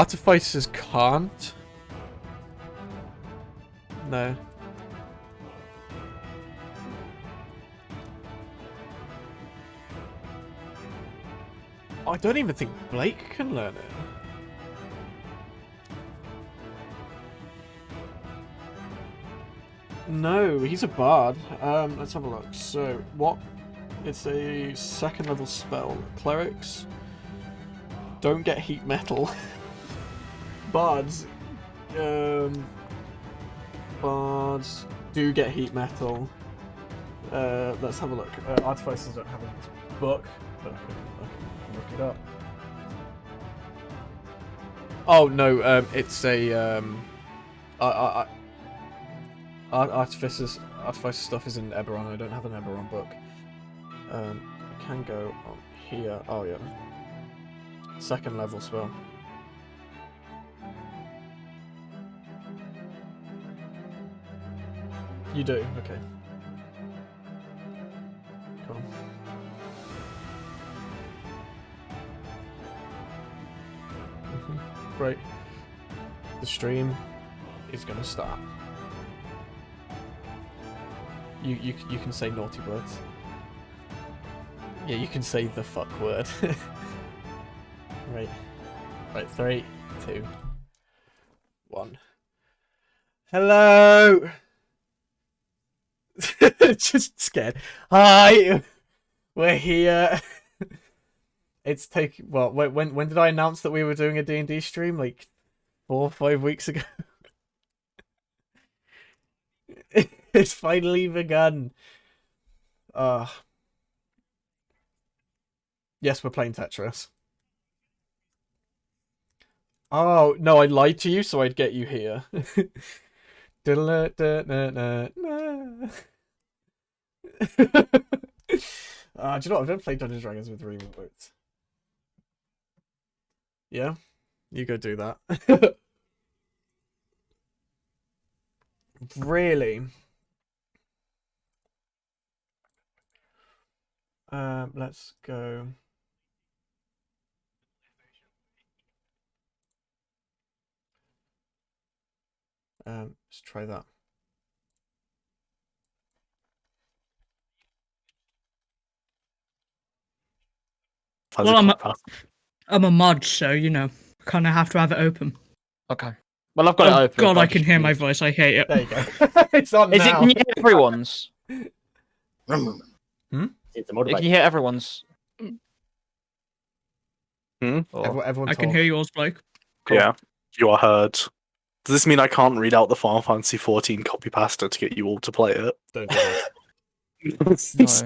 Artificers can't. No. I don't even think Blake can learn it. No, he's a bard. Let's have a look. So, what? It's a 2nd level spell. Clerics don't get heat metal. Bards, bards do get heat metal. Let's have a look. Artificers don't have a book, but I can look it up. Oh no, it's a Artificer stuff is in Eberron. I don't have an Eberron book. I can go on here. Oh yeah, 2nd level spell. You do? Okay. Cool. Great. The stream is gonna start. You can say naughty words. Yeah, you can say the fuck word. Right. Right, 3, 2, 1. Hello! Just scared. Hi! We're here. It's taking... Well, when did I announce that we were doing a D&D stream? Like 4 or 5 weeks ago? It's finally begun. Yes, we're playing Tetris. Oh, no, I lied to you so I'd get you here. Do you know what? I've never played Dungeons & Dragons with remote. Yeah? You go do that. Really? Let's go. Let's try that. Well, I'm a mod, so you know, kind of have to have it open. Okay. Well, I've got it open. God, I can hear my voice. I hate it. There you go. It's on Is now. it? Can you hear everyone's? Hmm? It's a Can motorbike. you hear everyone's? Everyone I can hear yours, Blake. Cool. Yeah, you are heard. Does this mean I can't read out the Final Fantasy XIV copy pasta to get you all to play it? Don't do that.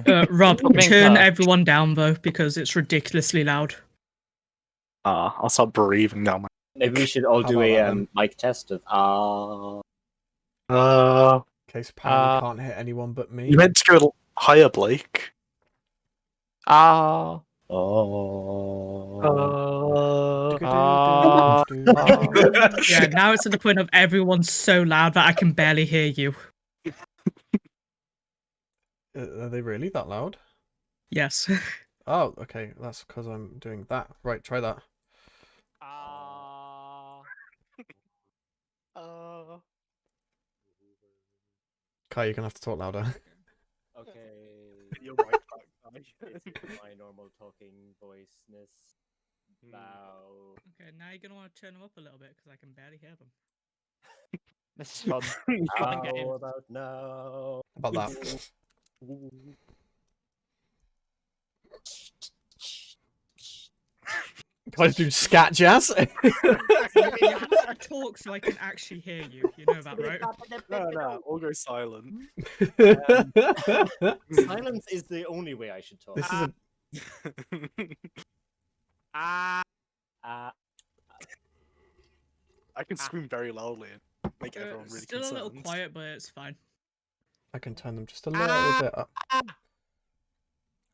No. Rob, Stop being turn cursed. everyone down though, because it's ridiculously loud. I'll start breathing down my Maybe we should all How do about a that, then? mic test of Case apparently can't hit anyone but me. You meant to go higher, Blake. oh. Yeah, now it's to the point of everyone's so loud that I can barely hear you. Are they really that loud? Yes. Oh, okay. That's because I'm doing that. Right, try that. Kai, you're gonna have to talk louder. Okay. You're right back. It's my normal talking voiceness. Bow. Okay, now you're gonna want to turn them up a little bit because I can barely hear them. This is fun. How Fun game. about now? How about that? Guys do scat jazz. You have to talk so I can actually hear you. You know that, right? No, all go silent. Silence is the only way I should talk. This is a I can scream very loudly and make everyone really Still concerned. a little quiet, but it's fine. I can turn them just a little bit up.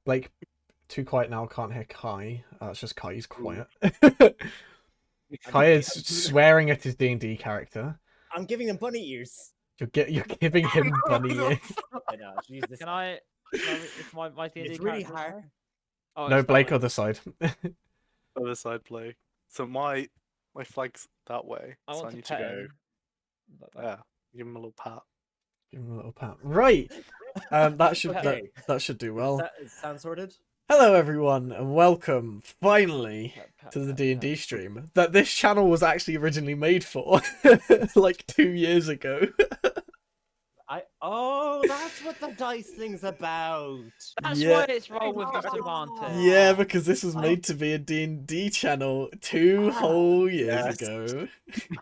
Blake, too quiet now, can't hear Kai. It's just Kai, he's quiet. Kai is swearing at his D&D character. I'm giving them bunny ears. You're giving him bunny ears. I know. I should use this. Can I? It's my D&D It's really character, hard. Oh, No, it's Blake, not. other side. Other side play. So my My flag's that way, I so want I to need to pet go. him. Like that. Yeah, give him a little pat. Give him a little pat. Right. That should Okay. that should do well. Sound sorted? Hello everyone and welcome finally Pet, to the pet, D&D pet. stream that this channel was actually originally made for like 2 years ago. Oh, that's what the dice thing's about. That's Yeah. why it's roll with disadvantage. Yeah, because this was made to be a D&D channel 2 whole years yes. ago.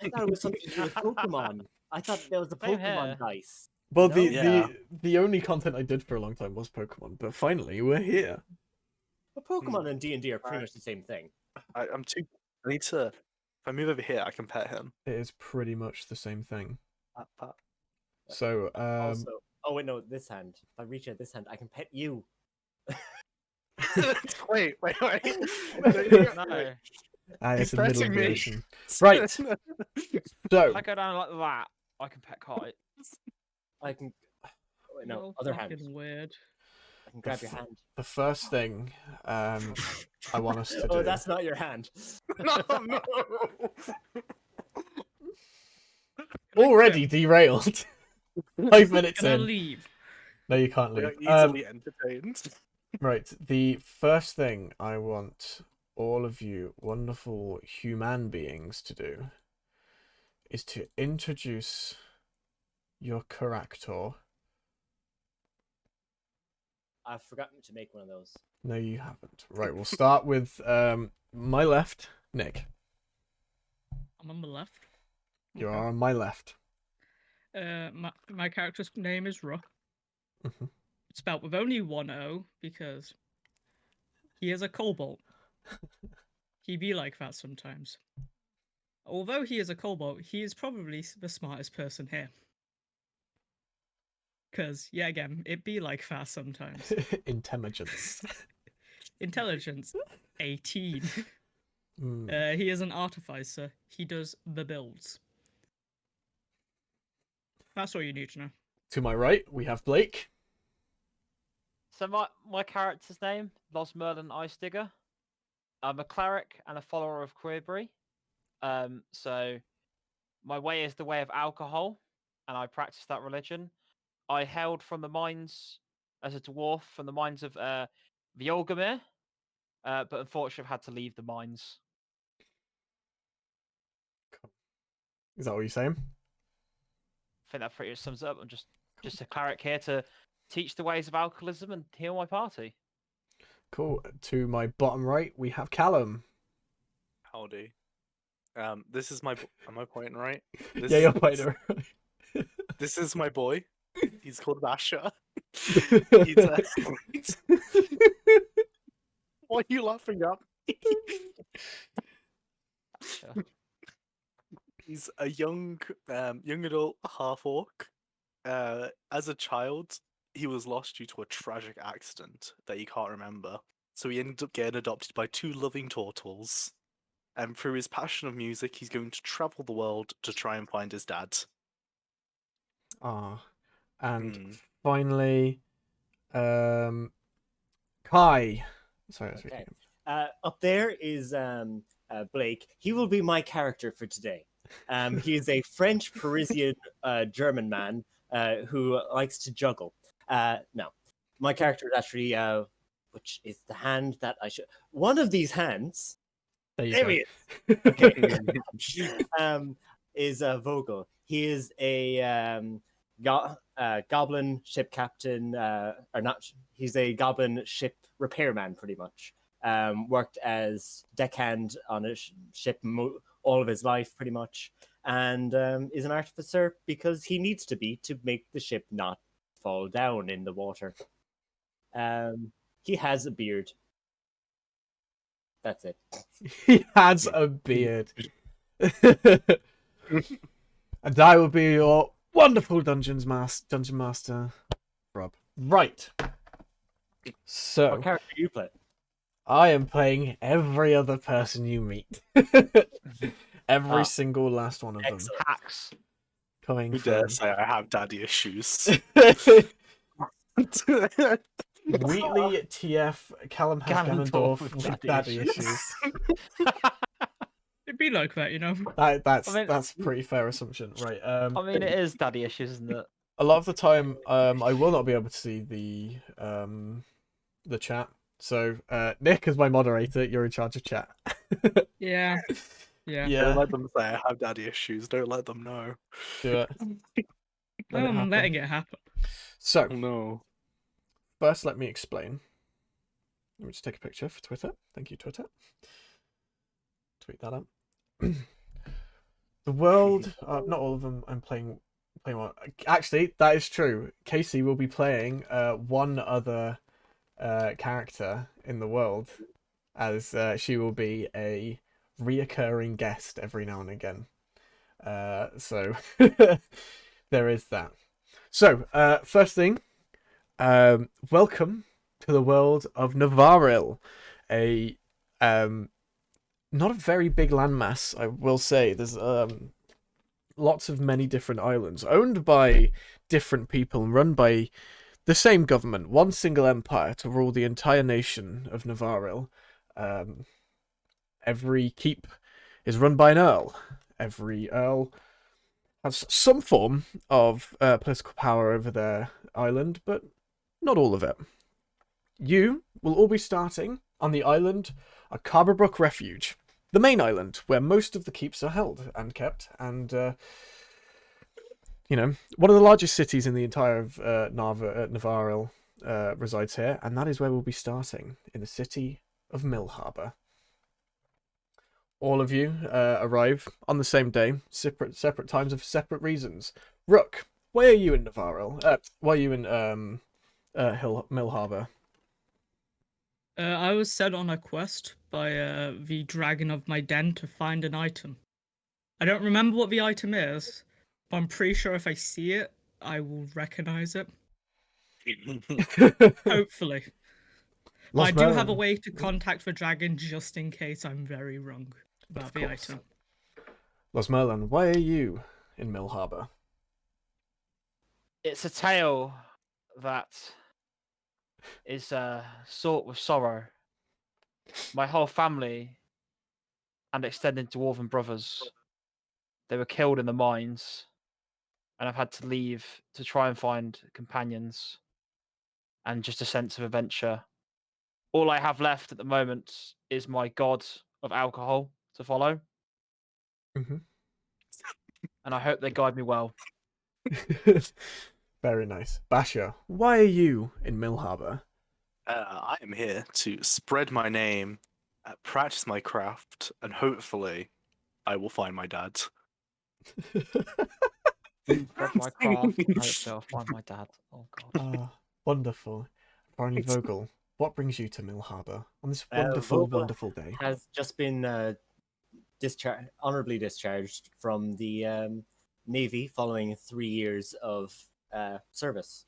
I thought it was something to do with Pokemon. I thought there was the Same Pokemon here. dice. Well, No? the only content I did for a long time was Pokemon, but finally we're here. But Pokemon and D&D are pretty much the same thing. I'm too. I need to. If I move over here, I can pet him. It is pretty much the same thing. Pat, pat. So, Also, oh wait, no, this hand. If I reach out this hand, I can pet you. wait. No. it's a middle petting me. version. Right. So, If I go down like that, I can pet Kite. I can. Oh, wait, no, You're other hand. fucking weird. I can grab your hand. the first thing I want us to do. Oh, that's not your hand. no. Already derailed. 5 minutes Can I in. leave? No, you can't We leave. are easily entertained. Right. The first thing I want all of you wonderful human beings to do is to introduce your character. I've forgotten to make one of those. No, you haven't. Right, we'll start with my left, Nick. I'm on the left. You Okay. are on my left. My character's name is Rok. Mhm. It's spelled with only one O because he is a kobold. He be like that sometimes. Although he is a kobold, he is probably the smartest person here. Because, yeah, again, it be like that sometimes. Intelligence. Intelligence, 18. Mm. He is an artificer. He does the builds. That's all you need to know. To my right, we have Blake. So my character's name, Los Merlin Ice Digger. I'm a cleric and a follower of Queerberry. So my way is the way of alcohol, and I practice that religion. I hailed from the mines as a dwarf from the mines of Violgamir, but unfortunately I've had to leave the mines. Is that what you're saying? I think that pretty much sums it up. I'm just a cleric here to teach the ways of alcoholism and heal my party. Cool. To my bottom right, we have Callum. Howdy. This is my. Am I pointing right? Yeah, you're pointing right. This is my boy. He's called Asher. Why are you laughing at me? He's a young adult half orc. As a child, he was lost due to a tragic accident that he can't remember. So he ended up getting adopted by two loving turtles. And through his passion of music, he's going to travel the world to try and find his dad. And finally, Kai. Sorry, that's Okay. okay. Up there is Blake. He will be my character for today. He is a French Parisian German man who likes to juggle. No, my character is actually, which is the hand that I should. One of these hands. There you There go. he is. Okay. Is Vogel. He is a goblin ship captain, or not? He's a goblin ship repairman, pretty much. Worked as deckhand on a ship all of his life, pretty much, and is an artificer because he needs to be to make the ship not fall down in the water. He has a beard. That's it. He has a beard. And I will be your wonderful dungeon master, Rob. Right. So What character do you play? I am playing every other person you meet. Every single last one of them. Excellent. Hacks. Coming Who from dare say I have daddy issues? Wheatley TF Callum has Ganondorf Ganondorf with with daddy daddy issues. It'd be like that, you know. That's I mean- that's a pretty fair assumption, right? I mean, it is daddy issues, isn't it? A lot of the time, I will not be able to see the chat. So, Nick, as my moderator, you're in charge of chat. Yeah. Yeah. Yeah, Don't let them say I have daddy issues. Don't let them know. do it. Let it I'm happen. letting it happen. So, No. first, let me explain. Let me just take a picture for Twitter. Thank you, Twitter. Tweet that out. The world, not all of them. I'm playing one. Actually, that is true. Casey will be playing one other character in the world, as she will be a reoccurring guest every now and again. So there is that. So first thing, welcome to the world of Navaril, a not a very big landmass, I will say. There's lots of many different islands owned by different people and run by the same government, one single empire to rule the entire nation of Navaril. Every keep is run by an earl. Every earl has some form of political power over their island, but not all of it. You will all be starting on the island of Carbabrook Refuge, the main island where most of the keeps are held and kept, and one of the largest cities in the entire of Navaril resides here, and that is where we'll be starting, in the city of Mill Harbour. All of you arrive on the same day, separate times of separate reasons. Rook, why are you in Navaril? Why are you in Mill Harbour? I was sent on a quest by the dragon of my den to find an item. I don't remember what the item is, but I'm pretty sure if I see it, I will recognize it. Hopefully. But I do have a way to contact the dragon just in case I'm very wrong about the item. Los Merlin, why are you in Mill Harbour? It's a tale that is sought with sorrow. My whole family and extended dwarven brothers, they were killed in the mines, and I've had to leave to try and find companions and just a sense of adventure. All I have left at the moment is my god of alcohol to follow. Mm-hmm. And I hope they guide me well. Very nice. Basha, why are you in Mill Harbour? I am here to spread my name, practice my craft, and hopefully I will find my dad. Spread my craft. I hope they'll find my dad. Oh god. Wonderful. Finally, Vogel, what brings you to Mill Harbour on this wonderful, Vogel wonderful day? Has just been honorably discharged from the Navy following 3 years of service.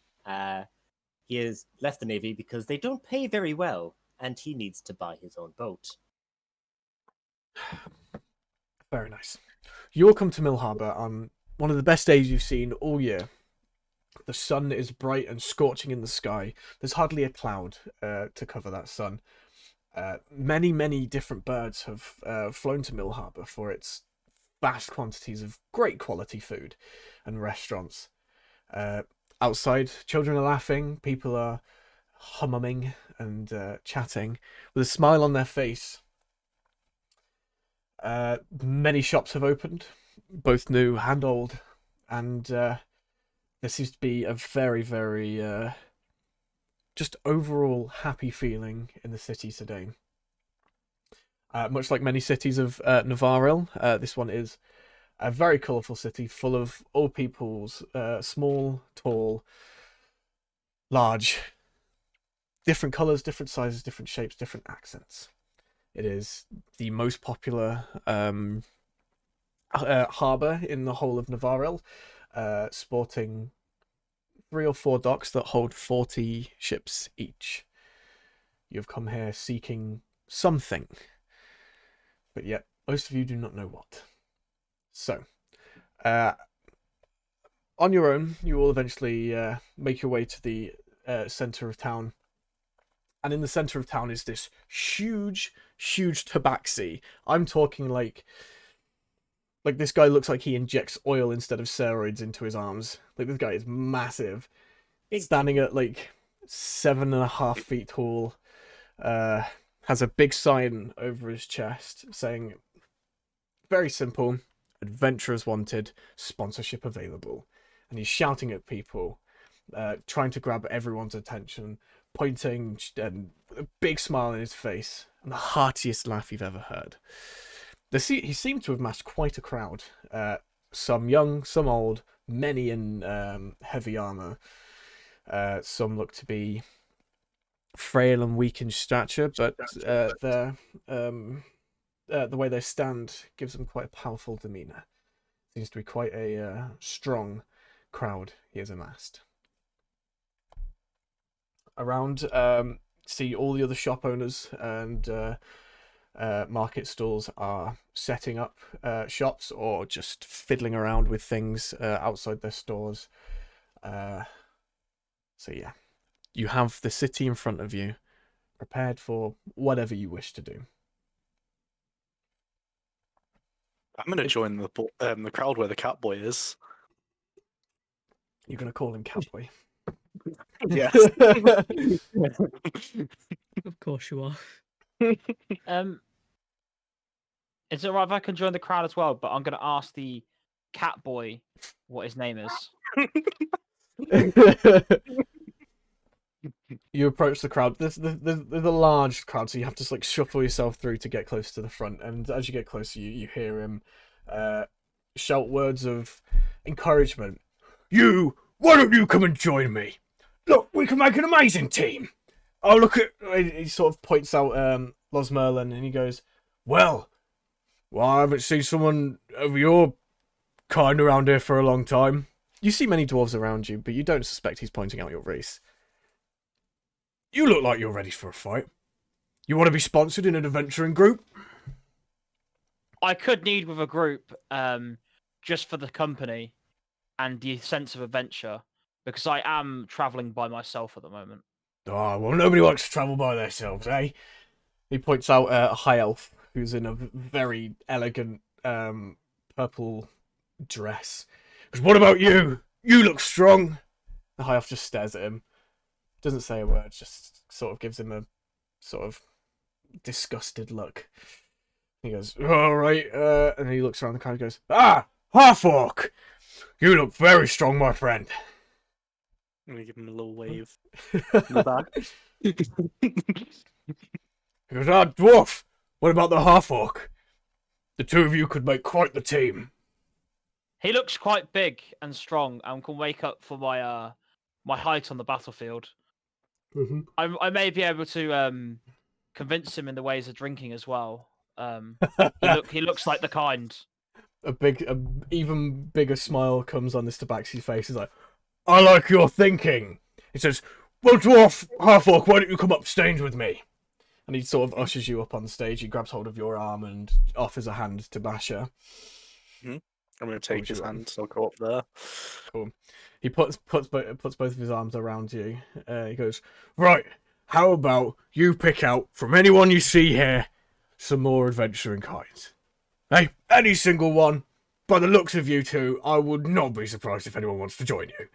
He has left the Navy because they don't pay very well, and he needs to buy his own boat. Very nice. You'll come to Mill Harbour on one of the best days you've seen all year. The sun is bright and scorching in the sky. There's hardly a cloud to cover that sun. Many, many different birds have flown to Mill Harbour for its vast quantities of great quality food and restaurants. Outside, children are laughing, people are humming and chatting with a smile on their face. Many shops have opened, both new and old, and there seems to be a very, very just overall happy feeling in the city today. Much like many cities of Navaril, this one is a very colourful city full of all peoples, small, tall, large, different colours, different sizes, different shapes, different accents. It is the most popular harbour in the whole of Navaril, sporting 3 or 4 docks that hold 40 ships each. You've come here seeking something, but yet most of you do not know what. So, on your own, you will eventually make your way to the centre of town. And in the centre of town is this huge, huge tabaxi. I'm talking like Like, this guy looks like he injects oil instead of steroids into his arms. Like, this guy is massive. Big. Standing at, like, 7.5 feet tall. Has a big sign over his chest saying, very simple, adventurers wanted, sponsorship available. And he's shouting at people, trying to grab everyone's attention, pointing, and a big smile on his face, and the heartiest laugh you've ever heard. He seemed to have massed quite a crowd. Some young, some old, many in heavy armor. Some look to be frail and weak in stature, but the way they stand gives them quite a powerful demeanor. Seems to be quite a strong crowd he has amassed. Around, see all the other shop owners and market stalls are setting up shops or just fiddling around with things outside their stores. So yeah, you have the city in front of you, prepared for whatever you wish to do. I'm going to join the crowd where the cat boy is. You're gonna call him Cowboy. Yes. Of course you are. Is it right if I can join the crowd as well? But I'm going to ask the cat boy what his name is. You approach the crowd. There's a large crowd, so you have to like shuffle yourself through to get close to the front. And as you get closer, you hear him shout words of encouragement. Why don't you come and join me? Look, we can make an amazing team. Oh, look at... He sort of points out Los Merlin, and he goes, Well, I haven't seen someone of your kind around here for a long time. You see many dwarves around you, but you don't suspect he's pointing out your race. You look like you're ready for a fight. You want to be sponsored in an adventuring group? I could need with a group just for the company and the sense of adventure, because I am traveling by myself at the moment. Oh, well, nobody likes to travel by themselves, eh? He points out a high elf who's in a very elegant purple dress. Because what about you? You look strong. The high elf just stares at him. Doesn't say a word, just sort of gives him a sort of disgusted look. He goes, all right, and he looks around the crowd and goes, half-orc! You look very strong, my friend. I'm going to give him a little wave in the back. He goes, dwarf, what about the half-orc? The two of you could make quite the team. He looks quite big and strong and can wake up for my my height on the battlefield. Mm-hmm. I may be able to convince him in the ways of drinking as well. He looks like the kind. A even bigger smile comes on this Tabaxi's face. He's like, I like your thinking. He says, well, dwarf, half-orc, why don't you come up stage with me? And he sort of ushers you up on stage. He grabs hold of your arm and offers a hand to Basher. I'm going to take his hand, so I'll go up there. Cool. He puts both of his arms around you. He goes, right, how about you pick out from anyone you see here some more adventuring kinds? Hey, any single one. By the looks of you two, I would not be surprised if anyone wants to join you.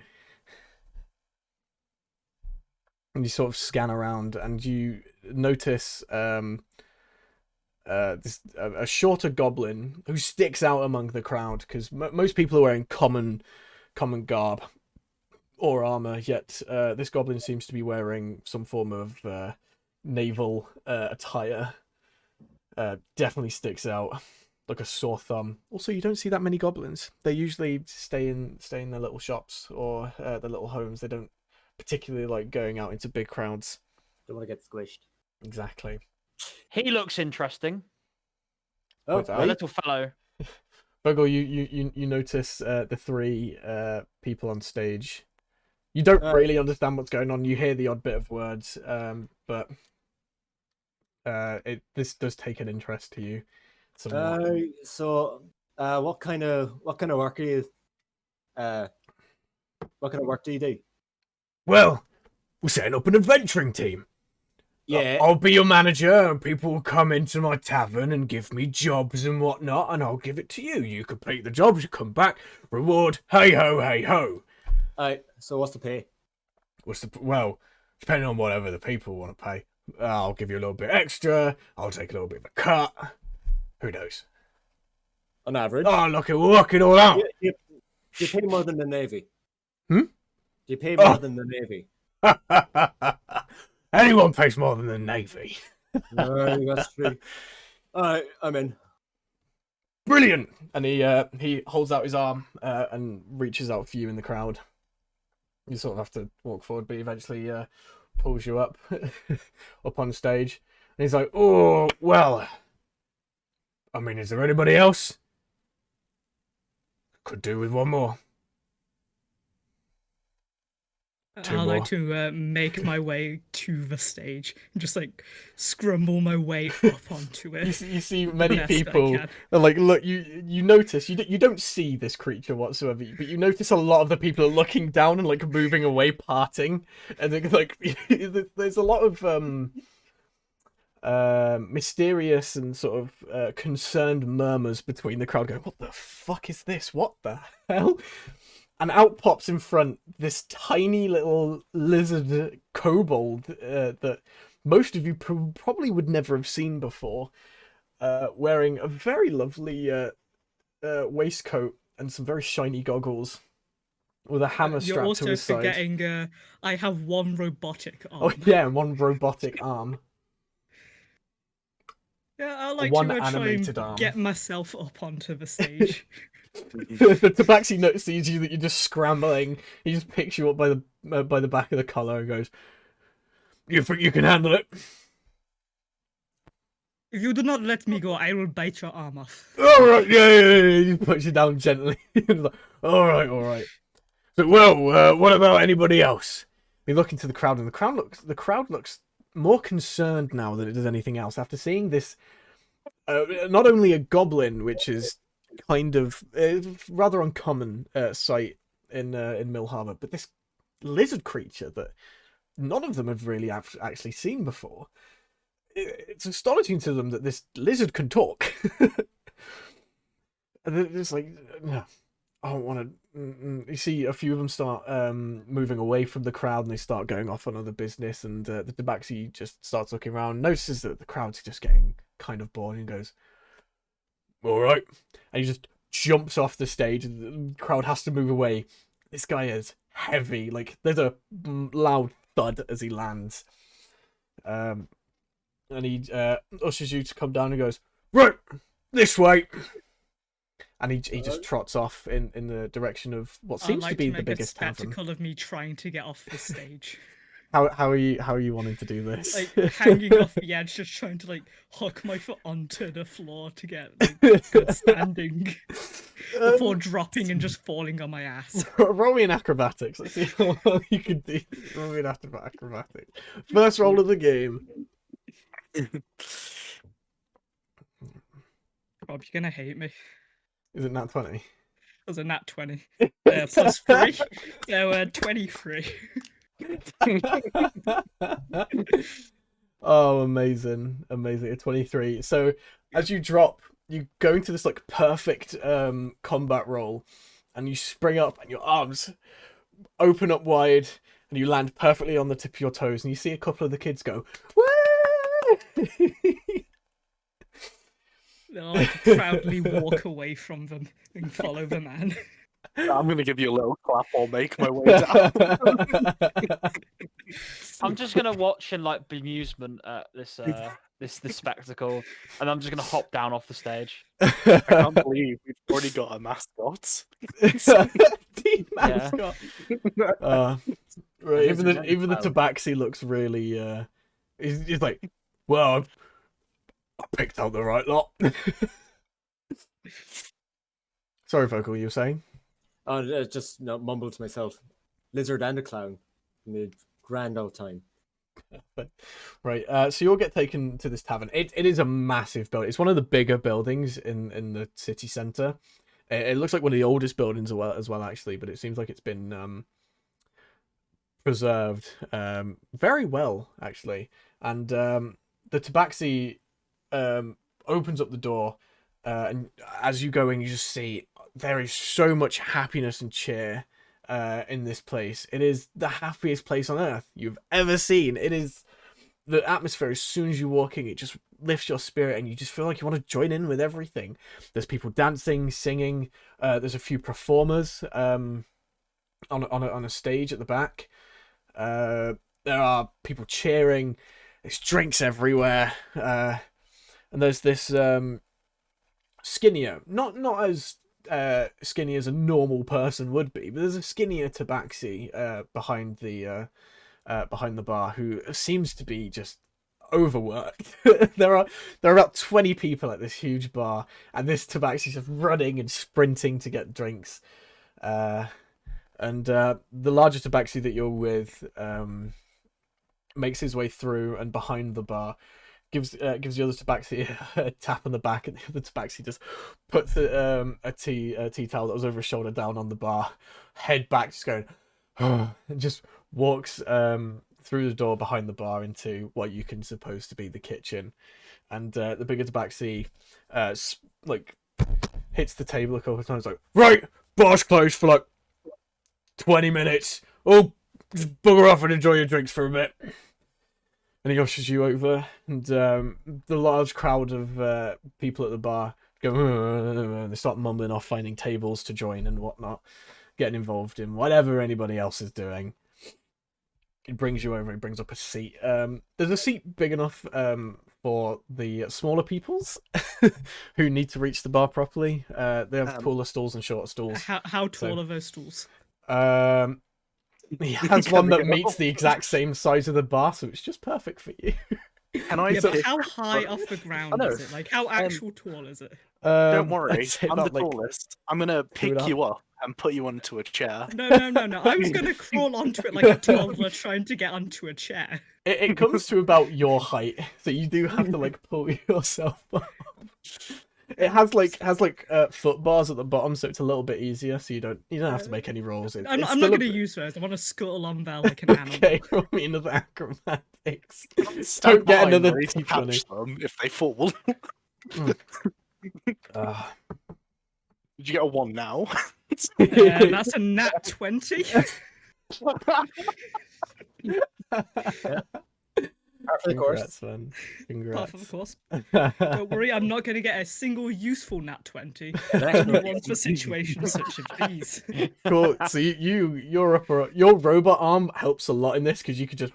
And you sort of scan around, and you notice a shorter goblin who sticks out among the crowd, because most people are wearing common garb or armor, yet this goblin seems to be wearing some form of naval attire. Definitely sticks out like a sore thumb. Also, you don't see that many goblins. They usually stay in their little shops or their little homes. They don't particularly like going out into big crowds. Don't want to get squished. Exactly. He looks interesting. Oh, What's that? A little fellow. Bogle, you notice the three people on stage. You don't really understand what's going on. You hear the odd bit of words, but this does take an interest to you. So, what kind of work are you? What kind of work do you do? Well, we're setting up an adventuring team. Yeah. I'll be your manager, and people will come into my tavern and give me jobs and whatnot, and I'll give it to you. You complete the jobs, you come back, reward, hey ho, hey ho. Alright, so what's the pay? Well, depending on whatever the people want to pay, I'll give you a little bit extra. I'll take a little bit of a cut. Who knows? On average? Oh, look, we'll work it all out. Do you pay more than the Navy? Hmm? Do you pay more Oh. than the Navy? Anyone pays more than the Navy. No, that's true. Alright, I'm in. Brilliant! And he holds out his arm and reaches out for you in the crowd. You sort of have to walk forward, but he eventually pulls you up up on stage. And he's like, "Oh, well, I mean, is there anybody else? Could do with one more." Two I more. like to make my way to the stage and just like scramble my way up onto it. You see many best I people can. are like, look, you notice, you don't see this creature whatsoever, but you notice a lot of the people are looking down and like moving away, parting, and then, like there's a lot of mysterious and sort of concerned murmurs between the crowd going, what the fuck is this? What the hell? And out pops in front this tiny little lizard kobold that most of you probably would never have seen before, wearing a very lovely waistcoat and some very shiny goggles with a hammer You're strapped also to his side. forgetting I have one robotic arm. Oh yeah, and one robotic arm. Yeah, I like one to try animated and arm. get myself up onto the stage. The Tabaxi sees you that you're just scrambling. He just picks you up by the back of the collar and goes, "You think you can handle it?" If you do not let me go, I will bite your arm off. All right, yeah. He puts you down gently. He's like, all right. So, well, what about anybody else? We look into the crowd, and the crowd looks more concerned now than it does anything else after seeing this. Not only a goblin, which is kind of rather uncommon sight in Mill Harbor, but this lizard creature that none of them have really actually seen before. It's astonishing to them that this lizard can talk. And they're just like, no, I don't want to. You see a few of them start moving away from the crowd, and they start going off on other business. And the Tabaxi just starts looking around, notices that the crowd's just getting kind of bored, and goes, "All right," and he just jumps off the stage, and the crowd has to move away. This guy is heavy. Like, there's a loud thud as he lands. And he ushers you to come down and goes, "Right, this way." And he just trots off in the direction of what seems I like to be make the biggest a tavern. spectacle of me trying to get off the stage. How are you wanting to do this? Like hanging off the edge, just trying to like hook my foot onto the floor to get like, good standing before dropping and just falling on my ass. Roll me an acrobatics. Let's see how well you can do. Roll me an acrobatics. First roll of the game. Rob, you're gonna hate me. Is it nat 20? It was a nat 20. Plus 3. So 23. Oh, amazing. A 23. So as you drop, you go into this like perfect combat roll, and you spring up and your arms open up wide, and you land perfectly on the tip of your toes, and you see a couple of the kids go, "Woo!" They'll like proudly walk away from them and follow the man. I'm gonna give you a little clap or make my way down. I'm just gonna watch in like bemusement at this this spectacle, and I'm just gonna hop down off the stage. I can't believe we've already got a mascot. Team mascot. Right, even the Tabaxi looks really he's like, well, I picked out the right lot. Sorry, Vocal, you were saying? Just mumbled to myself, lizard and a clown in the grand old time. Right, so you'll get taken to this tavern. It is a massive building. It's one of the bigger buildings in the city centre. It looks like one of the oldest buildings as well, actually, but it seems like it's been preserved very well, actually. and the tabaxi opens up the door, and as you go in, you just see there is so much happiness and cheer in this place. It is the happiest place on earth you've ever seen. It is the atmosphere. As soon as you walk in, it just lifts your spirit, and you just feel like you want to join in with everything. There's people dancing, singing. There's a few performers on a stage at the back. There are people cheering. There's drinks everywhere, and there's this skinnier, not as skinny as a normal person would be, but there's a skinnier tabaxi behind the bar who seems to be just overworked. there are about 20 people at this huge bar, and this tabaxi's just running and sprinting to get drinks. And the larger tabaxi that you're with makes his way through and behind the bar, gives the other tabaxi a tap on the back, and the other tabaxi just puts a tea towel that was over his shoulder down on the bar, head back, just going, and just walks through the door behind the bar into what you can suppose to be the kitchen. And the bigger tabaxi like hits the table a couple of times, like, right, bar's closed for like 20 minutes. Oh, just bugger off and enjoy your drinks for a bit. And he ushers you over, and the large crowd of people at the bar go, and they start mumbling off, finding tables to join and whatnot, getting involved in whatever anybody else is doing. It brings you over, it brings up a seat. There's a seat big enough for the smaller peoples who need to reach the bar properly. They have taller stools and shorter stools. How tall are those stools? He has one that meets the exact same size of the bar, so it's just perfect for you. Can I? Yeah, but how high off the ground know. is it? Like, how actual tall is it? Don't worry, I'd say I'm the about, like, tallest. I'm gonna pick 2.5. you up and put you onto a chair. No. I was gonna crawl onto it like a toddler trying to get onto a chair. It comes to about your height, so you do have to like pull yourself up. It has foot bars at the bottom, so it's a little bit easier. So you don't have to make any rolls. I'm not going to use those. I want to scuttle on there like an animal. Okay, roll me another acrobatics. Stand Don't get behind another ready to D20. catch them if they fall. Did you get a 1 now? That's a nat 20. Part for the course. Congrats, man. Half Congrats. of course. Don't worry, I'm not going to get a single useful nat 20. next Only one. ones for situations such as these. Cool. So your robot arm helps a lot in this, because you could just,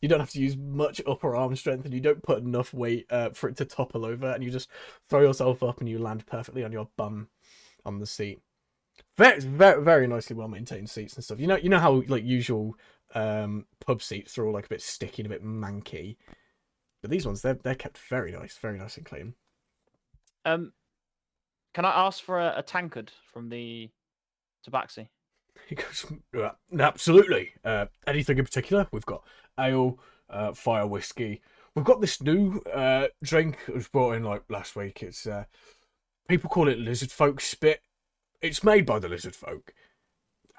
you don't have to use much upper arm strength, and you don't put enough weight for it to topple over, and you just throw yourself up and you land perfectly on your bum on the seat. Very, very, very nicely well maintained seats and stuff. You know how like usual pub seats are all like a bit sticky and a bit manky, but these ones they're kept very nice and clean. Can I ask for a tankard from the tabaxi? He goes, absolutely. Anything in particular? We've got ale, fire whiskey. We've got this new drink that was brought in like last week. It's people call it lizard folk spit. It's made by the lizard folk,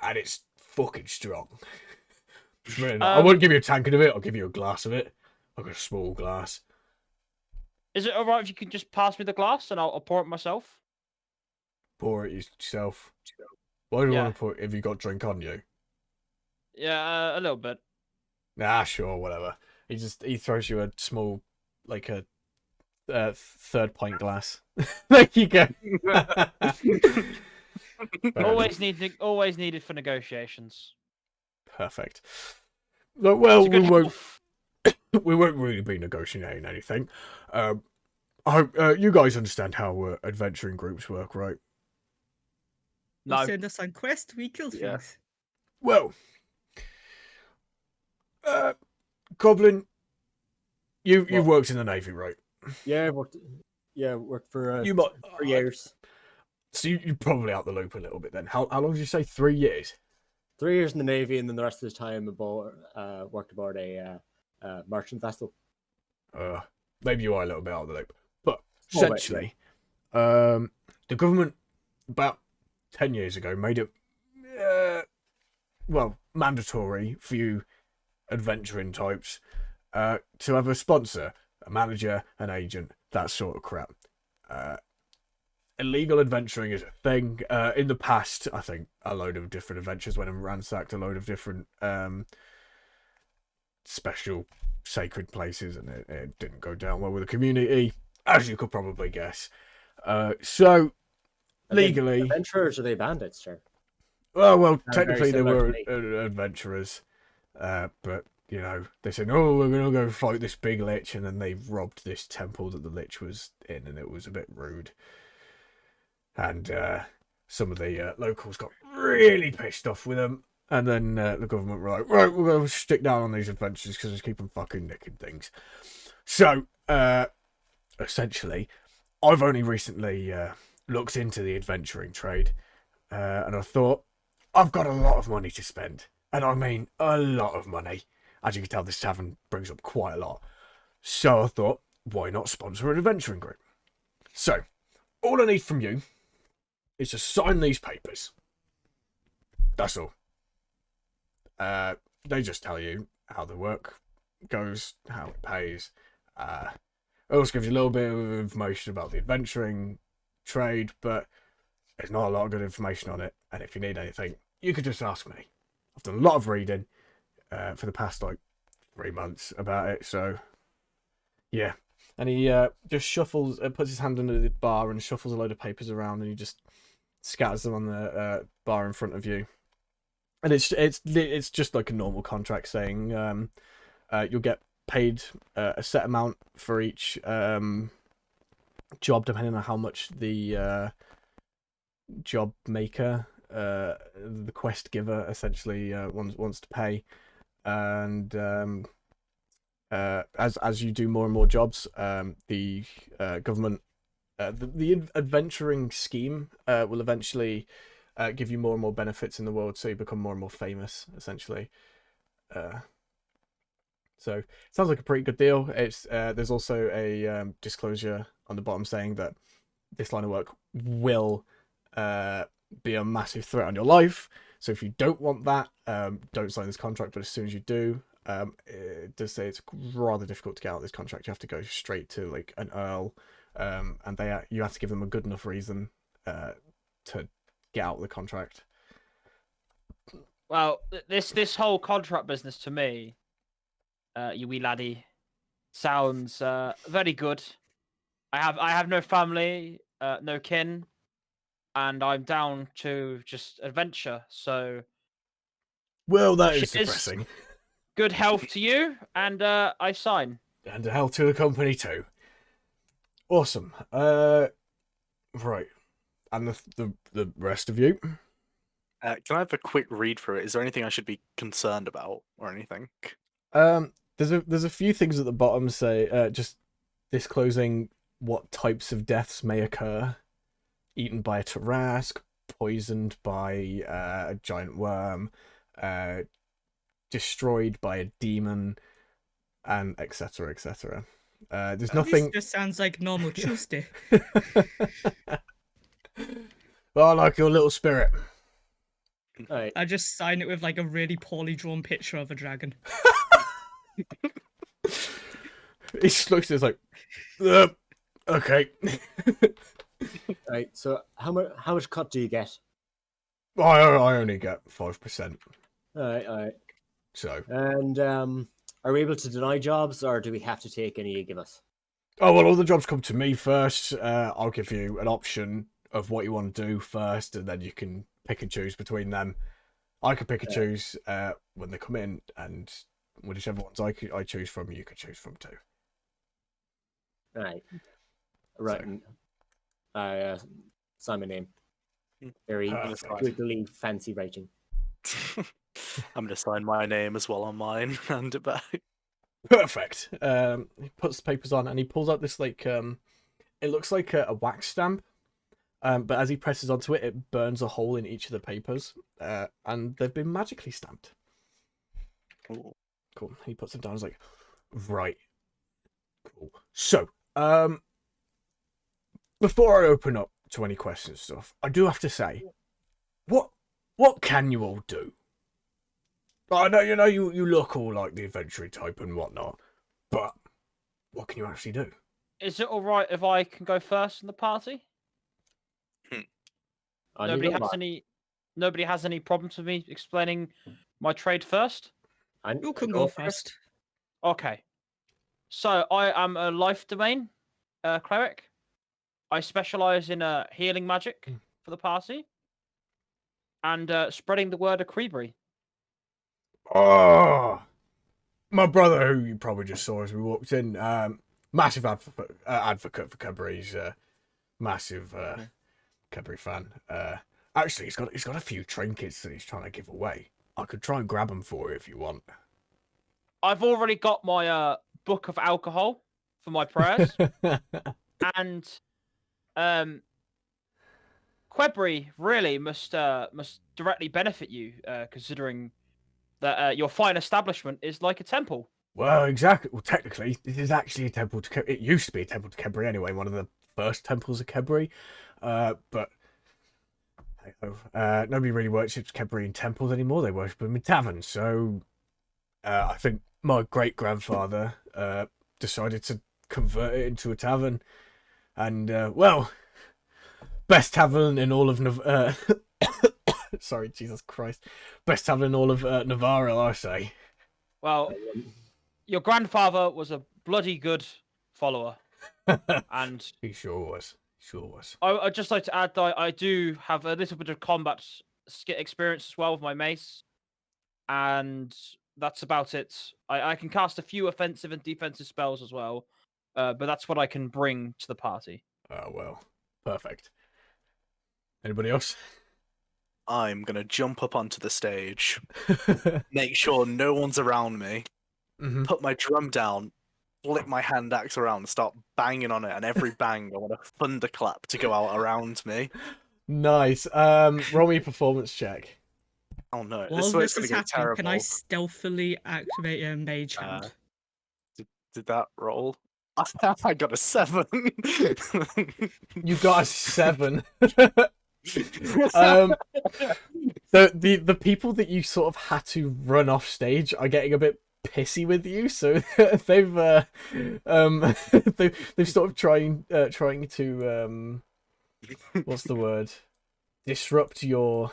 and it's fucking strong. It's really nice. I won't give you a tankard of it. I'll give you a glass of it, like a small glass. Is it alright if you can just pass me the glass and I'll pour it myself? Pour it yourself. Why do you Yeah. want to pour? Have you got drink on you? Yeah, a little bit. Nah, sure, whatever. He throws you a small, like a third pint glass. There you go. Always needed for negotiations. Perfect. Look, well, It's a we good won't. health. We won't really be negotiating anything. I hope you guys understand how adventuring groups work, right? No. You send us on quest, we kill things. Yeah. Well, Goblin, you've What? worked in the Navy, right? Yeah, worked for You might. 3 years. So you're probably out the loop a little bit then. How long did you say? 3 years? 3 years in the Navy, and then the rest of the time worked aboard a merchant vessel. Maybe you are a little bit out of the loop, but Small bit, essentially, the government about 10 years ago made it mandatory for you adventuring types to have a sponsor, a manager, an agent, that sort of crap. Illegal adventuring is a thing. In the past, I think a load of different adventures went and ransacked a load of different special sacred places, and it didn't go down well with the community, as you could probably guess. So, legally... Adventurers, or are they bandits, sir? Well, Very technically they similar were to me. adventurers, but, you know, they said, oh, we're going to go fight this big lich, and then they robbed this temple that the lich was in, and it was a bit rude. And some of the locals got really pissed off with them, and then the government were like, right, we're going to stick down on these adventures because it's keeping fucking nicking things. So, essentially, I've only recently looked into the adventuring trade, and I thought, I've got a lot of money to spend, and I mean a lot of money. As you can tell, this tavern brings up quite a lot. So I thought, why not sponsor an adventuring group? So, all I need from you is to sign these papers. That's all. They just tell you how the work goes, how it pays. It also gives you a little bit of information about the adventuring trade, but there's not a lot of good information on it. And if you need anything, you could just ask me. I've done a lot of reading for the past, 3 months about it, so yeah. And he just shuffles, puts his hand under the bar and shuffles a load of papers around, and he just scatters them on the bar in front of you. And it's just like a normal contract saying you'll get paid a set amount for each job, depending on how much the job maker, the quest giver, essentially wants to pay. And as you do more and more jobs, the government, the adventuring scheme will eventually give you more and more benefits in the world, so you become more and more famous, essentially. So it sounds like a pretty good deal. It's there's also a disclosure on the bottom saying that this line of work will be a massive threat on your life. So if you don't want that, don't sign this contract. But as soon as you do, it does say it's rather difficult to get out of this contract. You have to go straight to like an earl, and you have to give them a good enough reason to get out of the contract. Well, this whole contract business to me, you wee laddie, sounds very good. I have no family, no kin, and I'm down to just adventure. So, Well, that is cheers, depressing. good health to you, and I sign. And health to the company too. Awesome. Right. And the rest of you? Can I have a quick read through it? Is there anything I should be concerned about or anything? There's a few things at the bottom say just disclosing what types of deaths may occur: eaten by a Tarrasque, poisoned by a giant worm, destroyed by a demon, and etc. etc. There's nothing. This just sounds like normal Tuesday. Well, I like your little spirit. All right. I just sign it with like a really poorly drawn picture of a dragon. He just looks at it like, okay. All right. So how much cut do you get? I only get 5%. All right. All right. So. And are we able to deny jobs, or do we have to take any you give us? Oh well, all the jobs come to me first. I'll give you an option of what you want to do first, and then you can pick and choose between them. I can pick and choose when they come in, and whichever ones I choose from, you can choose from too. All right. Right. I sign my name. Very squiggly, fancy writing. I'm gonna sign my name as well on mine and hand it back. Perfect. He puts the papers on and he pulls out this like it looks like a wax stamp. But as he presses onto it, it burns a hole in each of the papers, and they've been magically stamped. Cool. Cool. He puts them down. He's like, right. Cool. So, before I open up to any questions and stuff, I do have to say, what can you all do? I know you look all like the adventuring type and whatnot. but what can you actually do? Is it all right if I can go first in the party? Nobody has any problems with me explaining my trade first? You can go first. Okay. So I am a life domain cleric. I specialize in healing magic for the party and spreading the word of Creebury. Oh, my brother, who you probably just saw as we walked in, massive advocate for Cadbury's, massive Cadbury fan. Actually, he's got a few trinkets that he's trying to give away. I could try and grab them for you if you want. I've already got my book of alcohol for my prayers, and Quebry really must directly benefit you, considering that your fine establishment is like a temple. Well, exactly. Well, technically, this is actually a temple to It used to be a temple to Cadbury anyway, one of the first temples of Cadbury. But nobody really worships Cadbury in temples anymore. They worship them in taverns. So I think my great-grandfather decided to convert it into a tavern. And, well, best tavern in all of sorry, Jesus Christ. Best tavern in all of Navarro, I say. Well, your grandfather was a bloody good follower. And He sure was. Sure was. I'd just like to add that I do have a little bit of combat experience as well with my mace. And that's about it. I can cast a few offensive and defensive spells as well. But that's what I can bring to the party. Oh, well. Perfect. Anybody else? I'm gonna jump up onto the stage, make sure no one's around me, put my drum down, flip my hand axe around, and start banging on it. And every bang, I want a thunderclap to go out around me. Nice. Roll me a performance check. Oh no! While This way this it's gonna is get happening, terrible. can I stealthily activate a mage hand? Did that roll? I got a 7. You got a 7. The people that you sort of had to run off stage are getting a bit pissy with you, so they've sort of trying to what's the word? Disrupt your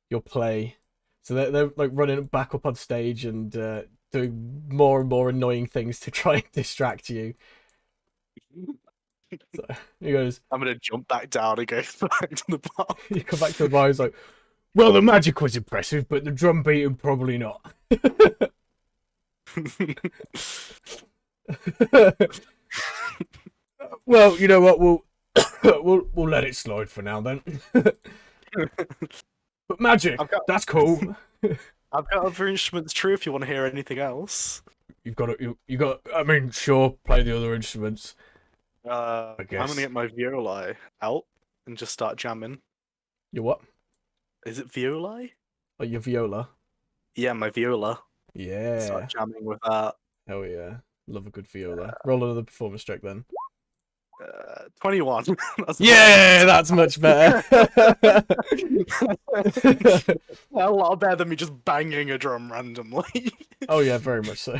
your play. So they're like running back up on stage and doing more and more annoying things to try and distract you. So he goes, I'm gonna jump back down and go back to the bar. You come back to the bar, he's like, well, the magic was impressive, but the drum beating probably not. Well, you know what, we'll let it slide for now then. But magic, that's cool. I've got other instruments too if you want to hear anything else. You got I mean, sure, play the other instruments. I'm gonna get my viola out and just start jamming. Your what? Is it viola? Oh, your viola. Yeah, my viola. Yeah. Start jamming with that. Hell yeah. Love a good viola. Roll another performance check then. 21. That's much better. A lot better than me just banging a drum randomly. Oh yeah, very much so.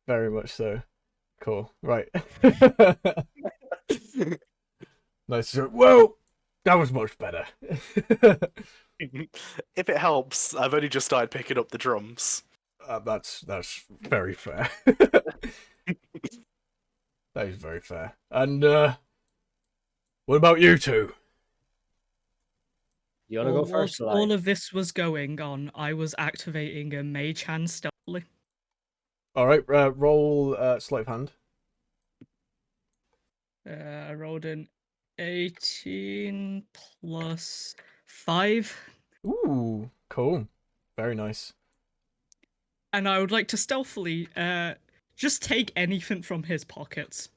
Very much so. Cool. Right. Nice. Well, that was much better. If it helps, I've only just started picking up the drums. That's very fair. That is very fair. And what about you two? You want to go first? Whilst all of this was going on, I was activating a mage hand stealthily. All right, roll sleight of hand. I rolled an 18 plus 5. Ooh, cool. Very nice. And I would like to stealthily just take anything from his pockets.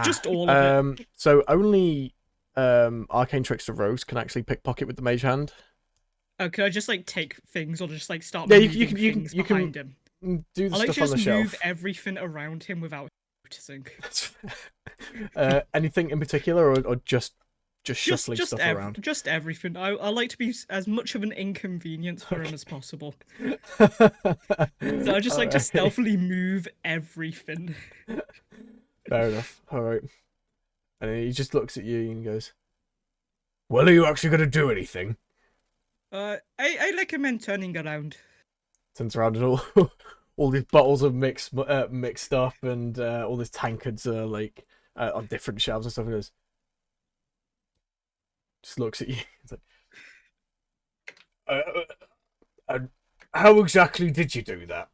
Just all of it. So only arcane trickster rogues can actually pickpocket with the mage hand. Oh, could I just like take things or just like start Yeah, moving things you behind can him? do the I like stuff to on the just shelf. move everything around him without noticing. That's fair. Anything in particular, or just just Just, shuffling just, stuff ev- around. just everything. I like to be as much of an inconvenience for him as possible. So I just like to Alright. stealthily move everything. Fair enough. All right. And then he just looks at you and goes, "Well, are you actually going to do anything?" I recommend turning around. Turns around and all these bottles of mixed stuff and all these tankards are like on different shelves and stuff. And goes, just looks at you. It's like, how exactly did you do that?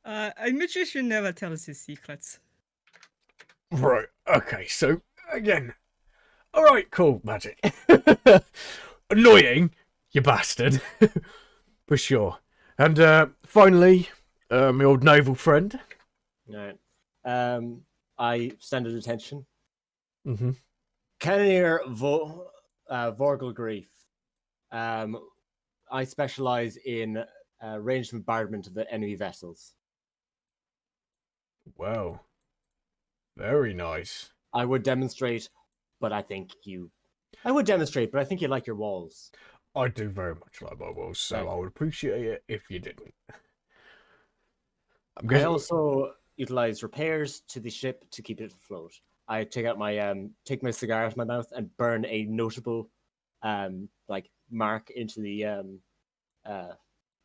A magician never tells his secrets. Right. Okay. So again. All right. Cool. Magic. Annoying, you bastard. For sure. And finally, my old naval friend. All right. I stand at attention. Mm-hmm. Cannoneer Vorgel Grief. I specialize in ranged bombardment of the enemy vessels. Wow. Very nice. I would demonstrate, but I think you. I would demonstrate, but I think you like your walls. I do very much like my walls, so Right. I would appreciate it if you didn't. I'm I guessing. also utilize repairs to the ship to keep it afloat. I take out my take my cigar out of my mouth and burn a notable like mark into the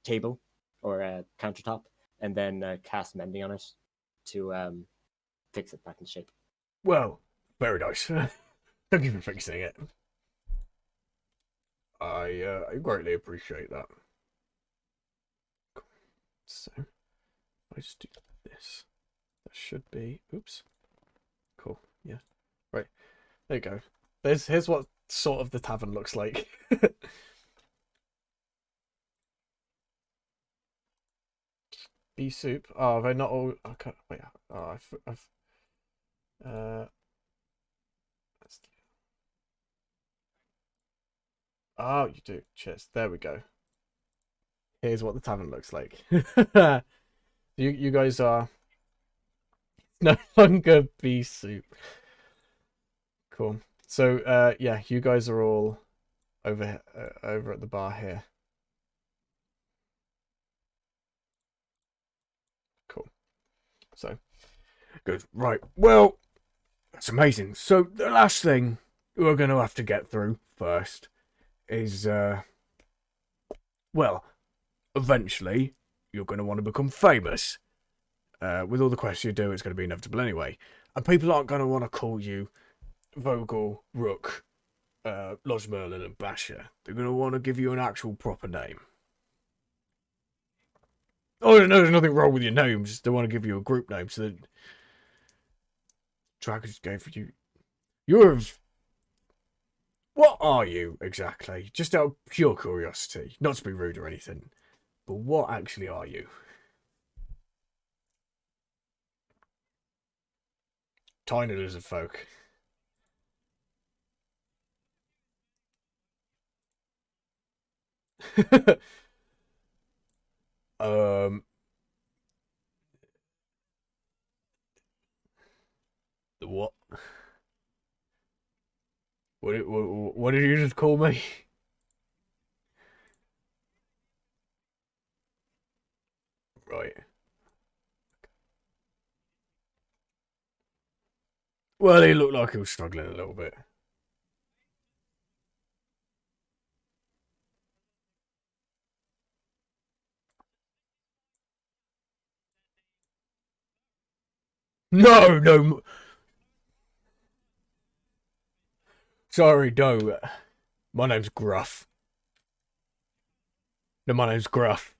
table or countertop, and then cast mending on it to fix it back in shape. Well, very nice. Thank you for fixing it. I greatly appreciate that. Cool. So, I just do this. That should be. Oops. Cool. Yeah. Right. There you go. Here's what sort of the tavern looks like. Bee soup. Oh, they're not all. Okay. Wait. Oh, I've. Let's do. Oh, you do. Cheers. There we go. Here's what the tavern looks like. You guys are no longer bee soup. Cool. So yeah, you guys are all over at the bar here. Cool. So good. Right. Well, that's amazing. So the last thing we're going to have to get through first is well, eventually you're going to want to become famous. With all the quests you do, it's going to be inevitable anyway. And people aren't going to want to call you Vogel, Rook, Lodge Merlin, and Basher. They're going to want to give you an actual proper name. Oh, no, there's nothing wrong with your name. Just they want to give you a group name so that Dragons gave you. You're. What are you exactly? Just out of pure curiosity. Not to be rude or anything. But what actually are you? Tiny lizard folk. um. The what? What did you just call me? Right. Well, he looked like he was struggling a little bit. No, no. Sorry, no. My name's Gruff. No, my name's Gruff.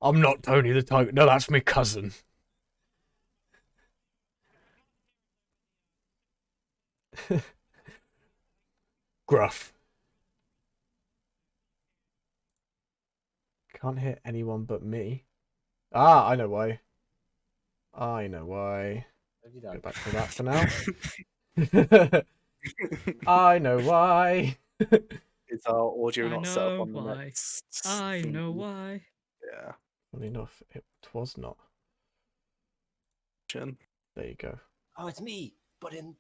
I'm not Tony the Tiger. No, that's my cousin. Gruff. Can't hit anyone but me. Ah, I know why. I know why. What have you Go done? back to that for now. I know why. Is our audio I not set up know on the why. next? I know thingy? why. Yeah. Funny enough, it was not. Jen. There you go. Oh, it's me, but in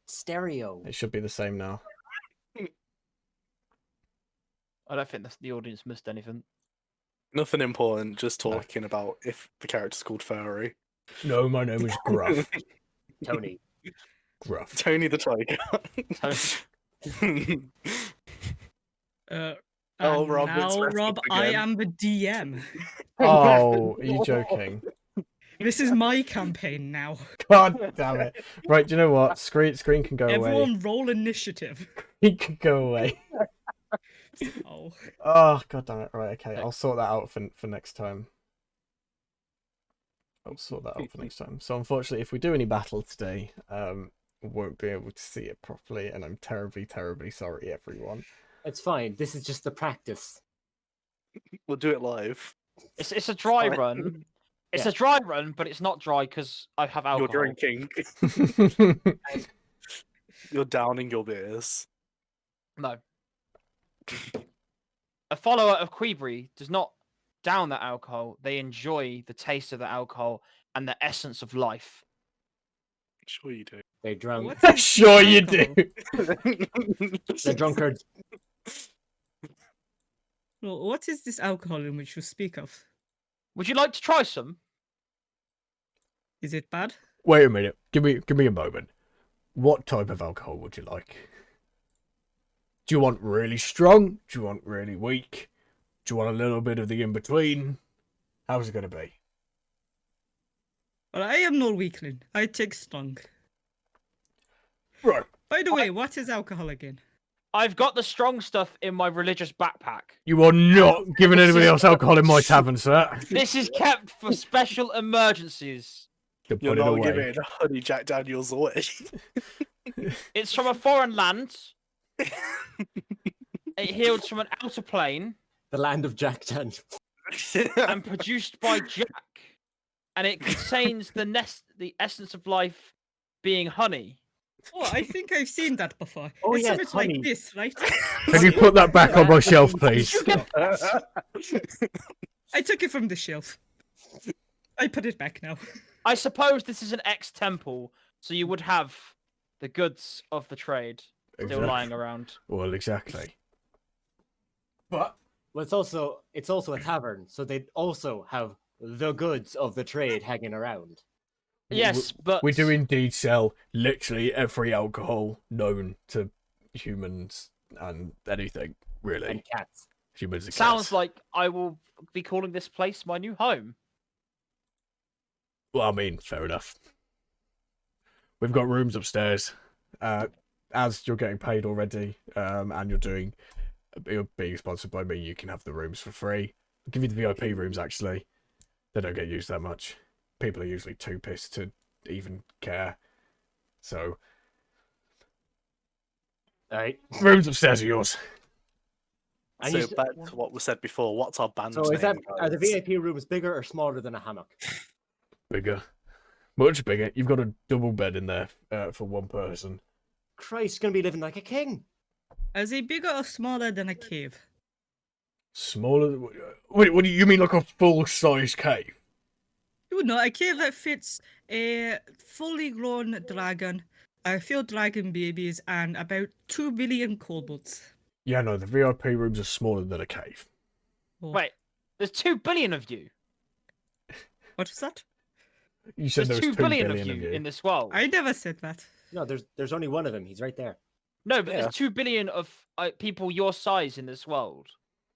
Stereo. It should be the same now. I don't think the audience missed anything. Nothing important, just No. talking about if the character's called Furry. No, my name is Gruff. Tony. Gruff. Tony the Tiger. And Rob, it's now, messed Rob, up I again. am the DM. Oh, are you joking? This is my campaign now. God damn it. Right, do you know what? Screen can go away. Everyone roll initiative. Screen can go away. Oh. Oh, god damn it. Right, okay. I'll sort that out for next time. I'll sort that out for next time. So unfortunately, if we do any battle today, we won't be able to see it properly, and I'm terribly, terribly sorry, everyone. It's fine. This is just the practice. We'll do it live. It's a dry Fine. run. It's Yeah. a dry run, but it's not dry because I have alcohol. You're drinking. You're downing your beers. No. A follower of Queebry does not down the alcohol. They enjoy the taste of the alcohol and the essence of life. Sure you do. They're drunk. What is Sure you do. alcohol? They're drunkards. Well, what is this alcohol in which you speak of? Would you like to try some? Is it bad? Wait a minute. Give me a moment. What type of alcohol would you like? Do you want really strong? Do you want really weak? Do you want a little bit of the in-between? How's it going to be? Well, I am no weakling. I take strong. Right. By the way, what is alcohol again? I've got the strong stuff in my religious backpack. You are not giving anybody else alcohol in my tavern, sir. This is kept for special emergencies. To You're put it not away. giving Honey Jack Daniels away. It's from a foreign land. It hails from an outer plane The land of Jack Daniels. and produced by Jack. And it contains the essence of life being honey. Oh, I think I've seen that before. Oh, It's yes, something honey. like this, right? Can you put that back on my shelf, please? I took it from the shelf. I put it back now. I suppose this is an ex-temple, so you would have the goods of the trade still Exactly. lying around. Well, exactly. But Well, it's also a tavern, so they also have the goods of the trade hanging around. Yes, but we do indeed sell literally every alcohol known to humans and anything, really. And cats. Humans and sounds cats. like I will be calling this place my new home. Well, I mean, fair enough. We've got rooms upstairs. As you're getting paid already, and you're being sponsored by me, you can have the rooms for free. I'll give you the VIP rooms, actually. They don't get used that much. People are usually too pissed to even care. So, Alright. rooms upstairs are yours. And So you back to what was said before, what's our band So name? is that are the guys? VIP rooms bigger or smaller than a hammock? Bigger. Much bigger. You've got a double bed in there for one person. Christ, gonna be living like a king. Is it bigger or smaller than a cave? Smaller? What do you mean, like a full-size cave? You know, a cave that fits a fully grown dragon, a few dragon babies, and about 2 billion kobolds. Yeah, no, the VIP rooms are smaller than a cave. Oh, Wait, there's 2 billion of you. what was that? You said There's there was 2 2 billion of you in this world. I never said that. No, there's only one of him. He's right there. No, but Yeah. there's 2 billion of people your size in this world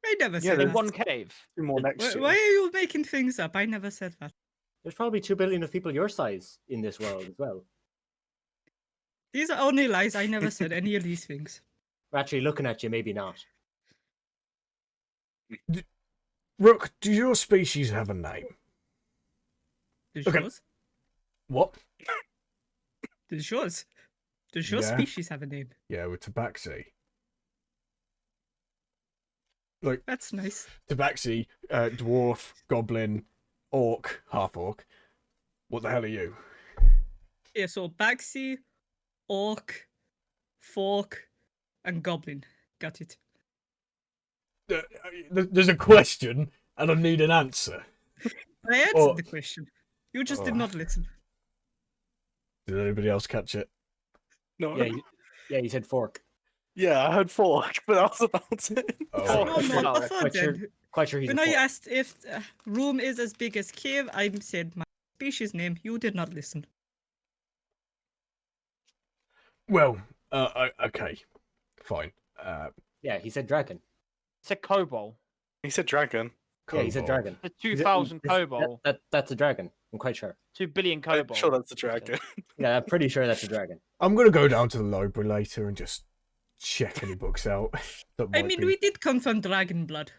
I never Yeah, said in that. one cave. Two more next Why, year. why are you making things up? I never said that. There's probably 2 billion of people your size in this world as well. These are only lies. I never said any of these things. We're actually looking at you, maybe not. Rook, does your species have a name? Does Okay. yours? What? Does yours? Does your Yeah. species have a name? Yeah, with Tabaxi. That's nice. Tabaxi, dwarf, goblin, orc, half-orc. What the hell are you? Yeah, so Baxi, Orc, Fork, and Goblin. Got it. There's a question, and I need an answer. I answered Oh. the question. You just did Oh. not listen. Did anybody else catch it? No. You said fork. Yeah, I heard fork, but that was about it. Oh, No, no, Well, I thought quite sure- then. Quite sure he's When a I fork. asked if Rome is as big as Kiev, I said my species name. You did not listen. well, okay, fine. Yeah, he said dragon. It's a kobold. He said dragon. Yeah, he said Kobold. dragon. The He's- 2,000 this- kobold. That's a dragon. I'm quite sure. 2 billion I'm kobold. sure that's a dragon. Yeah, I'm pretty sure that's a dragon. I'm gonna go down to the library later and just check any books out. That I might mean, be... we did come from dragon blood.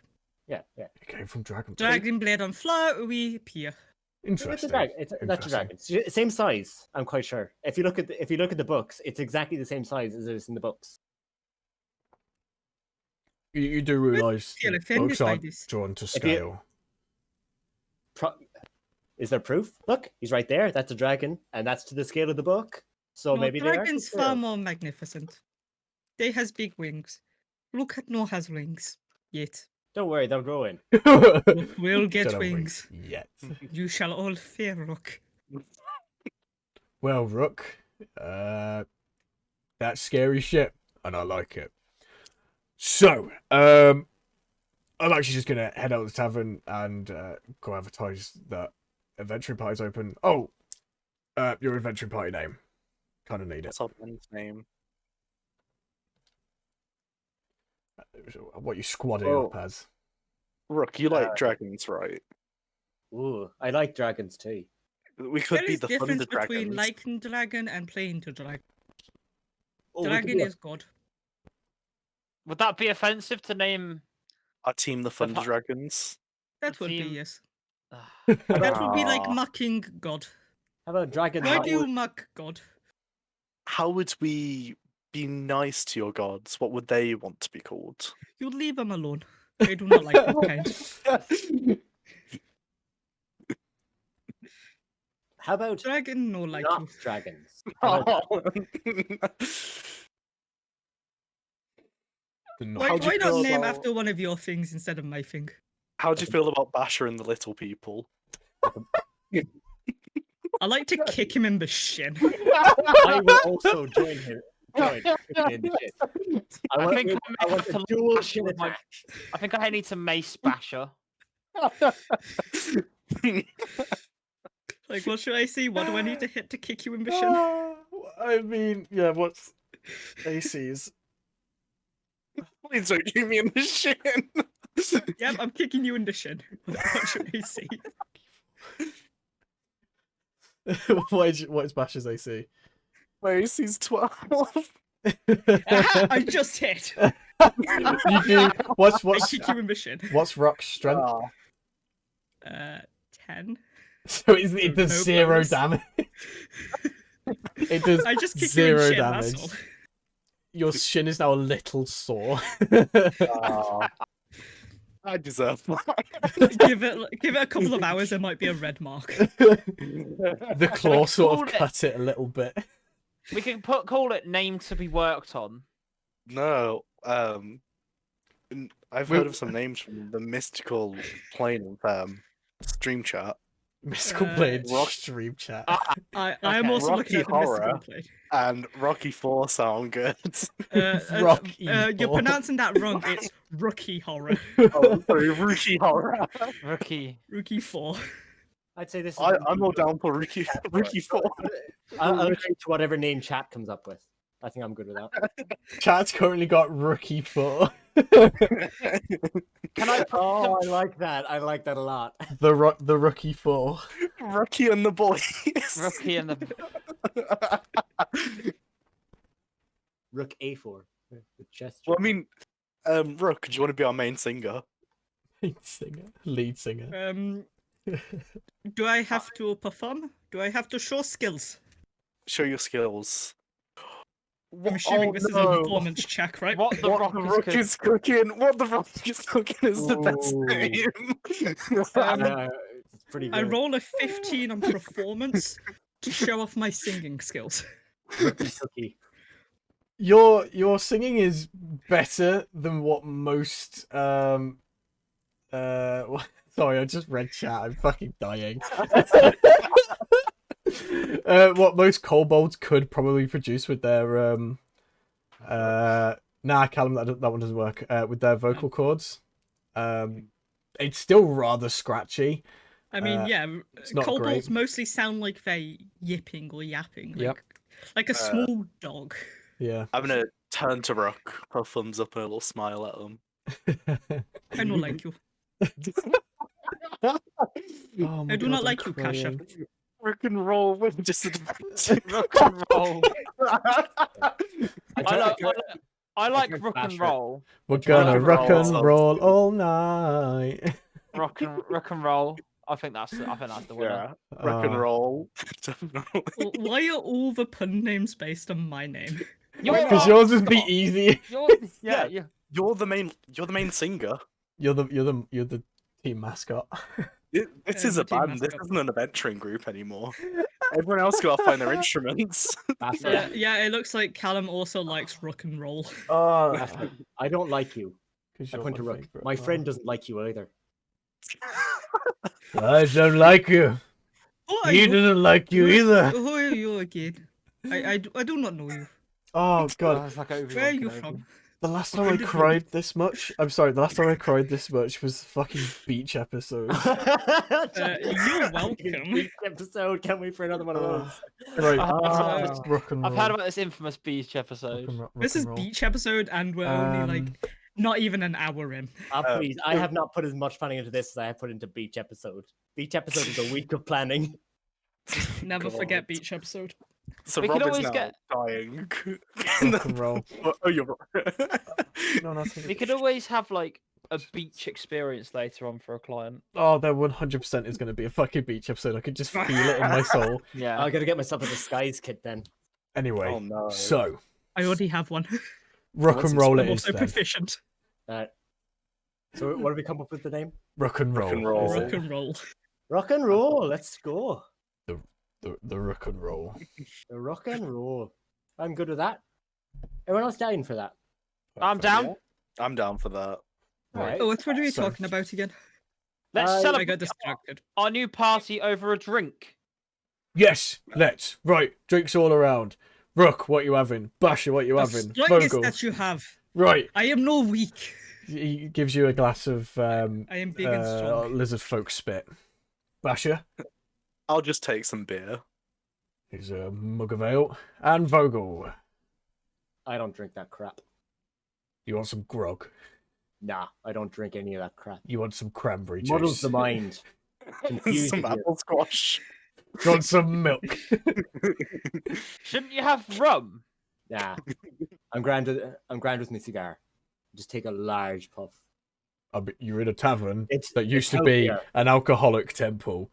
Yeah. It came from Dragon. Dragon blade on floor, we appear. It's a Interesting. dragon. That's a dragon. Same size. I'm quite sure. If you look at the books, it's exactly the same size as it is in the books. You do realise feel the offended books by aren't this. drawn to you- scale. Is there proof? Look, he's right there. That's a dragon, and that's to the scale of the book. So No, maybe they are to dragons scale. far more magnificent. They has big wings. Look at no has wings yet. Don't worry, they'll grow in. We'll get Don't have wings. yet. You shall all fear Rook. Well, Rook, that's scary shit, and I like it. So, I'm actually just gonna head out to the tavern and go advertise that adventuring party's open. Oh, your adventuring party name. Kind of need it. What's our friend's name? What you squadding Oh. up as? Rook, you like dragons, right? Ooh, I like dragons too. We could There be is the difference Thunder between Dragons. liking dragon and playing to dragon. Oh, we could Dragon be is God. Would that be offensive to name? Our team, the Thunder fu- Dragons. That would be team- yes. Ah, That would be like Ah. mocking God. How about dragon? Why How do you would- mock God? How would we be nice to your gods? What would they want to be called? You leave them alone. I do not like that kind. How about Dragon no like not you. dragons? How about- Why, How do you why not feel name about- after one of your things instead of my thing? How do you feel about Basher and the Little People? I like to kick him in the shin. I will also join him. Join in the shit. I want think you- I I may want have a to dual lash shin with my- attack. I think I need to mace Basher. Like, what should I see? What do I need to hit to kick you in the shin? I mean, yeah, what's AC's? Please don't shoot me in the shin. Yep, I'm kicking you in the shin. What should I see? What is Bash's AC? My AC's 12. Aha, I just hit. You do. What's I kick you in the shin. what's Rock's strength? 10. So it does No 0 bonus. damage. It does I just kick you zero in the shin, damage. that's all. Your shin is now a little sore. I deserve that. give it a couple of hours, there might be a red mark. The claw sort of called it- cut it a little bit. We can call it name to be worked on. No, I've We- heard of some names from the mystical plane of stream chat, Mystical Uh, Blade Rock- stream chat. I am Okay. also looking at the Rocky mystical horror. plane. and Rocky 4 sound good. Rocky You're horror. pronouncing that wrong. It's rookie horror. Oh, sorry, Rookie horror. Rookie. Rookie 4. I'd say this is. I'm all down for Rookie 4. I'll agree to whatever name chat comes up with. I think I'm good with that. Chat's currently got Rookie 4. Can I put Oh, I like that. I like that a lot. The Rookie 4. Rookie and the boys. Rookie and the Rook A4. The chest. Well, I mean, Rook, do you want to be our main singer? Lead singer. Do I have to perform? Do I have to show skills? Show your skills. I'm assuming this is a performance check, right? what the What rock the is Rook cook- is cooking? What the Rook is cooking is the best Ooh. name. It's pretty good. I roll a 15 on performance to show off my singing skills. Rookie cookie. Your singing is better than what most sorry, I just read chat. I'm fucking dying. What most kobolds could probably produce with their nah, Callum, that one doesn't work. With their vocal cords, it's still rather scratchy. I mean, yeah, it's not kobolds great. mostly sound like they're yipping or yapping, Yep. like a small dog. Yeah. I'm gonna turn to Rook, put a thumbs up and a little smile at him. I don't like you. Oh my I do God, not I'm like you, Kasha. crying. Rock and roll with disadvantage. Rock and roll. I I like turned rock and Basher. roll. We're gonna rock roll and sounds roll good. all night. Rock and roll. I think that's the winner. Yeah, rock and Oh. roll. Definitely. Why are all the pun names based on my name? Because yours would be easy. Yeah. You're the main singer. You're the team mascot. This Yeah, is the a team band. This mascot. isn't an adventuring group anymore. Everyone else got to find their instruments. Basher, Yeah, it looks like Callum also likes rock and roll. Oh, Basher, I don't like you. I point to Rook. My friend doesn't like you either. I don't like you. Who are He you? doesn't like you either. Who are you again? I do not know you. Oh God. It's like Where are you from? The last time I cried this much, I'm sorry, the last time I cried this much was the fucking beach episode. You're welcome. Beach episode. Can't wait for another one of those. Right, Ah. rock and roll. I've heard about this infamous beach rock episode. and roll. This is beach episode, and we're only like not even an hour in. Please, I have not put as much planning into this as I have put into beach episode. Beach episode is a week of planning. Never God. forget beach episode. So We Rob could is always now get- dying. Rock and roll. Oh, you're right. No, nothing. We could always have like a beach experience later on for a client. Oh, there 100% is going to be a fucking beach episode. I could just feel it in my soul. Yeah. I gotta get myself a disguise kit then. Anyway, Oh no. so I already have one. rock What's and it roll I'm it is also then. proficient. So what did we come up with the name? Rock and roll. Rock and roll. is Rock it? and roll. Rock and roll. Let's go. The rock and roll. The rock and roll. I'm good with that. Everyone else down for that? I'm down. I'm down for that. Alright. Oh, what were we So- talking about again? Let's I I celebrate got distracted. our new party over a drink. Yes, let's. Right, drinks all around. Rook, what you having? Basher, what you The having? strongest Vogel. that you have. Right, I am no weak. he gives you a glass of I am big and strong. lizard folk spit. Basher, I'll just take some beer. here's a mug of ale. And Vogel, I don't drink that crap. you want some grog? Nah, I don't drink any of that crap. You want some cranberry juice? Muddles the mind. Confuses some you. apple squash. You want some milk? Shouldn't you have rum? Nah. I'm grand with my cigar. Just take a large puff. You're in a tavern It's that used it's to be healthier. an alcoholic temple.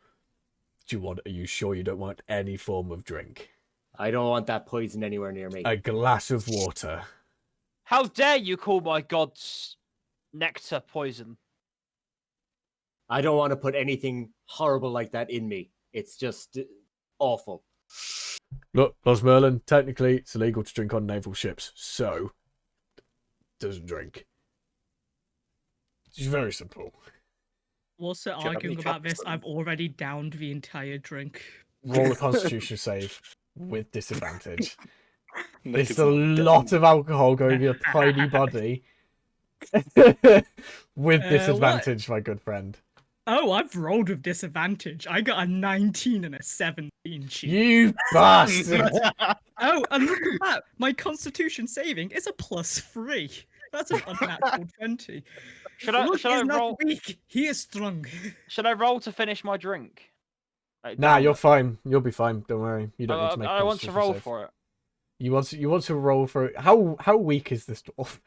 Are you sure you don't want any form of drink? I don't want that poison anywhere near me. A glass of water. How dare you call my god's nectar poison? I don't want to put anything horrible like that in me. It's just awful. Look, Los Merlin, technically it's illegal to drink on naval ships, so doesn't drink. It's very simple. Also you have any arguing about this, Captain? I've already downed the entire drink. Roll a constitution save with disadvantage. Nick There's is a not lot done. of alcohol going in your tiny body. With disadvantage, my good friend. Oh, I've rolled with disadvantage. I got a 19 and a 17 cheat. You bastard! Oh, and look at that. My constitution saving is a +3. That's an unnatural 20. Should I Look, should I he's not roll weak. He is strong. should I roll to finish my drink? Like, Nah, down you're it? fine. You'll be fine. Don't worry. You don't need to make. I want to constitution roll save. for it. You want to roll for it. How weak is this dwarf?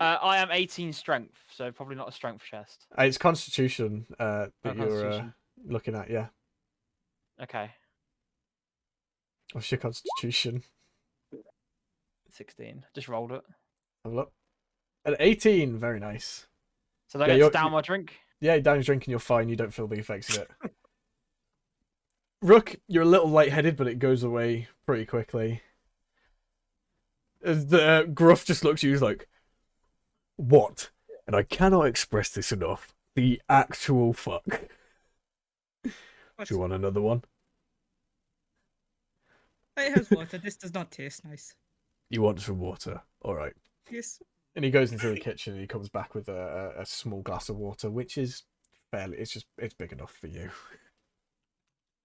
I am 18 strength, so probably not a strength chest. It's Constitution that Oh, you're Constitution. looking at. Yeah. Okay, What's your Constitution? 16. Just rolled it. Have a look. An 18. Very nice. So do I Yeah, get to you're- down my drink? Yeah, down your drink and you're fine. You don't feel the effects of it. Rook, you're a little lightheaded, but it goes away pretty quickly. As the Gruff just looks at you, he's like, "What?" And I cannot express this enough. The actual fuck. Do you want another one? It has water. This does not taste nice. You want some water? All right. Yes. And he goes into the kitchen and he comes back with a small glass of water, which is fairly. It's big enough for you.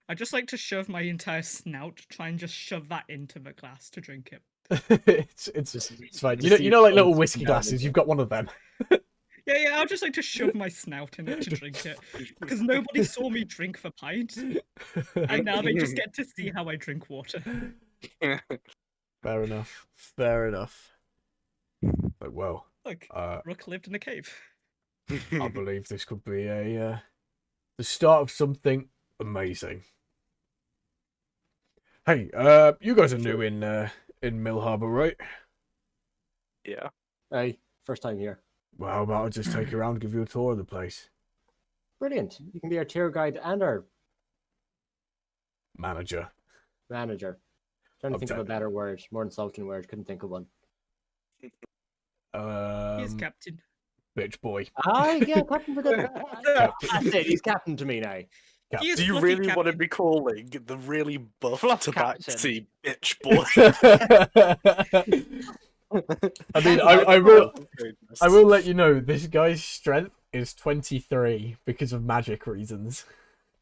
I just like to shove my entire snout, try and just shove that into the glass to drink it. It's fine. You know, like little whiskey glasses. You've got one of them. Yeah, I'll just like to shove my snout in it to drink it. Because nobody saw me drink for pints. And now they just get to see how I drink water. Fair enough. Fair enough. Like, well, Look, uh, Rook lived in a cave. I believe this could be the start of something amazing. Hey, you guys are new in Mill Harbor, right? Yeah. Hey, first time here. Well, how about I just take you around, give you a tour of the place? Brilliant. You can be our tour guide and our Manager. manager. Trying to Of think of a that. better word, more insulting word. Couldn't think of one. He is captain. Bitch boy. Yeah, captain for the. That's it. He's captain to me now. He is Do you fluffy really want to captain. be calling the really buff Fluff tabaxi bitch boy? I mean, I will let you know this guy's strength is 23 because of magic reasons.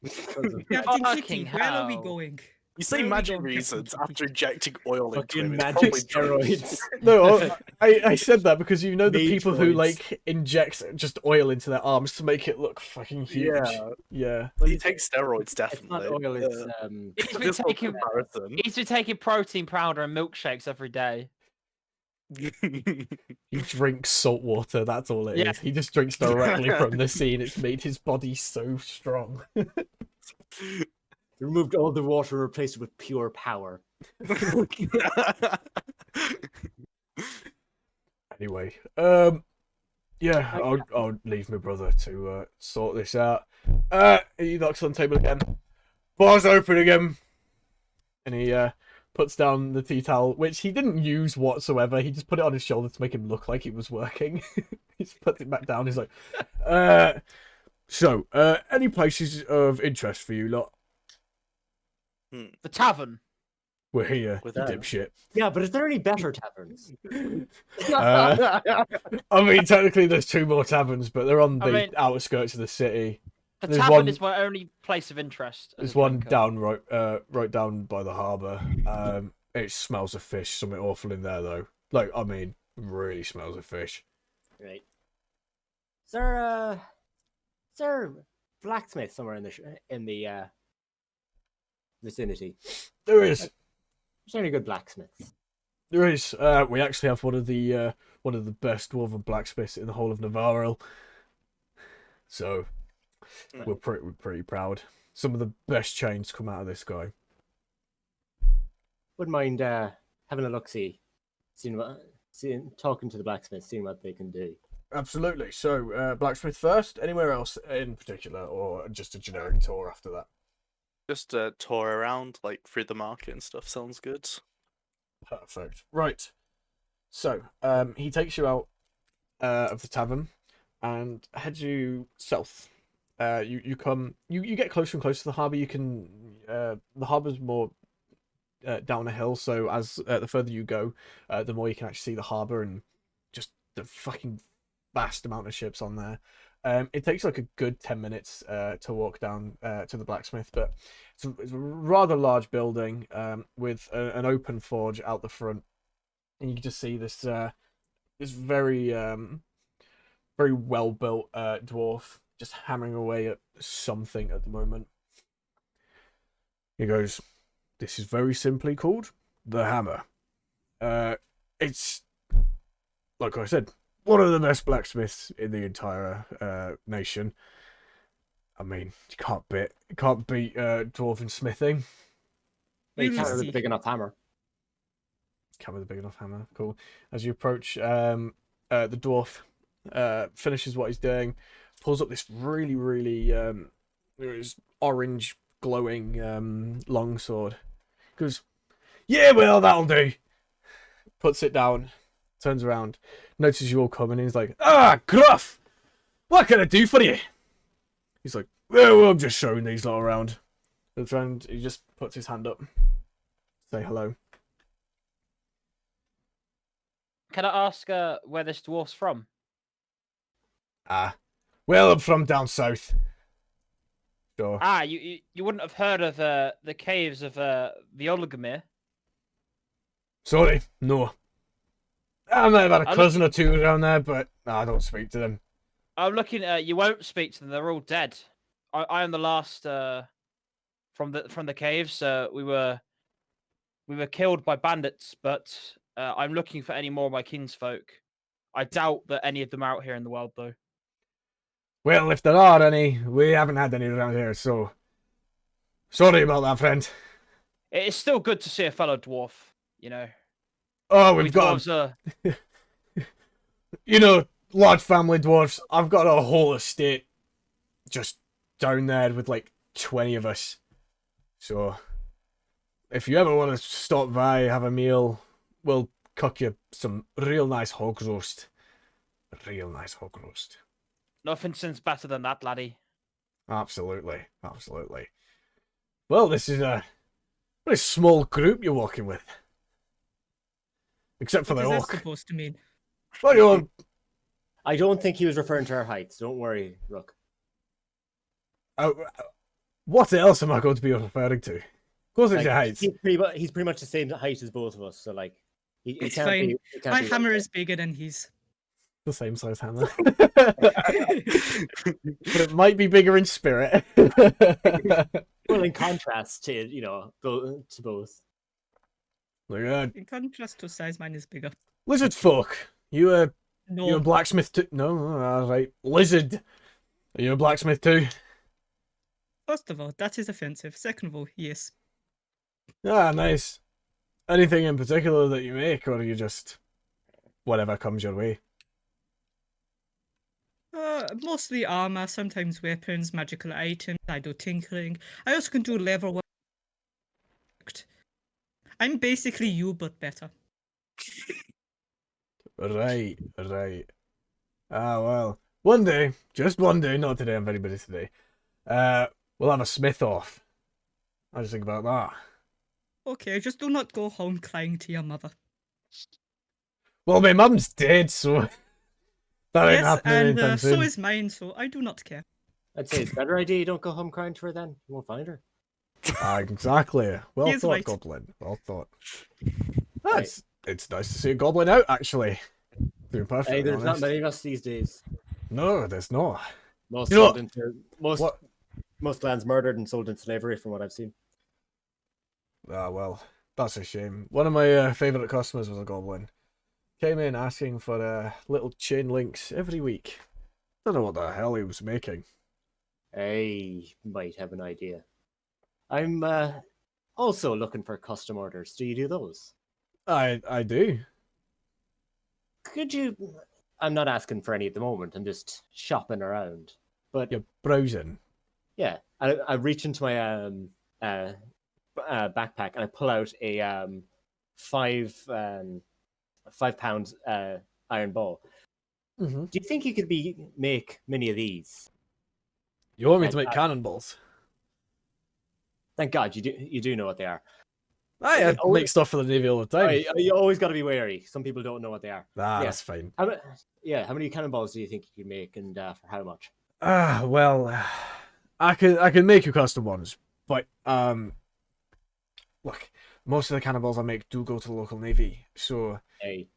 Captain Kitty, Fucking where are we hell. going? You say Where are we magic going, Captain reasons Kitty? after injecting oil into Fucking him. It's magic probably steroids. No, I said that because you know the Mage people who roids. like inject just oil into their arms to make it look fucking huge. Yeah. Yeah. He takes steroids, It's not definitely. oil. It's He's been This whole taking comparison. he's been taking protein powder and milkshakes every day. He drinks salt water, that's all it is. Yeah. He just drinks directly from the sea and it's made his body so strong. removed all the water, and replaced it with pure power. Anyway, yeah, I'll leave my brother to sort this out. He knocks on the table again. Bar's open again. And he puts down the tea towel, which he didn't use whatsoever. He just put it on his shoulder to make him look like it was working. He just puts it back down. He's like, so, any places of interest for you lot? The tavern. We're here, With you that. dipshit. Yeah, but is there any better taverns? I mean, technically there's 2 more taverns, but they're on the I mean- outskirts of the city. The There's tavern one- is my only place of interest. as There's a one drinker. down right down by the harbour. It smells of fish. Something awful in there though. Like, I mean, really smells of fish. Right. Is there blacksmith somewhere in the vicinity? There is. Is there any good blacksmiths? There is. We actually have one of the best dwarven blacksmiths in the whole of Navarro. So we're pretty proud. Some of the best chains come out of this guy. Wouldn't mind having a look, talking to the blacksmith, seeing what they can do. Absolutely. So blacksmith first. Anywhere else in particular, or just a generic tour after that? Just a tour around, like through the market and stuff. Sounds good. Perfect. Right. So he takes you out of the tavern and heads you south. You get closer and closer to the harbour. You can the harbour's more down a hill, so as the further you go, the more you can actually see the harbour and just the fucking vast amount of ships on there. It takes like a good 10 minutes to walk down to the blacksmith, but it's a rather large building with an open forge out the front, and you can just see this this very very well built dwarf just hammering away at something at the moment. He goes, "This is very simply called the hammer. It's like I said, one of the best blacksmiths in the entire nation. I mean, you can't beat dwarven smithing. But you can't Lunacy. with a big enough hammer. Come with a big enough hammer. Cool. As you approach, the dwarf finishes what he's doing, pulls up this really orange glowing longsword. Goes, "Yeah, well, that'll do." Puts it down, turns around, notices you all coming, and he's like, "Ah, Gruff! What can I do for you?" He's like, "Well, I'm just showing these lot around." And he just puts his hand up. say hello. Can I ask where this dwarf's from? Well, I'm from down south. So, Ah, you wouldn't have heard of the caves of the Oligamere. sorry, no. I might have had a I cousin or two around there, but no, I don't speak to them. I'm looking. You won't speak to them. They're all dead. I am the last from the caves. We were killed by bandits, but I'm looking for any more of my kinsfolk. I doubt that any of them are out here in the world, though. Well, if there are any, we haven't had any around here, so sorry about that, friend. It's still good to see a fellow dwarf. You know. Oh, We we've got, dwarves are. you know, large family dwarfs. I've got a whole estate just down there with like 20 of us. So, if you ever want to stop by, have a meal, we'll cook you some real nice hog roast. Real nice hog roast. Nothing seems better than that, laddie. Absolutely, absolutely. Well, this is a very small group you're walking with. Except for What the is that orc. supposed to mean? Well, you're... I don't think he was referring to our heights. Don't worry, Rook. What else am I going to be referring to? Of course it's Like, your heights. he's pretty much the same height as both of us. So like, he It's can't fine. be. He can't My be hammer right is bigger than his. The same size hammer. But it might be bigger in spirit. there. Well, in contrast to to both. Look at In contrast to size, mine is bigger. lizard folk. You a No, blacksmith too? No, alright. Lizard. Are you a blacksmith too? first of all, that is offensive. Second of all, yes. Ah, nice. Anything in particular that you make, or are you just whatever comes your way? Mostly armor, sometimes weapons, magical items. I do tinkering. I also can do leather work. I'm basically you, but better. Right, right. Ah, well. One day, just one day, not today, I'm very busy today. We'll have a smith off. I just think about that. Okay, just do not go home crying to your mother. Well, my mum's dead, so that ain't Yes, happening and anytime so soon. is mine, so I do not care. I'd say it's a better idea you don't go home crying to her then. You won't find her. Ah, exactly. Well He is thought, right. Goblin. Well thought. Right. It's nice to see a goblin out, actually. To be perfectly Hey, there's honest. not many of us these days. No, there's not. Most You know sold into most lands murdered and sold into slavery, from what I've seen. Ah, well, that's a shame. One of my favourite customers was a goblin. Came in asking for little chain links every week. Don't know what the hell he was making. I might have an idea. I'm also looking for custom orders. Do you do those? I do. Could you? I'm not asking for any at the moment. I'm just shopping around. But You're browsing. yeah, I reach into my backpack and I pull out a 5 pound iron ball. Mm-hmm. Do you think you could make many of these? You want me to make cannonballs? Thank God you do know what they are. I make stuff for the Navy all the time. You always got to be wary. Some people don't know what they are. Ah, Yeah. that's fine. How many cannonballs do you think you could make, and for how much? Ah, well, I can make you custom ones, but look, most of the cannonballs I make do go to the local Navy, so Hey,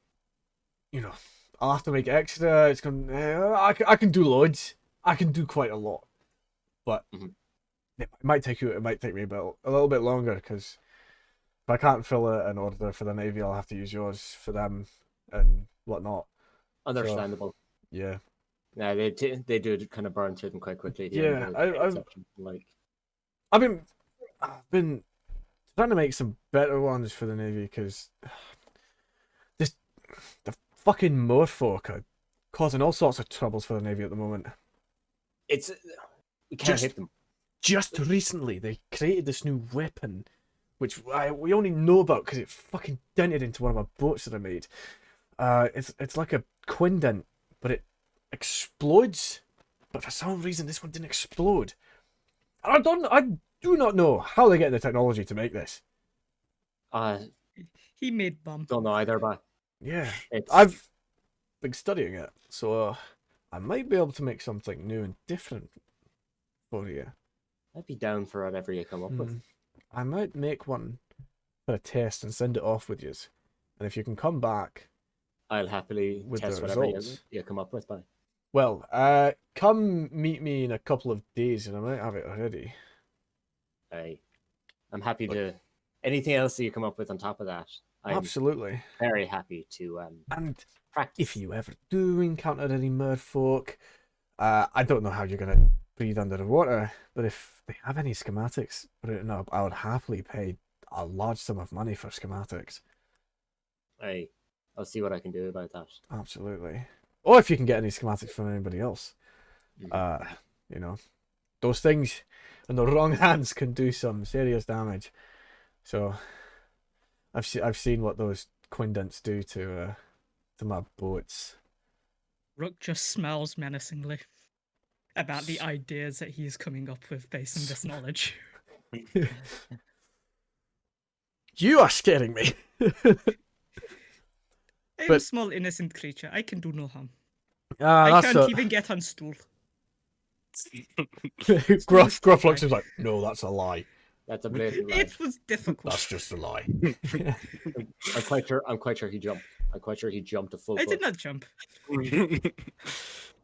I'll have to make extra. It's gonna I can do loads. I can do quite a lot, but Mhm. it might take you. It might take me a little bit longer because if I can't fill an order for the Navy, I'll have to use yours for them and whatnot. understandable. Yeah. Yeah, they do kind of burn through them quite quickly. Yeah, I've like I've been trying to make some better ones for the Navy because the fucking moorfolk are causing all sorts of troubles for the Navy at the moment. we can't hit them. Just recently, they created this new weapon, which we only know about because it fucking dented into one of my boats that I made. It's like a quindent, but it explodes. But for some reason, this one didn't explode. I do not know how they get the technology to make this. Uh, He made bum. don't know either, but Yeah, it's I've been studying it, so I might be able to make something new and different for you. I'd be down for whatever you come up with. I might make one for a test and send it off with you. And if you can come back, I'll happily with test the whatever results. you come up with. But well, come meet me in a couple of days and I might have it already. I'm happy to. Anything else that you come up with on top of that, I'm Absolutely. very happy to And practice. if you ever do encounter any merfolk, I don't know how you're going to breathe under the water, but if they have any schematics written up, I would happily pay a large sum of money for schematics. I'll see what I can do about that. Absolutely. Or if you can get any schematics from anybody else. Mhm. You know, those things in the wrong hands can do some serious damage. So I've seen what those quindents do to my boats. Rook just smells menacingly about the ideas that he's coming up with based on this knowledge. You are scaring me. I'm a But- small innocent creature. I can do no harm. Ah, I that's can't a even get on stool. Gruff looks is like, no, that's a lie. That's a blatant lie. It was difficult. That's just a lie. I'm quite sure he jumped. I'm quite sure he jumped a full I foot. did not jump.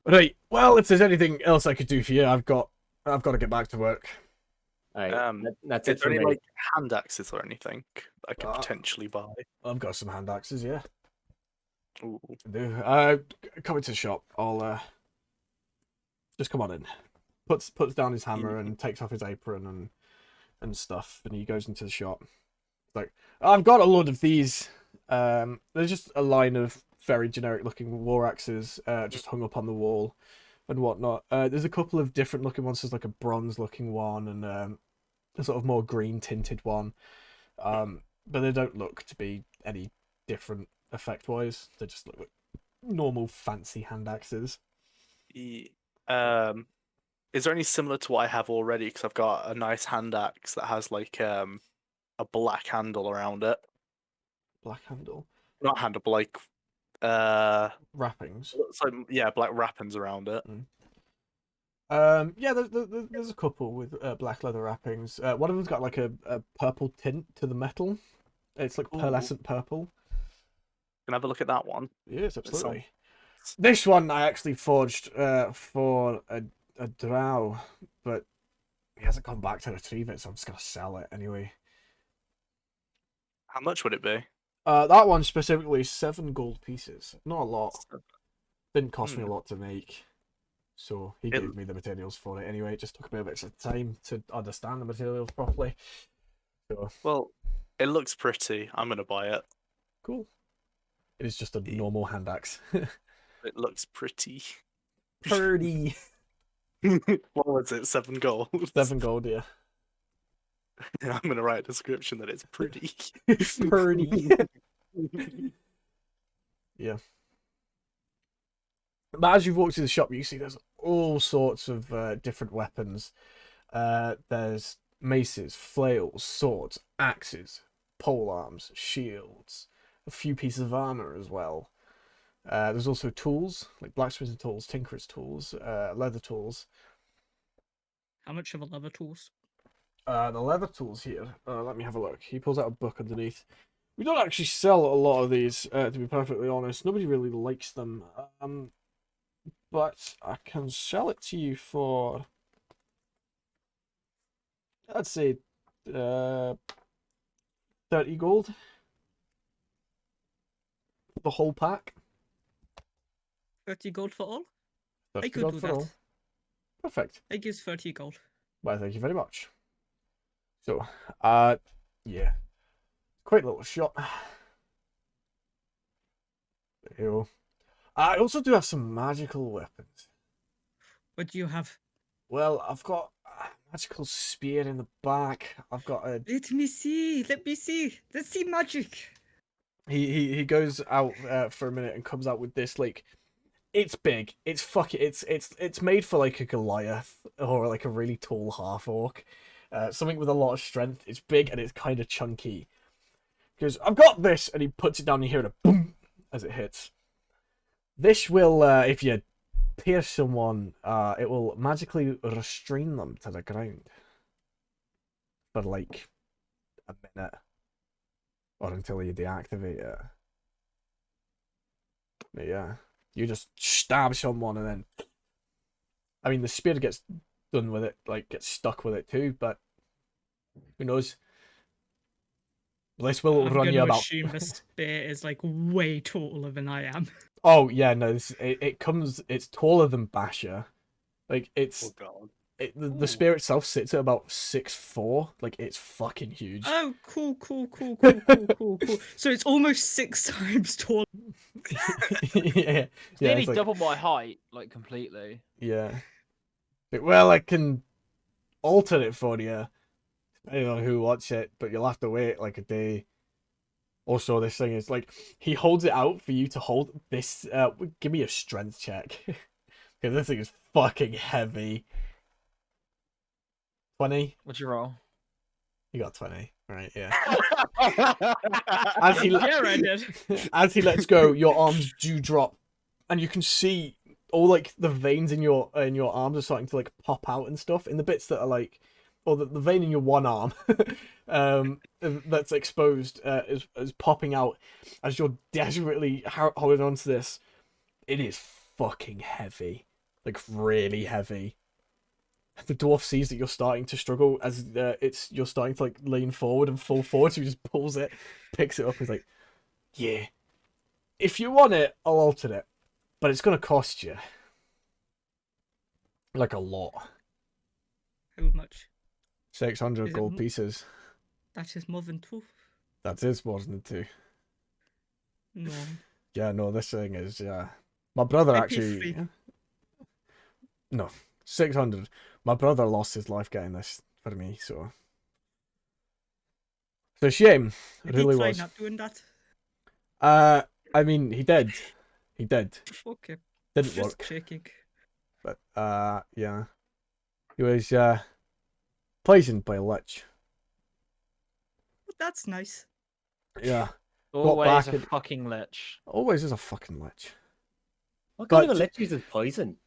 Right. Well, if there's anything else I could do for you, I've got to get back to work. That's Is it there for any me. like hand axes or anything that I could Uh, potentially buy? I've got some hand axes, yeah. Ooh. I do. Come into the shop. I'll just come on in. Puts down his hammer and takes off his apron and stuff, and he goes into the shop. It's like, I've got a load of these. There's just a line of very generic looking war axes just hung up on the wall and whatnot. There's a couple of different looking ones. There's like a bronze looking one and a sort of more green tinted one. But they don't look to be any different effect wise. They just look like normal fancy hand axes. Is there any similar to what I have already? Because I've got a nice hand axe that has like a black handle around it. Black handle. Not handle, but like Wrappings. yeah, black wrappings around it. Yeah, there's a couple with black leather wrappings. One of them's got like a purple tint to the metal. It's like pearlescent purple. Can I have a look at that one? Yes, absolutely. This one I actually forged for a drow, but he hasn't come back to retrieve it, so I'm just gonna sell it anyway. How much would it be? That one specifically 7 gold pieces. Not a lot. Didn't cost me a lot to make. So he gave me the materials for it anyway. It just took me a bit of time to understand the materials properly. So Well, it looks pretty. I'm gonna buy it. cool. It is just a normal hand axe. It looks pretty. Purdy. What was it? 7 gold. 7 gold, yeah. I'm gonna write a description that it's pretty. Purdy. Yeah. But as you walk through the shop, you see there's all sorts of different weapons. There's maces, flails, swords, axes, polearms, shields, a few pieces of armor as well. There's also tools, like blacksmithing tools, tinkerer's tools, leather tools. How much of a leather tools? The leather tools here, let me have a look. He pulls out a book underneath. We don't actually sell a lot of these, to be perfectly honest. Nobody really likes them. But I can sell it to you for, I'd say, 30 gold. The whole pack. 30 gold for all? 30 I could gold do for that. all. Perfect. I gives 30 gold. Well, thank you very much. So, yeah. Quite a little shop. There you go. I also do have some magical weapons. What do you have? Well, I've got a magical spear in the back. I've got a... Let me see. Let me see. Let's see magic. He goes out for a minute and comes out with this, like... It's big. It's made for like a Goliath or like a really tall half orc. Something with a lot of strength. It's big and it's kind of chunky. He goes, I've got this! And he puts it down and you hear a boom as it hits. This will, if you pierce someone, it will magically restrain them to the ground. For like a minute. Or until you deactivate it. But yeah. You just stab someone and then... I mean, the spear gets done with it, like, gets stuck with it too, but... Who knows? This will I'm run you gonna about... assume the spear is like way taller than I am. Oh, yeah, no, it comes... It's taller than Basher. Like, it's... Oh god. The spear itself sits at about 6'4". Like, it's fucking huge. Oh, cool. So it's almost 6 times taller. Yeah. It's Yeah, nearly it's like, double my height, like completely. yeah. Like, well, I can alter it for you, depending on who wants it, but you'll have to wait like a day. Also, this thing is like, he holds it out for you to hold this. Give me a strength check. Because this thing is fucking heavy. 20? What'd you roll? You got 20. Right, yeah. As he, Yeah, I did. as he lets go, your arms do drop, and you can see all like the veins in your arms are starting to like pop out and stuff. In the bits that are like, or the vein in your one arm, that's exposed is popping out as you're desperately holding on to this. It is fucking heavy, like really heavy. The dwarf sees that you're starting to struggle as you're starting to like lean forward and fall forward, so he just pulls it, picks it up, and he's like, yeah, if you want it, I'll alter it, but it's gonna cost you like a lot. How much? 600 Is it gold pieces. That is more than 2. That is more than 2. No. Yeah, no, this thing is, yeah. My brother Maybe actually... 3. No, 600. My brother lost his life getting this for me, so... It's a shame. It Did really he try was. not doing that? I mean, he did. He did. Okay. Didn't Just work. checking. But, yeah. He was, poisoned by a lich. Well, that's nice. Yeah. Always back a and- fucking lich. Always is a fucking lich. What kind of a But- lich uses poison?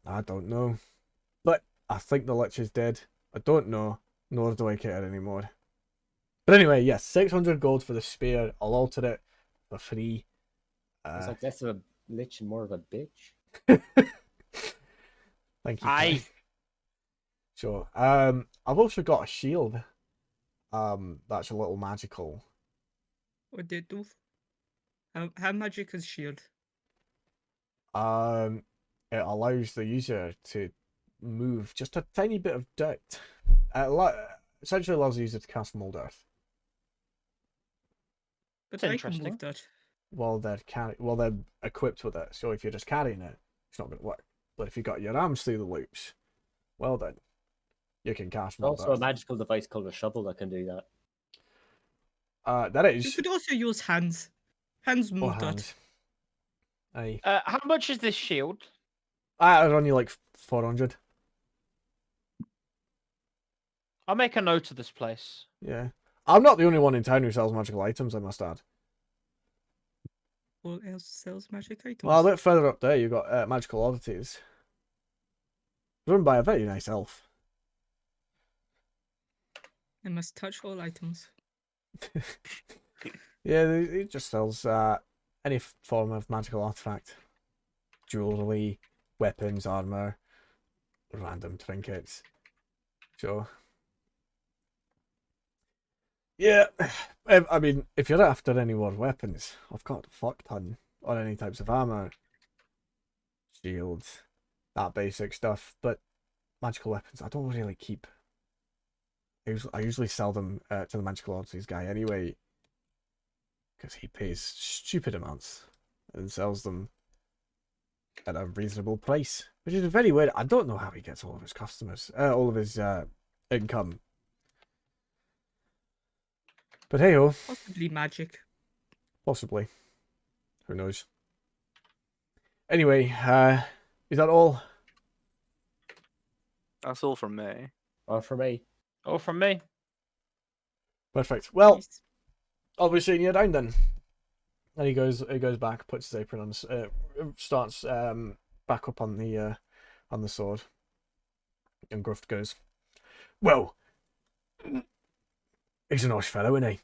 I don't know. But I think the lich is dead. I don't know. Nor do I care anymore. But anyway, yes, 600 gold for the spear. I'll alter it for free. It's like less of a lich and more of a bitch. Thank you. Aye. Kai. Sure. I've also got a shield. That's a little magical. What did do? How magic is shield? It allows the user to move just a tiny bit of dirt. Essentially allows the user to cast Mold Earth But That's I can interesting. move that. while they're equipped with it. So if you're just carrying it, it's not going to work. But if you got your arms through the loops, well then, you can cast There's Mold also a Earth. magical device called a shovel that can do that. That You is. could also use hands. Hands Or move that. hands. Aye. How much is this shield? I'd run you like 400. I'll make a note of this place. Yeah. I'm not the only one in town who sells magical items, I must add. Who else sells magic items? Well, a bit further up there, you've got magical oddities. Run by a very nice elf. I must touch all items. Yeah, he just sells any form of magical artifact. Jewelry, weapons, armor, random trinkets. Sure. Yeah, I mean, if you're after any more weapons, I've got a fuck ton. Or any types of armor. Shields. That basic stuff. But magical weapons, I don't really keep. I usually sell them to the magical oddities guy anyway. Because he pays stupid amounts. And sells them at a reasonable price. Which is very weird. I don't know how he gets all of his customers. All of his income. But hey ho. Possibly magic. Possibly. Who knows? Anyway, is that all? That's all from me. Or for me. Or from me. Perfect. Well, Yes. I'll be seeing you down then. And he goes back, puts his apron on, starts back up on the sword. And Gruff goes, well, he's a nice fellow, isn't he?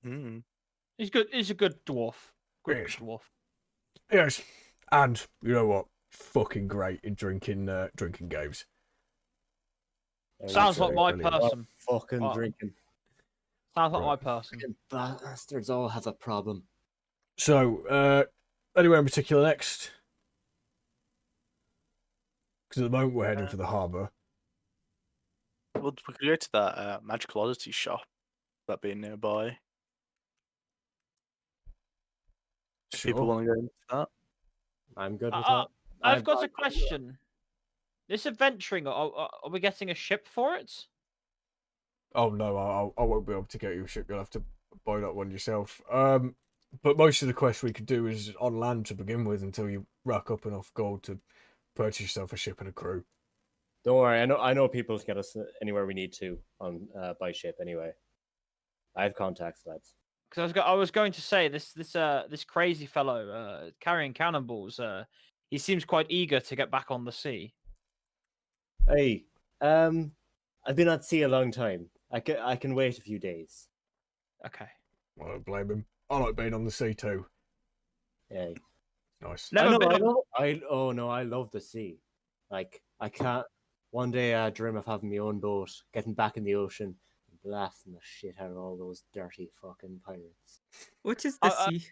Mm. He's good. He's a good dwarf. Good Yes. dwarf. Yes. And you know what? Fucking great in drinking games. Sounds like my brilliant. person. Fucking Oh. drinking. Sounds like Right. my person. Fucking bastards all have a problem. So, anywhere in particular next? Because at the moment we're heading for the harbour. Well, we could go to that magical oddity shop that being nearby. If people Sure. want to go into that. I'm good with Uh, that. I've got a question. This adventuring, are we getting a ship for it? Oh no, I won't be able to get you a ship. You'll have to buy that one yourself. But most of the quests we could do is on land to begin with until you rack up enough gold to purchase yourself a ship and a crew. Don't worry, I know people to get us anywhere we need to on by ship anyway. I have contacts, lads. Because I was going to say this crazy fellow carrying cannonballs. He seems quite eager to get back on the sea. Hey, I've been at sea a long time. I can wait a few days. Okay. I don't blame him. I like being on the sea too. Yeah. Nice. Never been. I love the sea. Like I can't. One day I dream of having my own boat, getting back in the ocean, and blasting the shit out of all those dirty fucking pirates. What is the I- sea?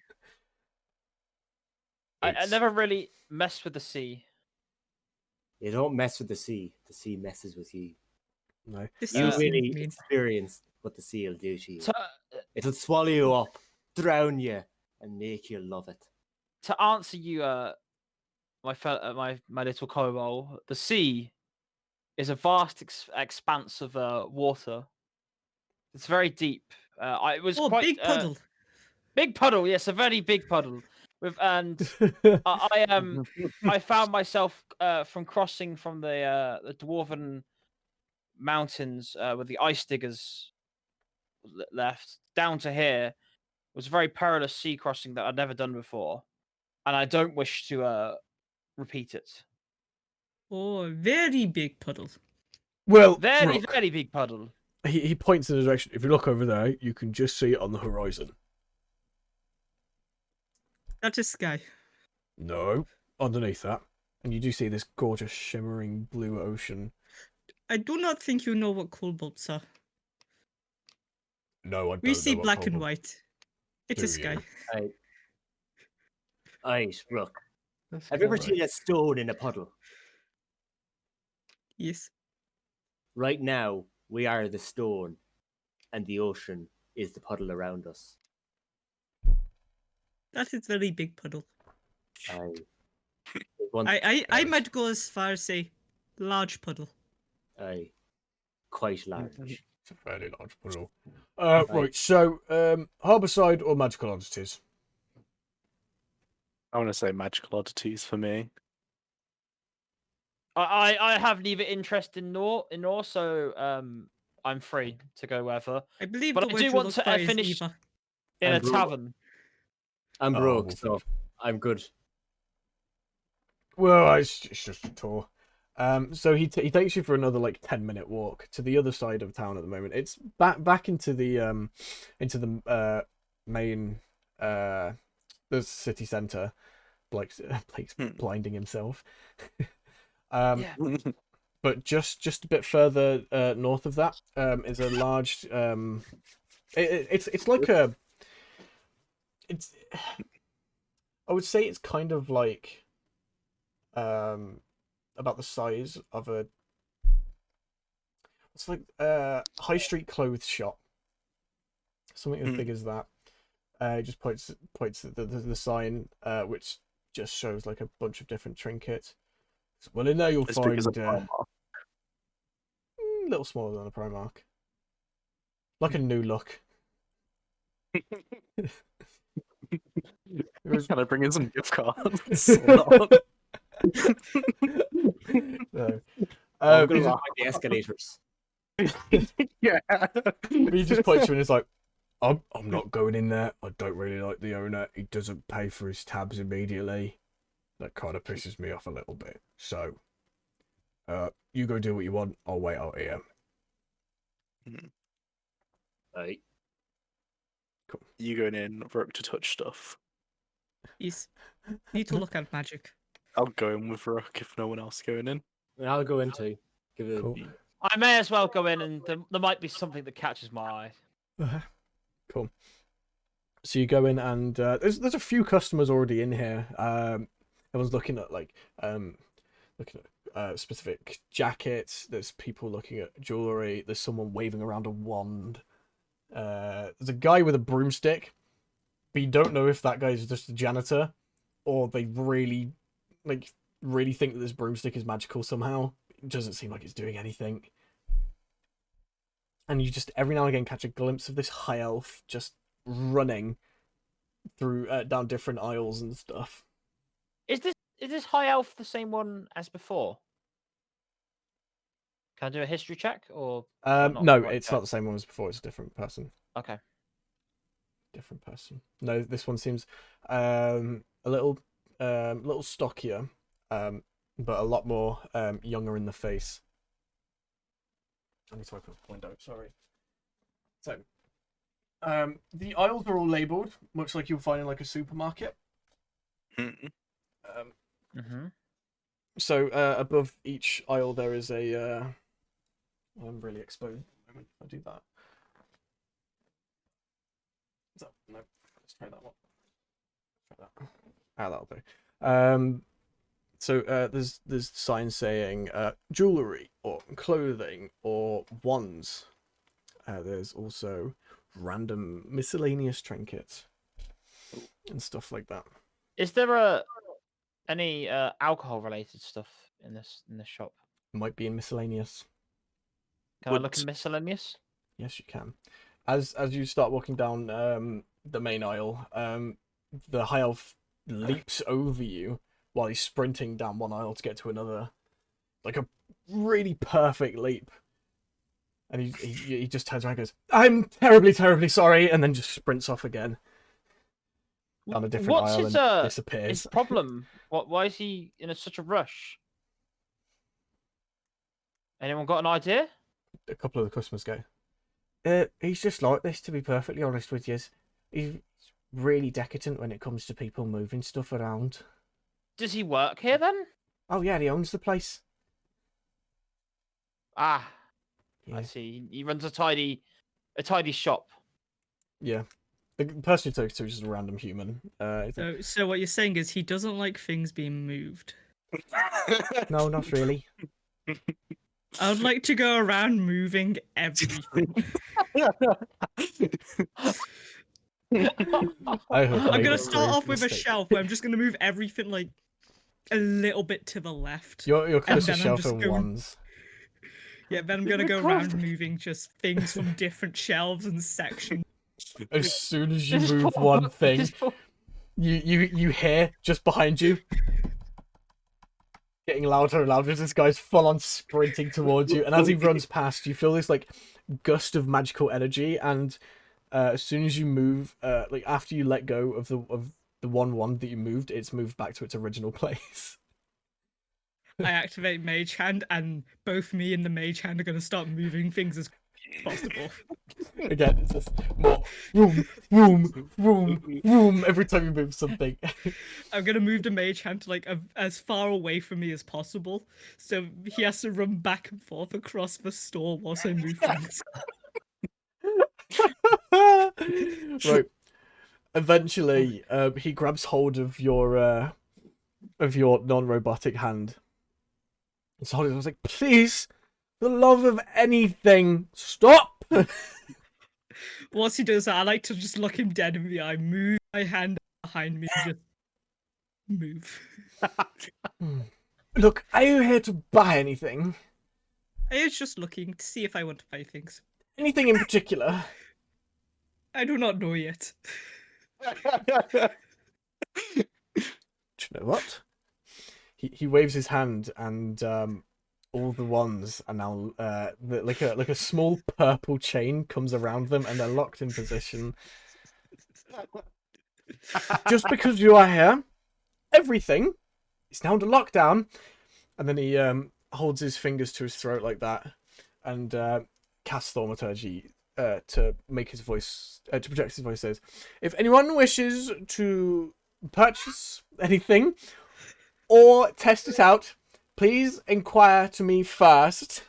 I It's- never really messed with the sea. You don't mess with the sea. The sea messes with you. No. The sea You seems really mean. experience what the sea will do to you. To, It'll swallow you up, drown you, and make you love it. to answer you, my little kobold, the sea is a vast expanse of water. It's very deep. It was Oh, quite big puddle. big puddle. Yes, a very big puddle. With I found myself from crossing from the dwarven mountains with the ice diggers left down to here. It was a very perilous sea crossing that I'd never done before, and I don't wish to repeat it. Oh, very big puddle. Well, Very, Rook, very big puddle. he points in the direction. If you look over there, you can just see it on the horizon. That is sky. No, underneath that. And you do see this gorgeous shimmering blue ocean. I do not think you know what coalbolts are. No, I don't We see know what black and cobalt- white. It Do is sky. you? Right, Rook. Let's Have you go ever right. seen a stone in a puddle? Yes. Right now, we are the stone, and the ocean is the puddle around us. That is very big puddle. I might go as far as say large puddle. Quite large. It's a fairly large puddle. Right, so Harbourside or Magical Oddities? I want to say magical oddities for me. I have neither interest in nor, so I'm free to go wherever. I believe But the I word do you want look to for is finish Eva. in a And Ro- tavern. I'm Oh, broke, we'll so I'm good. Well, it's just a tour. So he takes you for another like 10-minute walk to the other side of town at the moment. It's back into the main the city centre. Blake's blinding himself. Yeah. But just a bit further north of that is a large it's like a it's I would say it's kind of like about the size of a it's like high street clothes shop, something as big as that. Just points at the sign which just shows like a bunch of different trinkets. Well, in there you'll As big find as a Primark. a little smaller than a Primark, like a new look. Can I bring in some gift cards? Or not? No. I'm gonna Is it- walk the escalators. Yeah. He just points you and is like, I'm not going in there. I don't really like the owner. He doesn't pay for his tabs immediately. That kind of pisses me off a little bit. So, you go do what you want. I'll wait out here. Right. You going in, Rook, to touch stuff. He's need to look at magic. I'll go in with Rook if no one else is going in. I'll go in too. Give it Cool. I may as well go in, and there might be something that catches my eye. Cool. So you go in, and there's a few customers already in here. Everyone's looking at specific jackets. There's people looking at jewelry. There's someone waving around a wand. There's a guy with a broomstick, but you don't know if that guy's just a janitor or they really think that this broomstick is magical somehow. It doesn't seem like it's doing anything. And you just every now and again catch a glimpse of this high elf just running through down different aisles and stuff. Is this high elf the same one as before? Can I do a history check, or not No, the right it's check? not the same one as before. It's a different person. Okay. Different person. No, this one seems a little stockier, but a lot more younger in the face. I need to open up the window. Sorry. So, the aisles are all labelled, much like you'll find in like a supermarket. So above each aisle there is a. I'm really exposed at the moment if I do that. So, no, let's try that one. Try that. That'll do. So there's signs saying jewelry or clothing or wands. There's also random miscellaneous trinkets and stuff like that. Is there any alcohol related stuff in this shop? Might be in miscellaneous. Can I look in miscellaneous? Yes, you can. As you start walking down the main aisle, the high elf leaps over you while he's sprinting down one aisle to get to another, like a really perfect leap. And he just turns around and goes, "I'm terribly, terribly sorry," and then just sprints off again down a different aisle and disappears. His problem? Why is he in such a rush? Anyone got an idea? A couple of the customers go, he's just like this, to be perfectly honest with you. He's really decadent when it comes to people moving stuff around. Does he work here then? Oh yeah, he owns the place. Ah, Yeah. I see. He runs a tidy shop. Yeah. The person who took it to is just a random human. So what you're saying is he doesn't like things being moved. No, not really. I would like to go around moving everything. I'm gonna start off with a shelf where I'm just gonna move everything like a little bit to the left. Your closest then I'm shelf just are going- ones. Yeah, then I'm gonna go around moving just things from different shelves and sections. As soon as you move one thing, you hear just behind you, getting louder and louder as this guy's full on sprinting towards you. And as he runs past, you feel this like gust of magical energy. And as soon as you move, like after you let go of the one that you moved, it's moved back to its original place. I activate Mage Hand, and both me and the Mage Hand are gonna start moving things as possible. Again, it's just more vroom, vroom, vroom, vroom every time you move something. I'm gonna move the Mage Hand to like as far away from me as possible, so he has to run back and forth across the store whilst I move things. Right. Eventually, he grabs hold of your non-robotic hand. And so I was like, "Please, for the love of anything, stop!" Once he does that, I like to just look him dead in the eye, move my hand behind me, and just move. Look, are you here to buy anything? I was just looking to see if I want to buy things. Anything in particular? I do not know yet. Do you know what? He waves his hand, and all the wands are now like a small purple chain comes around them, and they're locked in position. Just because you are here, everything is now under lockdown. And then he holds his fingers to his throat like that, and casts thaumaturgy to make his voice to project his voice. Says, "If anyone wishes to purchase anything or test it out, please inquire to me first.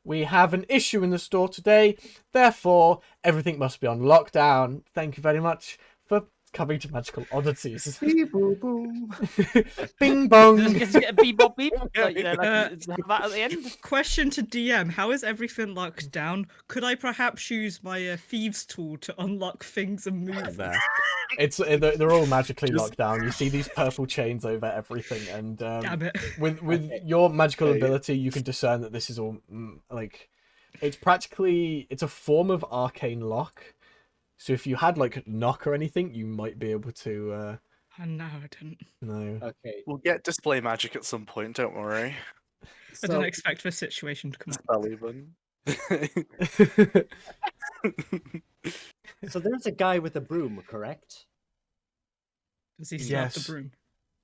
We have an issue in the store today, therefore everything must be on lockdown. Thank you very much for coming to Magical Oddities." Beep, boom, boom. Bing bong. Just get a beep bop beep. Like, you know, like have that at the end. Question to DM: how is everything locked down? Could I perhaps use my thieves tool to unlock things and move them? There. They're all magically Just- locked down. You see these purple chains over everything, and Damn it! with Okay. your magical Okay. ability, you can discern that this is all like it's practically a form of arcane lock. So if you had like knock or anything, you might be able to. Oh, no, I didn't. No. Okay. We'll get display magic at some point. Don't worry. I So, didn't expect this situation to come up. Spell even. so there's a guy with a broom, correct? Does he still have Yes. the broom?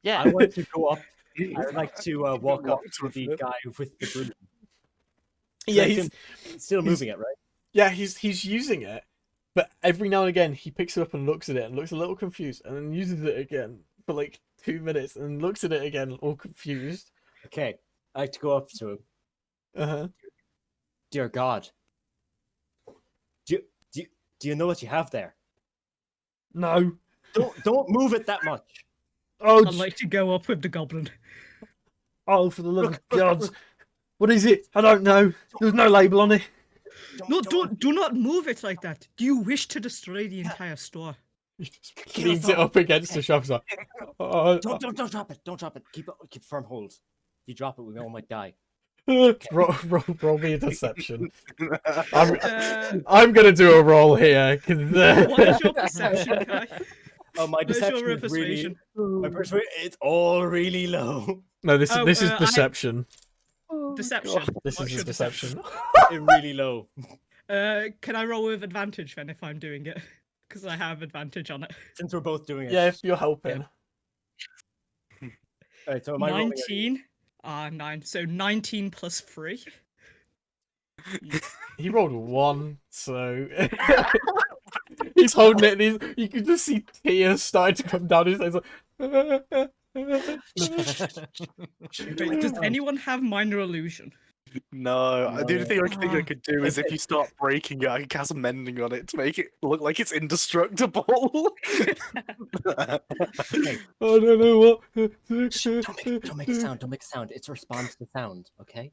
Yeah. I want to go up. I'd like to walk up Walk to with the it. guy with the broom. Yeah, That's he's him still moving it, right? he's using it, but every now and again he picks it up and looks at it and looks a little confused, and then uses it again for like 2 minutes and looks at it again, all confused. Okay. I like to go up to him. Dear God. Do you know what you have there? No. Don't move it that much. Oh, I'd like to go up with the goblin. oh, for the love of Look, God! look. What is it? I don't know. There's no label on it. No, do not move it like that. Do you wish to destroy the entire store? He just Kill leans us it all. up against the shop. He's like, oh, Don't drop it. Don't drop it. Keep firm hold. If you drop it, we all might die. roll me a deception. Uh, I'm gonna do a roll here. 'Cause, what is your perception, Kai? Oh, my What is deception your is really. persuasion? My persuasion, it's all really low. No, this Oh, is I- deception. Deception. This What's is your a deception. It's really low. Can I roll with advantage then if I'm doing it? Because I have advantage on it. Since we're both doing it. Yeah, if you're helping. Alright, so am I rolling? 19. 9. So 19 plus 3. He rolled a 1, so he's holding it. And you can just see tears starting to come down his face. Like... Wait, does anyone have minor illusion? No, the only thing I think I Ah. could do is if you start breaking it, I can cast mending on it to make it look like it's indestructible. I don't know what. Don't make a sound. Don't make a sound. It's a response to sound. Okay.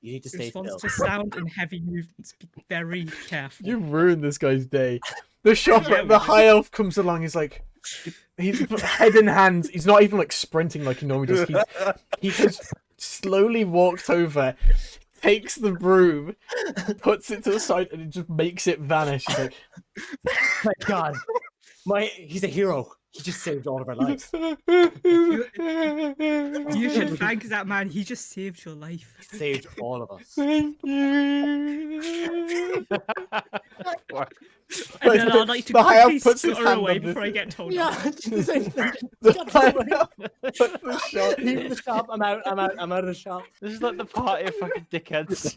You need to stay Responds still. to sound and heavy movements. Be very careful. You ruined this guy's day. The shop, Yeah, we the did. high elf comes along. He's like, he's head in hands. He's not even like sprinting like he normally does. He just slowly walks over, takes the broom, puts it to the side, and it just makes it vanish. He's like, My God. He's a hero. He just saved all of our lives. You should thank that man. He just saved your life. He saved all of us. Thank you. And then I'd like to The high elf quickly puts his scutter hand away on this- before I get told Yeah, off. the same thing. The high elf puts the shot. Leave the shop. I'm out. I'm out of the shop. This is like the party of fucking dickheads.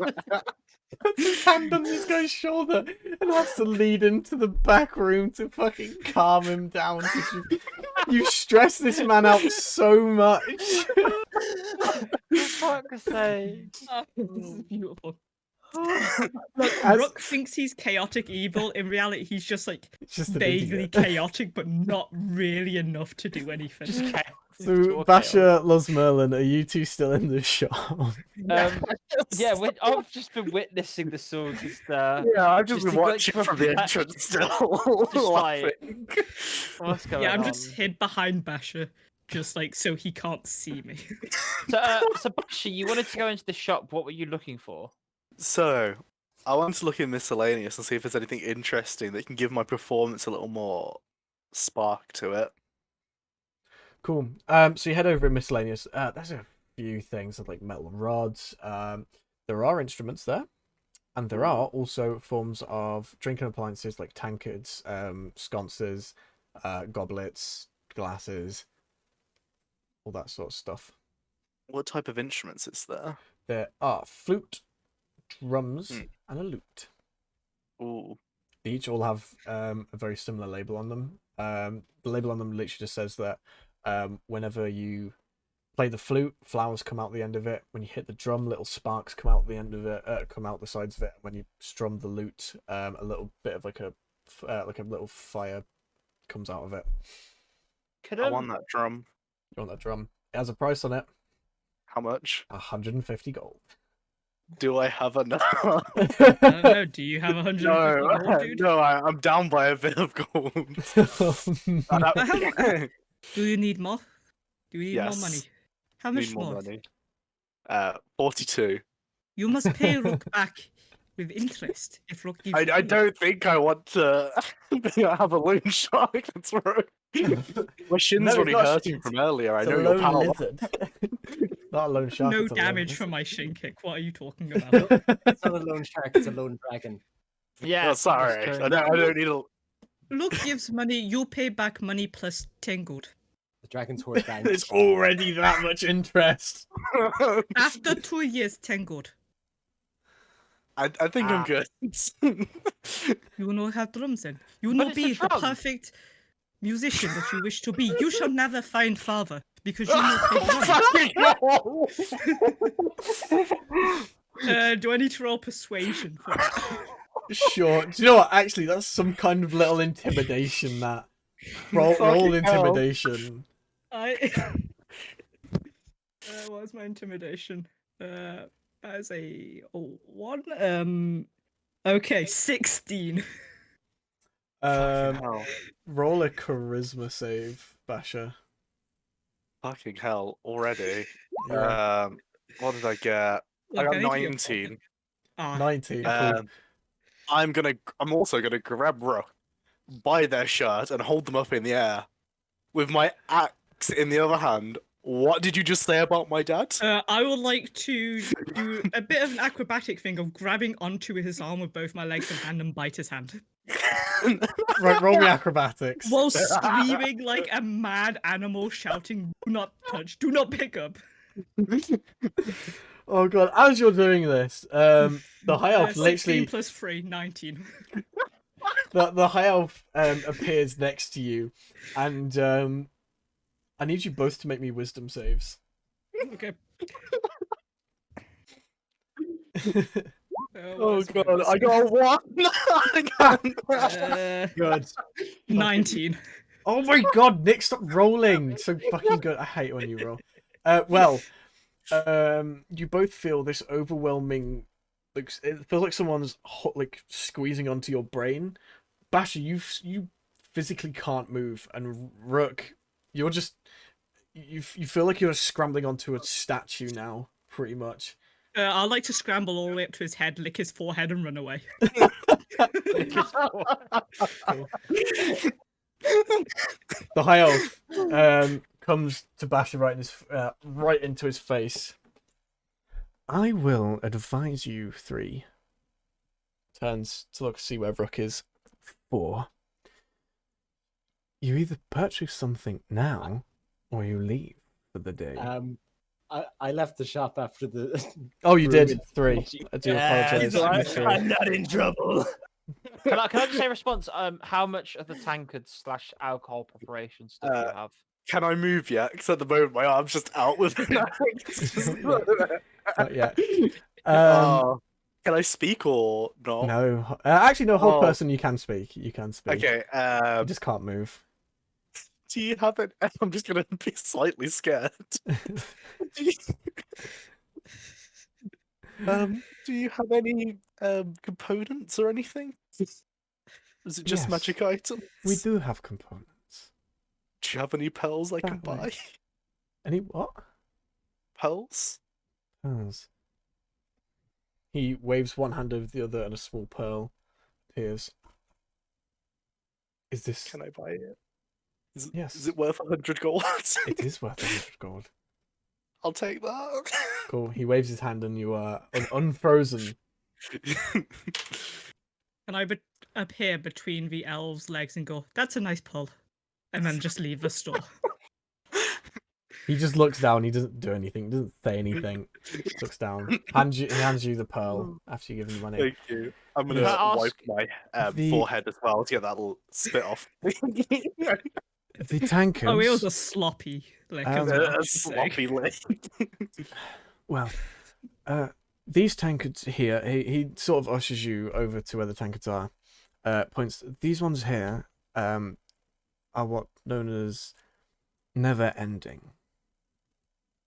Puts his hand on this guy's shoulder and has to lead him to the back room to fucking calm him down. 'Cause you stress this man out so much. Fuck's sake. Oh, this is beautiful. As- Rook thinks he's chaotic evil. In reality, he's just like It's just an vaguely idiot. chaotic, but not really enough to do anything. Just chaos. So, Pure Basher, Los Merlin, are you two still in the shop? Yeah, I've just been witnessing the sword. Just, Yeah, I've just Just been to glitch watching from from the back. entrance still. Just like- laughing. what's going Yeah, I'm on? just hid behind Basher, just like so he can't see me. So Basha, you wanted to go into the shop. What were you looking for? So, I want to look in miscellaneous and see if there's anything interesting that can give my performance a little more spark to it. Cool. So you head over in miscellaneous. There's a few things like metal rods. There are instruments there, and there are also forms of drinking appliances like tankards, sconces, goblets, glasses, all that sort of stuff. What type of instruments is there? There are flute, drums, and a lute. Ooh. They each all have a very similar label on them. The label on them literally just says that whenever you play the flute, flowers come out the end of it. When you hit the drum, little sparks come out the end of it, come out the sides of it. When you strum the lute, a little bit of like a little fire comes out of it. Could I want that drum. You want that drum? It has a price on it. How much? 150 gold. Do I have enough? I don't know. Do you have 150 no, gold, dude? no, I'm down by a bit of gold. Do you need more? Do you need more Yes. money? How Need much more more? money. 42. You must pay Rook back with interest if Rook gives you I money. don't think I want to have a loan shark. That's right. My shin's No, it's already not hurting shit. from earlier. I It's know a your lone power. lizard. Not a lone shark. No it's a lone damage lizard. from my shin kick. What are you talking about? It's not a lone shark, it's a lone dragon. Yeah. Oh, sorry. that's I true. don't need a. Rook gives money, you pay back money plus 10 gold. The dragon's hoard bank. There's already that much interest. After 2 years, 10 gold. I think I'm good. You will not have drums then. You will But not it's a be the drum. perfect musician that you wish to be. You shall never find father because you will not play drums. Do I need to roll persuasion for that? Sure. Do you know what? Actually, that's some kind of little intimidation. That roll Fucking hell. intimidation. What's my intimidation? That is a 1. Okay, 16. Hell. Roll a charisma save, Basha. Fucking hell already. Yeah. What did I get? Look, I got need to get 19. Ah, 19. I'm also gonna grab Rook by their shirt and hold them up in the air with my axe in the other hand. What did you just say about my dad? I would like to do a bit of an acrobatic thing of grabbing onto his arm with both my legs and hand and bite his hand. Right, roll me acrobatics. While screaming like a mad animal, shouting, "Do not touch, do not pick up." Oh god, as you're doing this, the high elf 16 literally plus 3, 19. the high elf appears next to you, and I need you both to make me wisdom saves. Okay. Oh god, I got a 1! I can't. Good. 19. Oh my god, Nick, stop rolling! So fucking good. I hate when you roll. You both feel this overwhelming, like it feels like someone's like squeezing onto your brain. Basha, you physically can't move, and Rook, you're just you feel like you're scrambling onto a statue now, pretty much. I'd like to scramble all the way up to his head, lick his forehead, and run away. The high elf comes to Basha right into his face. I will advise you three. Turns to look see where Rook is. 4. You either purchase something now, or you leave for the day. I left the shop after the. Oh, you did ruined 3. I do apologize. I'm not in trouble. Can I just say a response? How much of the tankard / alcohol preparation stuff do you have? Can I move yet? Because at the moment my arm's just out with an axe. Not yet. Can I speak or not? No, actually, no. Whole Oh. person, you can speak. You can speak. Okay. You just can't move. Do you have it? I'm just gonna be slightly scared. Do you have any components or anything? Is it just Yes. magic items? We do have components. Do you have any pearls I can That way. buy? Any what? Pearls? Pearls. He waves one hand over the other, and a small pearl appears. Is this? Can I buy it? Yes. Is it worth 100 gold? It is worth 100 gold. I'll take that. Cool. He waves his hand and you are unfrozen. Can I appear between the elves' legs and go, "That's a nice pull," and then just leave the store? He just looks down. He doesn't do anything. Doesn't say anything. Looks down. He hands you the pearl after you give him the money. Thank you. I'm gonna Yes. wipe my The- forehead as well to get that little spit off. The tankards. Oh, it was a sloppy lick as well. A just saying. sloppy lick. Well, these tankards here. He sort of ushers you over to where the tankards are. Points. These ones here are what known as never ending.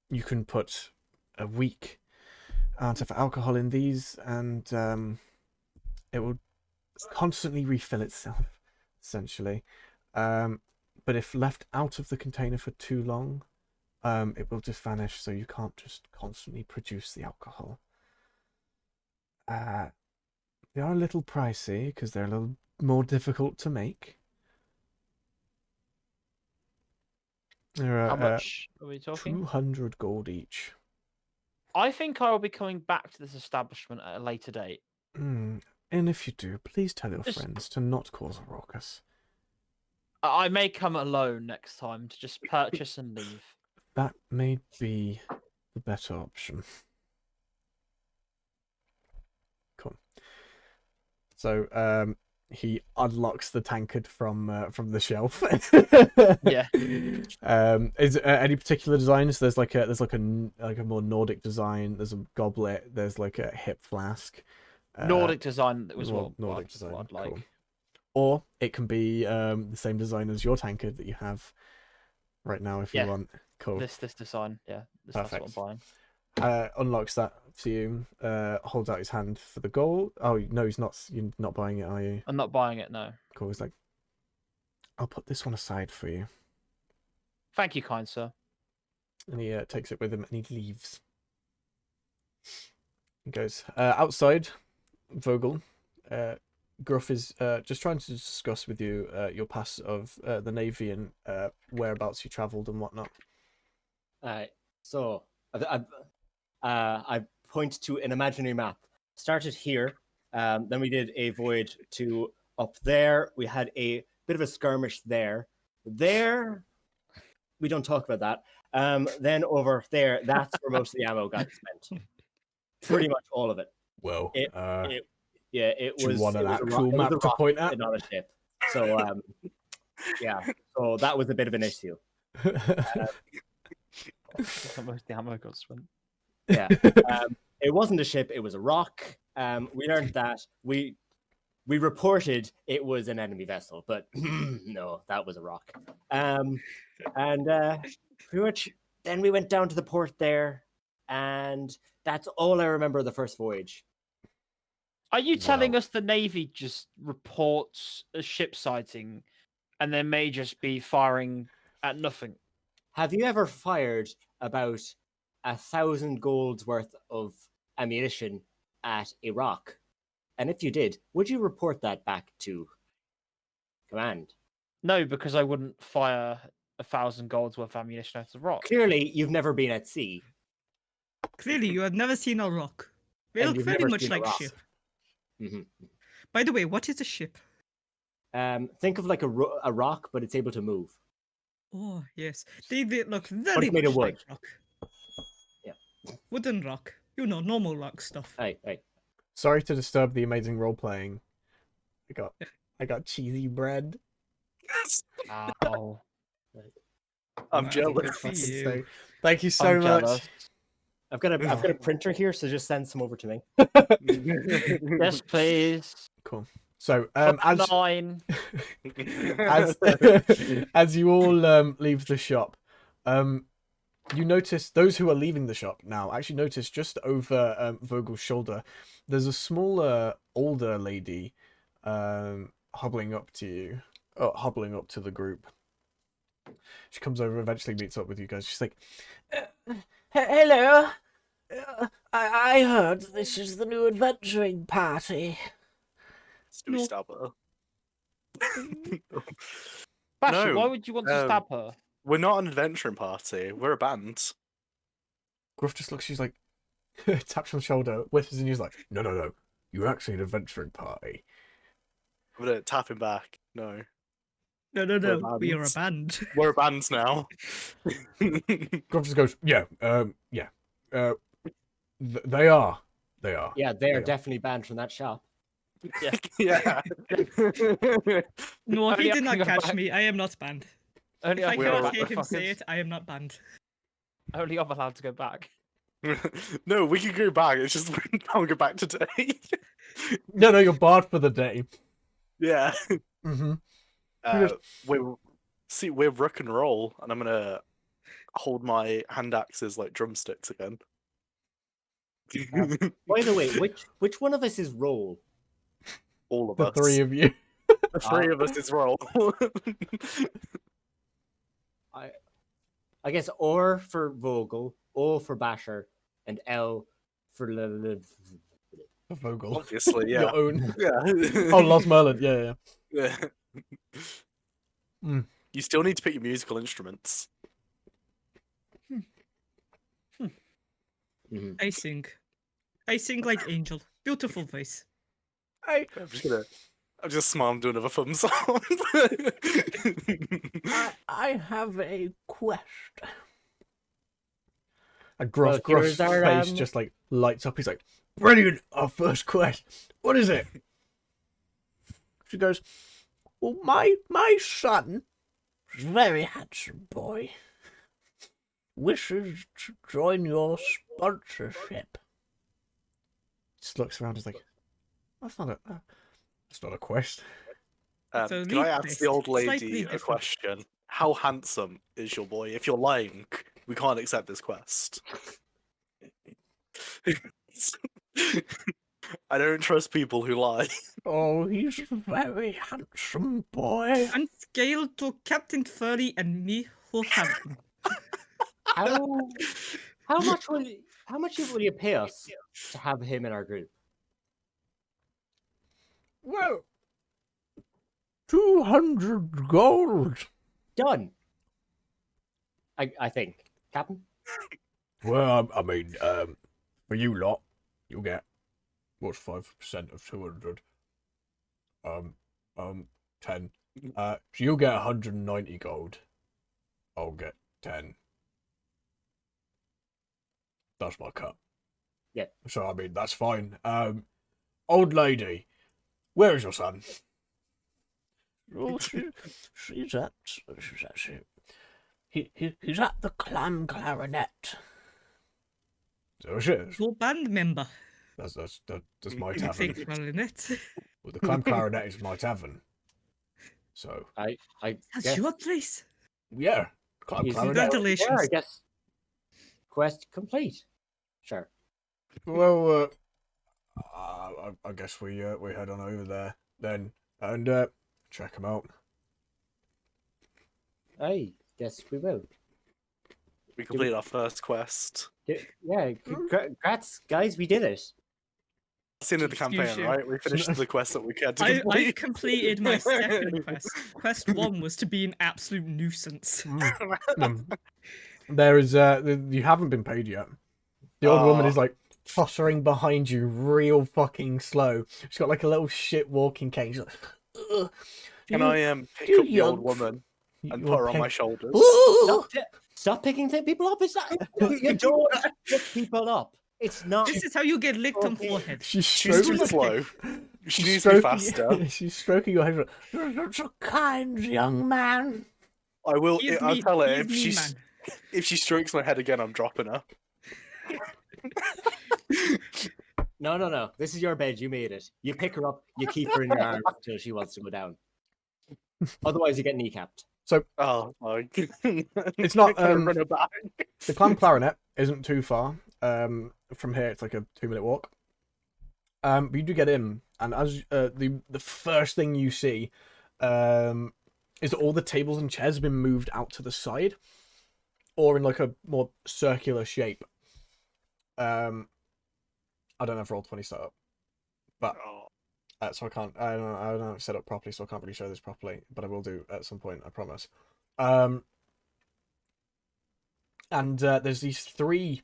You can put a weak amount of alcohol in these, and it will constantly refill itself, essentially. But if left out of the container for too long, it will just vanish, so you can't just constantly produce the alcohol. They are a little pricey because they're a little more difficult to make. They're How much are we talking? 200 gold each. I think I will be coming back to this establishment at a later date. And if you do, please tell your Just- friends to not cause a ruckus. I may come alone next time to just purchase and leave. That may be the better option. Cool. So, he unlocks the tankard from the shelf. Yeah. Is any particular designs? There's like a more Nordic design. There's a goblet. There's like a hip flask. Nordic design was Nordic what design. I'd like. Cool. Or it can be the same design as your tankard that you have right now, if you Yeah. want. Cool. This design, yeah. That's what I'm Perfect. buying. Unlocks that for you. Holds out his hand for the gold. Oh no, he's not. You're not buying it, are you? I'm not buying it, no. Cool. He's like, I'll put this one aside for you, Thank you, kind sir. and he takes it with him and he leaves. He goes outside. Vogel, Gruff is just trying to discuss with you your past of the Navy and whereabouts you travelled and whatnot. So I point to an imaginary map. Started here, then we did a voyage to up there. We had a bit of a skirmish there. There, we don't talk about that. Then over there, that's where most of the ammo got spent. Pretty much all of it. Well, It do was. you want it an was a actual rock- it was map a to rock point at? and not a ship. So yeah. So that was a bit of an issue. Most of the ammo got spent. Yeah. It wasn't a ship, it was a rock. We learned that. We reported it was an enemy vessel, but no, that was a rock. And pretty much then we went down to the port there, and that's all I remember of the first voyage. Are you telling Wow. us the Navy just reports a ship sighting and they may just be firing at nothing? Have you ever fired about 1,000 gold's worth of ammunition at a rock? And if you did, would you report that back to command? No, because I wouldn't fire 1,000 gold's worth of ammunition at a rock. Clearly, you've never been at sea. Clearly, you have never seen a rock. They And look you've very never much seen a like rock. ship. Mhm. By the way, what is a ship? Think of like a rock, but it's able to move. Oh, yes. They look very made much of like wood. rock. Yeah. Wooden rock. You know, normal rock stuff. Hey. Sorry to disturb the amazing role playing. I got cheesy bread. Ow. I'm Wow, jealous. good for you. So, thank you so I'm much. jealous. I've got a printer here, so just send some over to me. Yes, please. Cool. So, For as 9. as you all leave the shop, you notice those who are leaving the shop now actually notice just over Vogel's shoulder, there's a smaller, older lady hobbling up to you, hobbling up to the group. She comes over, eventually meets up with you guys. She's like, "Hello, I heard this is the new adventuring party." Do we stab her? Basher, No, why would you want to stab her? We're not an adventuring party. We're a band. Gruff just looks, she's like, taps on the shoulder, whispers, and he's like, no, you're actually an adventuring party. I'm gonna tap him back. No. No, we are a bands. band. We're a band now. Gruff just goes, yeah. They are. Yeah, they are definitely banned from that shop. Yeah. No, Only he I did can not go catch back. me. I am not banned. Only If I we cannot are hear him say motherfuckers. it, I am not banned. Only I'm allowed to go back. No, we can go back. It's just we can't go back today. No, you're barred for the day. Yeah. Mm-hmm. We're Rock and Roll, and I'm gonna hold my hand axes like drumsticks again. By the way, which one of us is Roll? All of The us. three of you. The three of us is Roll. I guess R for Vogel, O for Basher, and L for Vogel. Obviously, yeah. Your own. Yeah. Oh, Lost Merlin. Yeah. Yeah. Mm. You still need to pick your musical instruments. Mhm. I sing like Angel. Beautiful voice. Hey, I'm just smiling, doing another thumbs up. I have a quest. And Well, Gruff's here's our, face just like lights up. He's like, brilliant, our first quest. What is it? She goes, well, my son, very handsome boy, wishes to join your sponsorship. Just looks around, is like, that's not a quest. So Can I leave ask this the old slightly lady a different. question? How handsome is your boy? If you're lying, we can't accept this quest. I don't trust people who lie. Oh, he's a very handsome boy. And scale to Captain Furry and me who have him. How much will you pay us to have him in our group? Well, 200 gold. Done. I think, Captain. Well, I mean, for you lot, you'll get what's 5% of 200? 10. So you'll get 190 gold. I'll get 10. That's my cut. Yeah. So I mean, that's fine. Old lady, where is your son? Oh, she's at he's at the clam clarinet. So she is. Your band member. That's my You tavern. think clarinet. Well, the clam clarinet is my tavern. So I That's guess. your place. yeah, clam He's- clarinet. Congratulations. Yeah, I guess. Quest complete. Sure. Well, I guess we head on over there then and check him out. I guess we will. We completed our first quest. Yeah, congrats, guys. We did it. That's the end of the Excuse campaign, you. right? We finished the quest that we had to I've complete. completed my second quest. Quest 1 was to be an absolute nuisance. There is you haven't been paid yet. The old woman is Oh. like tottering behind you real fucking slow. She's got like a little shit walking cane. She's like, "Ugh, Can you- I pick you up the old young woman and you're put her on peg- my shoulders? Ugh." Stop picking people up. It's not. You don't pick people up. It's not. This is how you get licked on forehead. She's She's stroking too slow. She she's needs to be stroking- faster. She's stroking your head. You're such a kind young man. I will. He is I'll mean- tell her he is if mean, she's man. if she strokes my head again, I'm dropping her. No. This is your bed. You made it. You pick her up. You keep her in your arms until she wants to go down. Otherwise, you get kneecapped. Oh my! It's not, Run her back. The clam clarinet isn't too far. From here it's like a 2-minute walk. But you do get in, and as the first thing you see, is that all the tables and chairs have been moved out to the side, or in like a more circular shape. I don't have Roll20 set up, but Oh, so I don't have it set up properly, so I can't really show this properly. But I will do at some point, I promise. And there's these 3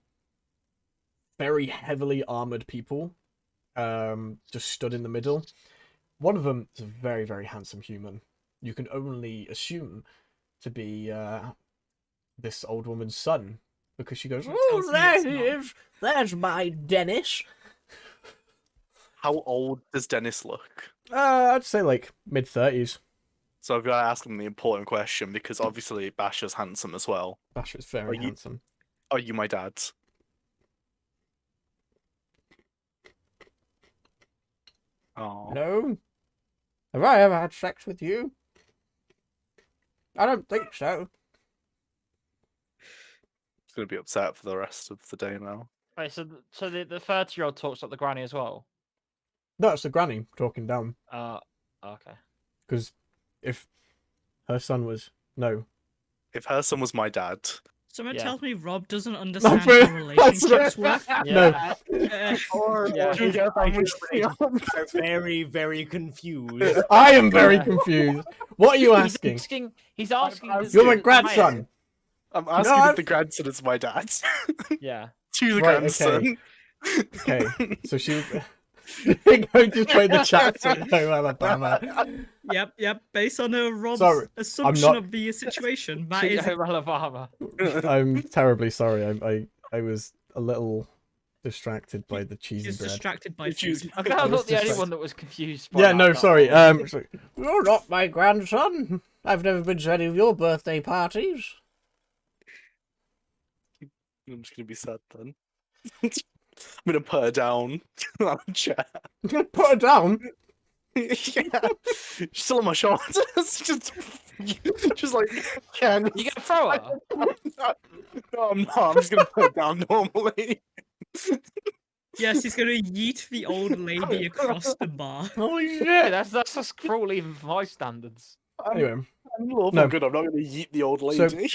very heavily armored people, just stood in the middle. One of them is a very, very handsome human. You can only assume to be this old woman's son, because she goes, That "Oh, tells me there it's he not." is. There's my Dennis." How old does Dennis look? I'd say like mid-30s. So I've got to ask him the important question because obviously Basher's handsome as well. Basher's very you- handsome. Are you my dad? Oh, No. Have I ever had sex with you? I don't think so. he's gonna be upset for the rest of the day now. Wait, so the 30-year-old talks like the granny as well. No, it's the granny talking down. Okay. Because if her son was... No. If her son was my dad, Someone Yeah. tells me Rob doesn't understand but- how relationships work. No. Or Yeah. his Yeah, I'm relationships with are very, very confused. I am very Yeah. confused. What are you asking? He's asking. I'm- does You're my the grandson. I'm asking No, if the grandson is my dad. Yeah. To the Right, grandson. Okay, so she... Going to play the chat to Alabama. Yep. Based on Rob's Sorry, assumption not- of the situation, that Sweet is home Alabama. I'm terribly sorry. I was a little distracted by the cheesy she's bread. distracted by Choose- food. I'm glad I'm was not the only distracted. one that was confused. By Yeah, that, no, but- sorry. So, you're not my grandson. I've never been to any of your birthday parties. I'm just gonna be sad then. I'm gonna put her down on a chair. Put her down. Yeah, she's still on my shoulders. just like, yeah. You gonna throw her? No, I'm not. I'm just gonna put her down normally. Yes, he's gonna yeet the old lady across the bar. Holy Yeah, shit. that's just cruel even for my standards. Anyway, I'm lawful No. good. I'm not gonna yeet the old So- lady.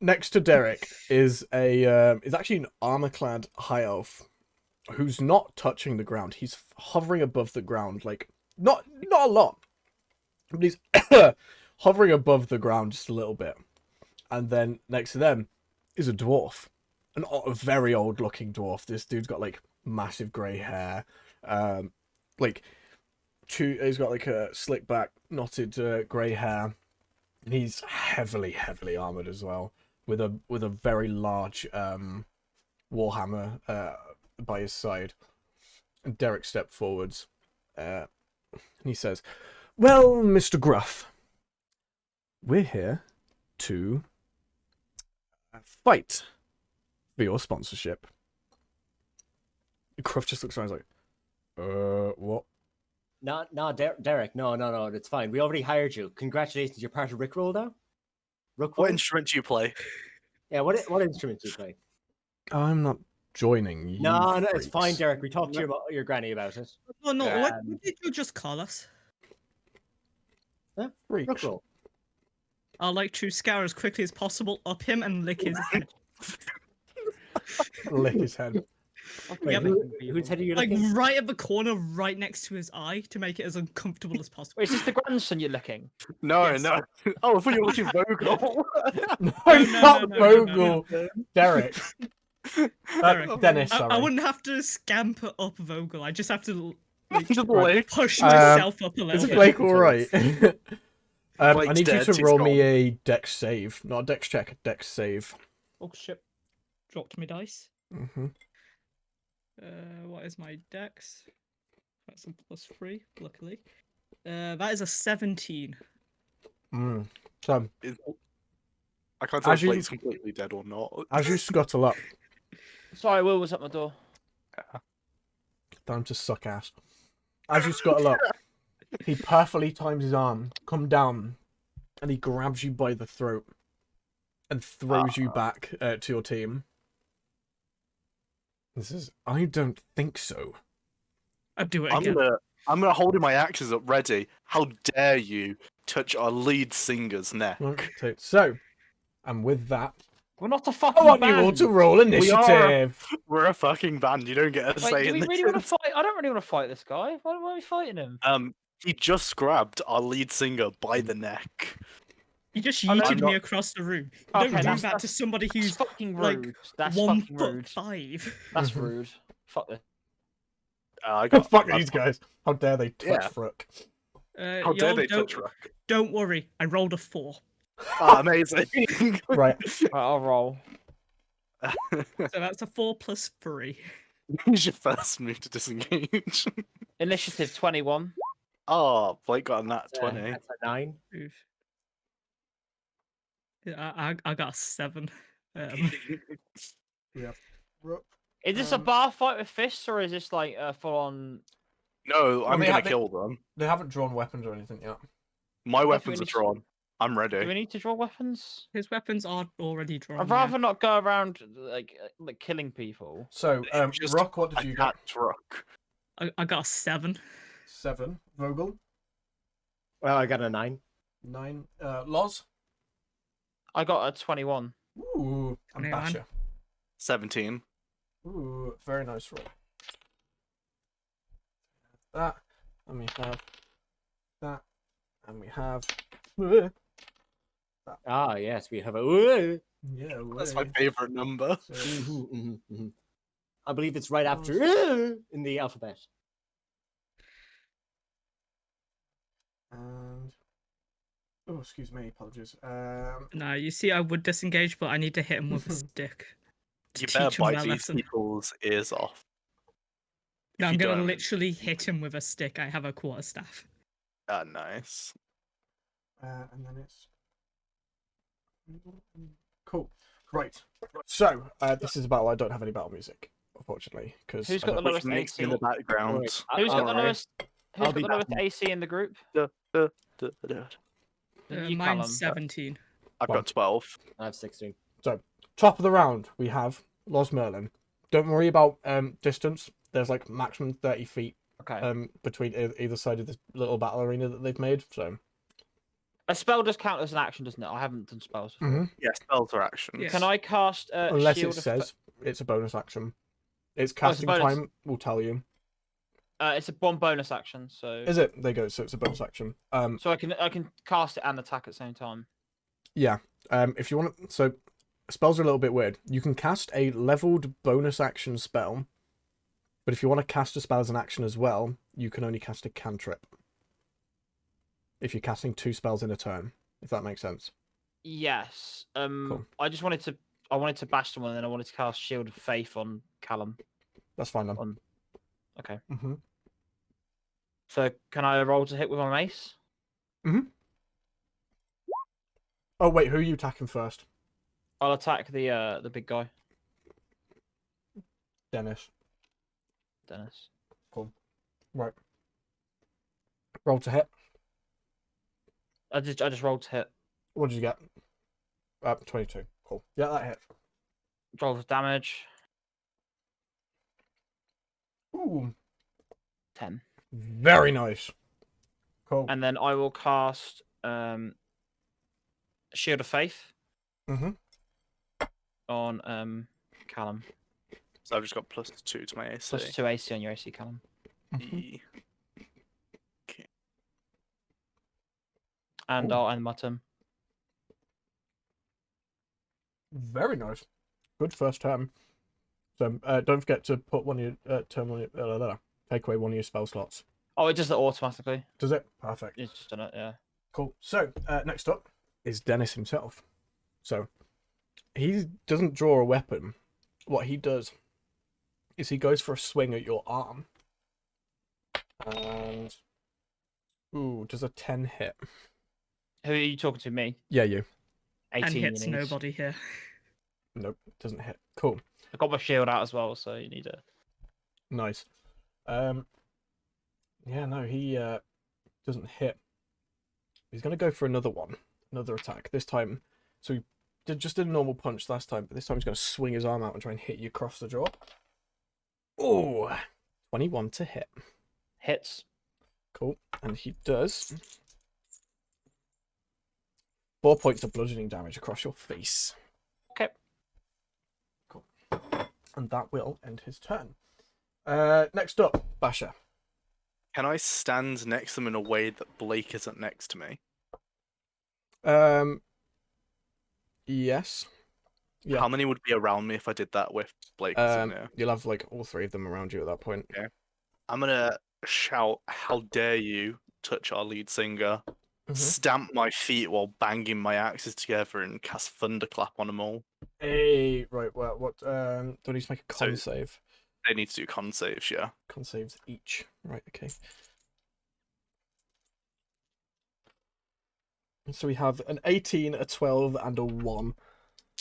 next to Derek is is actually an armor-clad high elf who's not touching the ground. He's hovering above the ground, like not a lot, but he's hovering above the ground just a little bit. And then next to them is a dwarf, a very old-looking dwarf. This dude's got like massive grey hair, he's got like a slick back, knotted grey hair, and he's heavily armored as well, with a very large warhammer by his side. And Derek stepped forwards, and he says, "Well, Mr. Gruff, we're here to fight for your sponsorship." Gruff just looks around and is like, what? No, Derek, no, it's fine. We already hired you. Congratulations, you're part of Rickroll now. What Rickroll? instrument do you play? Yeah, what instrument do you play? I'm not joining you. No, it's freaks. fine, Derek. We talked to your granny about it. Oh no, what Um, did you just call us? Freaks. Rickroll. I'd like to scour as quickly as possible up him and lick his head. Lick his head. Wait, Yep. whose head are you Like looking? right at the corner, right next to his eye, to make it as uncomfortable as possible. Wait, is this the grandson you're licking? No, Yes. no. Oh, I thought you were looking Vogel. No, no, not no, Vogel. Derek. Derek, Dennis, I sorry. wouldn't have to scamper up Vogel. I just have to like, Just Right. like, push myself up a Is little bit. Blake alright? I Blake's need you dead, to he's roll me gone. a dex save. Not a dex check, a dex save. Oh shit! Dropped me dice. Mm-hmm. What is my dex? That's a +3, luckily. That is a 17. So, I can't tell As if you- Blake's completely dead or not. as you scuttle up, Sorry, Will was at my door. time to suck ass. As you scuttle up, he perfectly times his arm, come down, and he grabs you by the throat and throws you back to your team. This is, I don't think so. I'd do it I'm again. gonna hold my axes up ready. How dare you touch our lead singer's neck? So, and with that, We're not a I fucking want band. you all to roll initiative. We're a fucking band. You don't get a Wait, say do in we this. really want to fight? I don't really want to fight this guy. Why are we fighting him? He just grabbed our lead singer by the neck. You just I'm yeeted me not- across the room. Okay, Don't do that's- that to somebody That's who's fucking like rude. That's 1 fucking foot rude. 5. That's rude. Fuck this. I got. Fuck these guys. How dare they touch Yeah. Rook? How dare they don't, touch Rook? don't worry, I rolled a 4. Ah, amazing. Right. Right, I'll roll. So that's a 4 plus 3. Use your first move to disengage. Initiative 21. Oh, Blake got a nat That's 20. that's a 9. Oof. Yeah, I got a 7. Rook. Is this a bar fight with fists, or is this like a full-on? No, I'm they gonna have- they- kill them. They haven't drawn weapons or anything yet. My Definitely weapons are need to- drawn. I'm Do we ready. need to draw weapons? His weapons are already drawn. I'd yeah. rather not go around like killing people. So, Just Rook, what did you get? Attacked Rook. I got a 7. 7. Vogel, Well, I got a 9. 9. Loz. I got a 21. Ooh, and 29. Basher. 17. Ooh, very nice roll. That, and we have that, and we have. Ah, yes, we have a. Yeah, That's my favorite number. So, I believe it's right after in the alphabet. and oh, excuse me, apologies. No, you see, I would disengage, but I need to hit him with a stick. To You teach better him bite that these lesson. people's ears off. No, If I'm you gonna don't- literally hit him with a stick. I have a quarterstaff. Ah, nice. and then it's cool. Right. So, this is a battle. I don't have any battle music, unfortunately, because Who's got the Which lowest makes AC? in the background. Who's got the Alright. lowest? Who's I'll got be the lowest back. AC in the group? You, Mine's Callum. 17. I've got 12. I have 16. top of the round we have Los Merlin. Don't worry about distance. There's like maximum 30 feet Okay. between either side of this little battle arena that they've made. So A spell does count as an action, doesn't it? I haven't done spells before. Mhm. Yeah, spells are actions. Yeah. Can I cast unless Shield it of says it's a bonus action, it's Oh, it's a casting bonus. time will tell you. It's a one bonus action, so Is it? There you go. So it's a bonus action. so I can cast it and attack at the same time. Yeah. If you want, so spells are a little bit weird. You can cast a leveled bonus action spell, but if you want to cast a spell as an action as well, you can only cast a cantrip. If you're casting 2 spells in a turn, if that makes sense. Yes. Cool. I wanted to bash someone, and then I wanted to cast Shield of Faith on Callum. That's fine then. On. Okay. Mm-hmm. So can I roll to hit with my mace? Oh wait, who are you attacking first? I'll attack the big guy, Dennis. Dennis. Right. Roll to hit. I just rolled to hit. What did you get? 22. Cool. Yeah, that hit. Roll for damage. Ooh, 10. very nice. Cool. And then I will cast Shield of Faith Mm-hmm. on Callum. So I've just got +2 to my AC. Plus 2 AC on your AC, Callum. E- And Ooh. I'll end my turn. Very nice. Good first turn. So don't forget to put one of your turn on your take away one of your spell slots. Oh, it does it automatically. Does it? Perfect. It's just done it, yeah. Cool. So next up is Dennis himself. So he doesn't draw a weapon. What he does is he goes for a swing at your arm. And ooh, does a 10 hit? Who are you talking to? Me? Yeah, you. 18 And you hits need. nobody here. Nope, doesn't hit. Cool. I got my shield out as well, so you need it. Nice. Yeah, no, he doesn't hit. He's gonna go for another one, another attack. This time, so he just did a normal punch last time, but this time he's gonna swing his arm out and try and hit you across the jaw. Oh, 21 to hit. Hits. Cool, and he does 4 points of bludgeoning damage across your face. Okay. Cool, and that will end his turn. Next up, Basher. Can I stand next to them in a way that Blake isn't next to me? Yes. Yeah. How many would be around me if I did that with Blake? Near? You'll have like all three of them around you at that point. Okay. I'm gonna shout, "How dare you touch our lead singer!" Stamp my feet while banging my axes together and cast thunderclap on them all. Hey, right. Well, what? Do I need to make a con So- save? They need to do con saves, yeah. Con saves each. Right. Okay. So we have an 18, a 12, and a 1.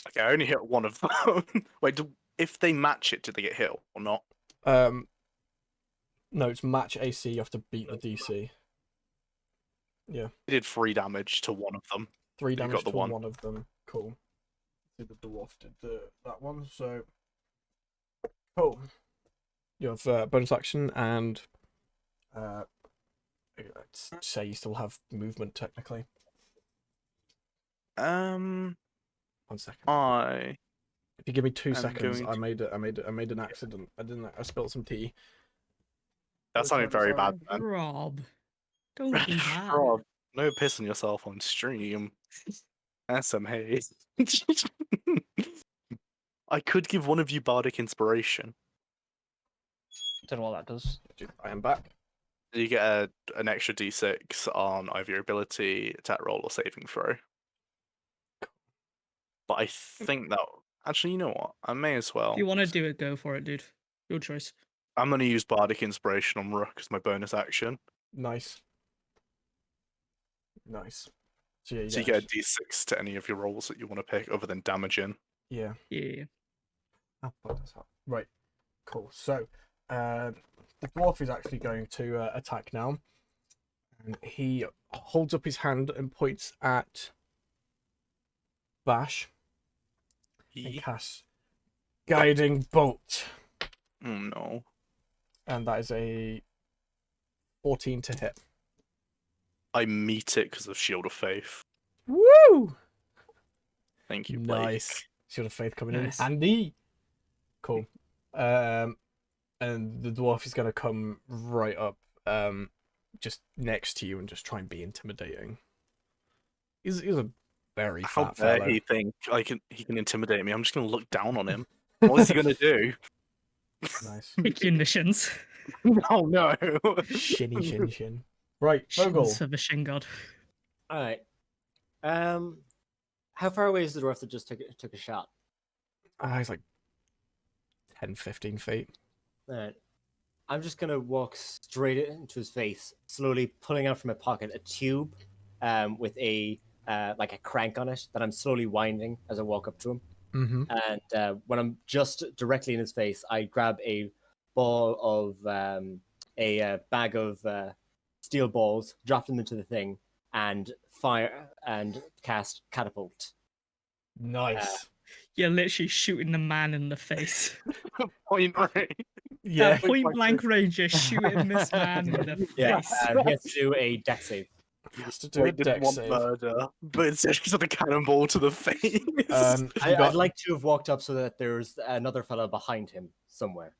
Okay, I only hit one of them. Wait, if they match it, do they get hit or not? No, it's match AC. You have to beat the DC. Yeah. I did 3 damage to one of them. 3 You damage got the to one. one of them. Cool. See, the dwarf did that one. So cool. You have bonus action and let's say you still have movement technically. 1 second. If you give me 2 I'm seconds, going I made an accident. I spilled some tea. That sounded very Sorry. bad, man. Rob, don't do that. Rob, no pissing yourself on stream. That's some hate. I could give one of you bardic inspiration. Don't know what that does. I am back. You get an extra d6 on either your ability, attack roll, or saving throw. But I think that actually, you know what? I may as well. If you want to do it, go for it, dude. Your choice. I'm gonna use bardic inspiration on Rook as my bonus action. Nice. Nice. So, yeah, So you get a d6 to any of your rolls that you want to pick, other than damaging. Yeah. Yeah. Right. Cool. So, the dwarf is actually going to attack now, and he holds up his hand and points at Bash and casts Guiding Bolt, Oh no. and that is a 14 to hit. I meet it because of Shield of Faith. Woo! Thank you, Blake. Nice. Shield of Faith coming Nice. in handy. Cool. And the dwarf is going to come right up, just next to you and just try and be intimidating. He's a very How fat dare fellow. he think he can intimidate me? I'm just gonna look down on him. What is he gonna do? Nice. Take your missions. Oh no. Shinny shin shin. Right, Vogel. Shins of the Shin God. All right. How far away is the dwarf that just took a shot? He's like 10, 15 feet. All right. I'm just gonna walk straight into his face, slowly pulling out from my pocket a tube, with a like a crank on it that I'm slowly winding as I walk up to him. Mm-hmm. And when I'm just directly in his face, I grab a ball of a bag of steel balls, drop them into the thing, and fire and cast catapult. Nice. You're literally shooting the man in the face. Point right. Yeah. At point blank range, you're shooting this man in the Yeah, face. he has to do a deck save. He has to do a Blake didn't deck want save. murder, but instead he's got a cannonball to the face. He I'd got- like to have walked up so that there's another fellow behind him somewhere.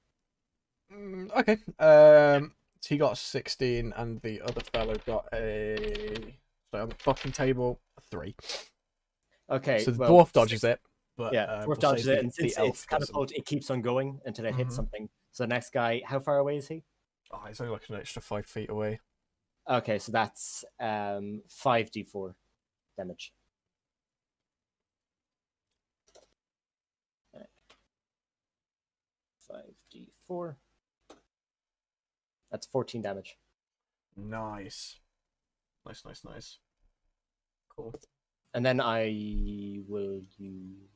Okay. So he got a 16, and the other fellow got a. So on the fucking table, a 3. Okay, So the well, dwarf dodges it, but Yeah, we'll dwarf dodges say it, and since elf it's catapult, it keeps on going until it hits Mhm. something. So the next guy, how far away is he? doesn't. Oh, he's only like an extra 5 feet away. Okay, so that's 5d4 damage. Alright. 5d4. That's 14 damage. Nice. Nice. Cool. And then I will use.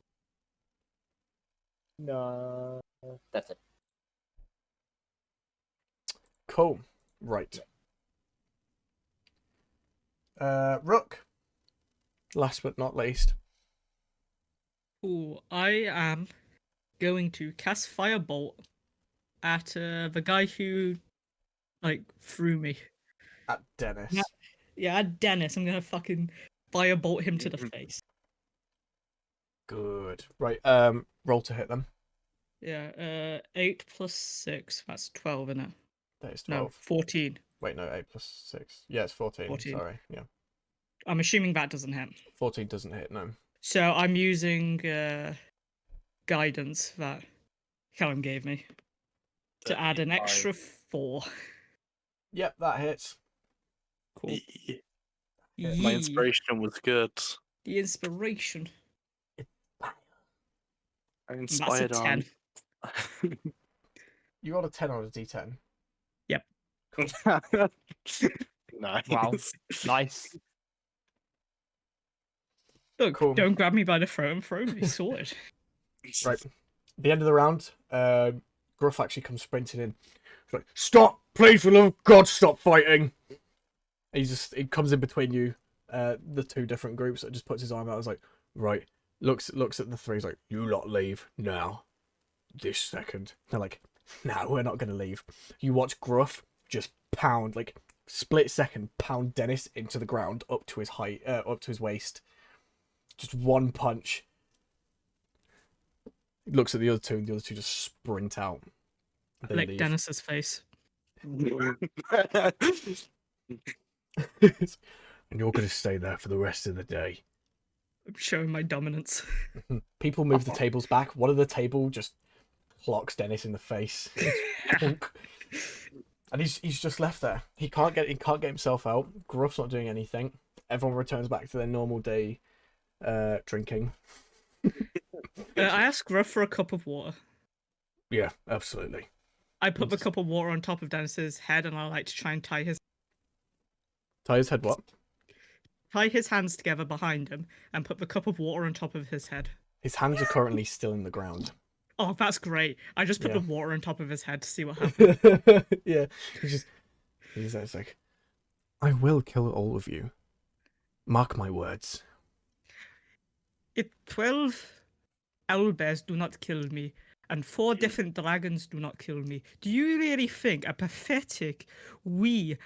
No, that's it. Cool. Right. Rook. Last but not least. Ooh, I am going to cast Firebolt at the guy who, like, threw me. At Dennis. Yeah, at Dennis. I'm gonna fucking Firebolt him to the face. Good. Right. Roll to hit them. Yeah, 8 plus 6. That's 12, isn't it? That is 12. No, 14. Wait, no, 8 plus 6. Yeah, it's 14. 14. Sorry. Yeah. I'm assuming that doesn't hit. 14 doesn't hit, no. So I'm using guidance that Callum gave me to add an extra 4. Yep, that hits. Cool. My inspiration was good. The inspiration. I That's a inspired 10. You rolled a 10 on a d10. Yep. Nice. Wow. Nice. Look, Cool. don't grab me by the throat and throw me. Sorted. Right. At the end of the round, Gruff actually comes sprinting in. He's like, stop! Please, for the love of God, stop fighting! He comes in between you, the two different groups, and just puts his arm out. I was like, right. Looks at the three. He's like, you lot leave now. This second. They're like, no, we're not going to leave. You watch Gruff just pound, like, split second, pound Dennis into the ground up to his height, up to his waist. Just one punch. He looks at the other two, and the other two just sprint out. They Lick leave. Dennis's face. And you're going to stay there for the rest of the day. I'm showing my dominance. People move the tables back. One of the table just clocks Dennis in the face. Clunk. And he's just left there. He can't get himself out. Gruff's not doing anything. Everyone returns back to their normal day drinking. I asked Gruff for a cup of water. Yeah, absolutely. I put the cup of water on top of Dennis's head, and I like to try and tie his Head what? hands together behind him, and put the cup of water on top of his head. His hands are currently still in the ground. Oh, that's great. I just put Yeah. the water on top of his head to see what happens. Yeah. He's like, I will kill all of you. Mark my words. If 12 owlbears do not kill me, and 4 different dragons do not kill me, do you really think a pathetic, wee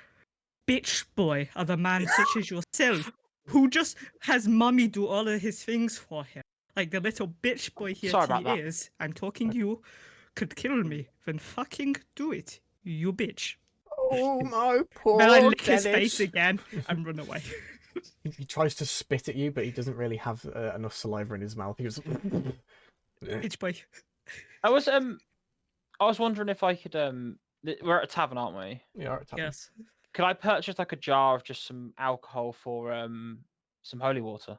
bitch boy of a man such as yourself, who just has mummy do all of his things for him, like the little bitch boy here Sorry he about that. is, I'm talking to you, could kill me, then fucking do it, you bitch. Oh, my poor Then I lick his Dennis. face again and run away. He tries to spit at you, but he doesn't really have enough saliva in his mouth. He goes, Bitch boy. I was wondering if I could we're at a tavern, aren't we? yeah, all right, tap him. Yes. Could I purchase like a jar of just some alcohol for some holy water?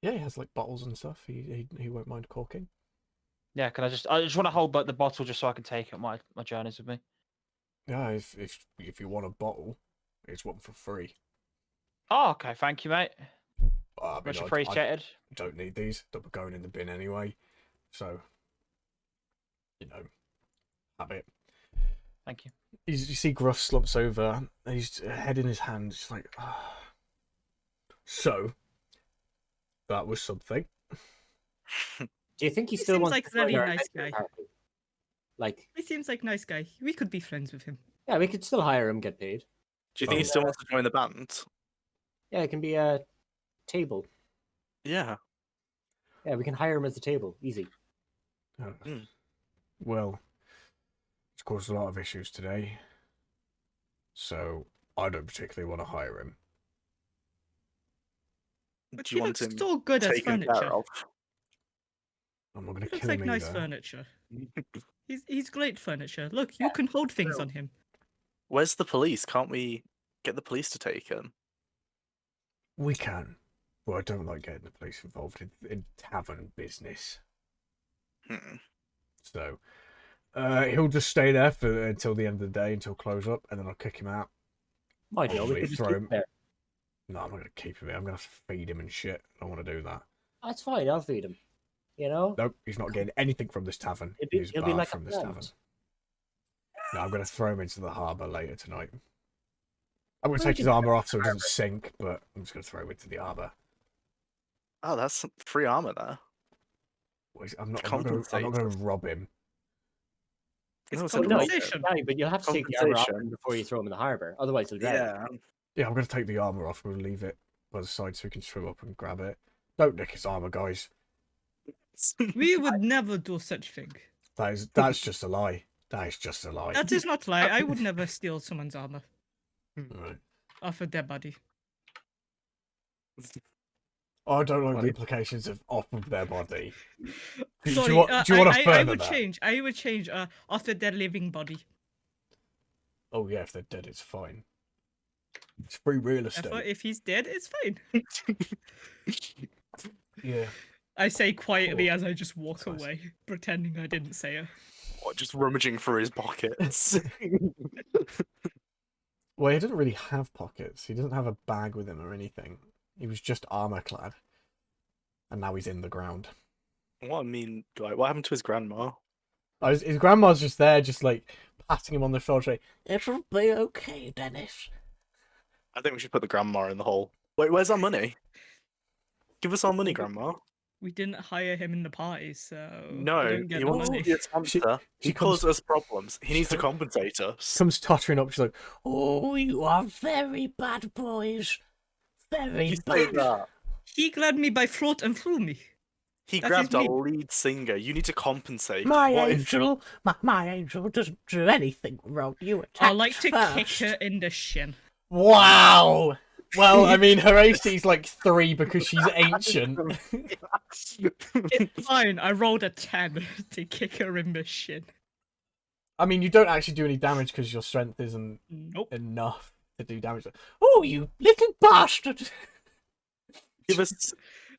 Yeah, he has like bottles and stuff. He won't mind corking. Yeah, I just want to hold the bottle just so I can take it on my journeys with me. Yeah, if you want a bottle, it's one for free. Oh, okay, thank you, mate. I mean, Much I appreciated. don't need these. They'll be going in the bin anyway. So, have it. Thank you. You see Gruff slumps over, and he's head in his hand, just like, ah. So, that was something. Do you think he He still seems wants like to a very join our nice adventure guy. party? Like, He seems like a nice guy. We could be friends with him. yeah, we could still hire him, get paid. Do you think he still wants to join the band? Yeah, it can be a table. Yeah. Yeah, we can hire him as a table. Easy. Well, it's caused a lot of issues today. So, I don't particularly want to hire him. But Do he you want looks him so good as taken furniture. care of? I'm not going He to looks kill like him nice either. furniture. He's great furniture. Look, you can hold things on him. Where's the police? Can't we get the police to take him? We can. But I don't like getting the police involved in tavern business. Hmm. So, he'll just stay there until the end of the day, until close up, and then I'll kick him out. I know, we Probably could just throw keep him- him there. No, I'm not going to keep him here. I'm going to have to feed him and shit. I don't want to do that. That's fine, I'll feed him. You know? Nope, he's not getting anything from this tavern. He'll be barred like a from this friend. tavern. No, I'm going to throw him into the harbour later tonight. I'm going to Where take did his you armour go off so it to the doesn't sink, but I'm just going to throw him into the harbour. Oh, that's some free armor there. I'm not going to rob him. It's No, it's Well, no, compensation. yeah, but you'll have to take the armor off Compensation. him before you throw him in the harbour. Otherwise, he'll drown. Yeah. Yeah, I'm going to take the armour off. We'll leave it by the side so we can swim up and grab it. Don't nick his armour, guys. We would never do such thing. That's just a lie. That is just a lie. That is not lie. I would never steal someone's armor Right. off a dead body. I don't know the Funny. implications of their body. Do Sorry, you want to I further would that? change. I would change. Of the dead living body. Oh yeah, if they're dead, it's fine. It's free real estate. If he's dead, it's fine. Yeah. I say quietly Cool. as I just walk That's nice. away, pretending I didn't say it. What, just rummaging through his pockets. Well, he doesn't really have pockets. He doesn't have a bag with him or anything. He was just armor clad, and now he's in the ground. What I mean, like, what happened to his grandma? Oh, his grandma's just there, just like patting him on the shoulder, saying, "It'll be okay, Dennis." I think we should put the grandma in the hole. Wait, where's our money? Give us our money, grandma. We didn't hire him in the party, so we No, don't get he the wants to money. be a sponsor. she He comes- caused us problems. He needs to compensate us. Comes tottering up, she's like, "Oh, you are very bad boys, very You say bad." that. He grabbed me by throat and threw me. He That's grabbed his our meat. lead singer. You need to compensate. My What if- angel, my angel doesn't do anything wrong. You attacked I like to kick first. her in the shin. Wow. Well, I mean, her AC's like 3 because she's ancient. It's fine. I rolled a 10 to kick her in the shin. I mean, you don't actually do any damage because your strength isn't Nope. enough to do damage. Oh, you little bastard! Give us.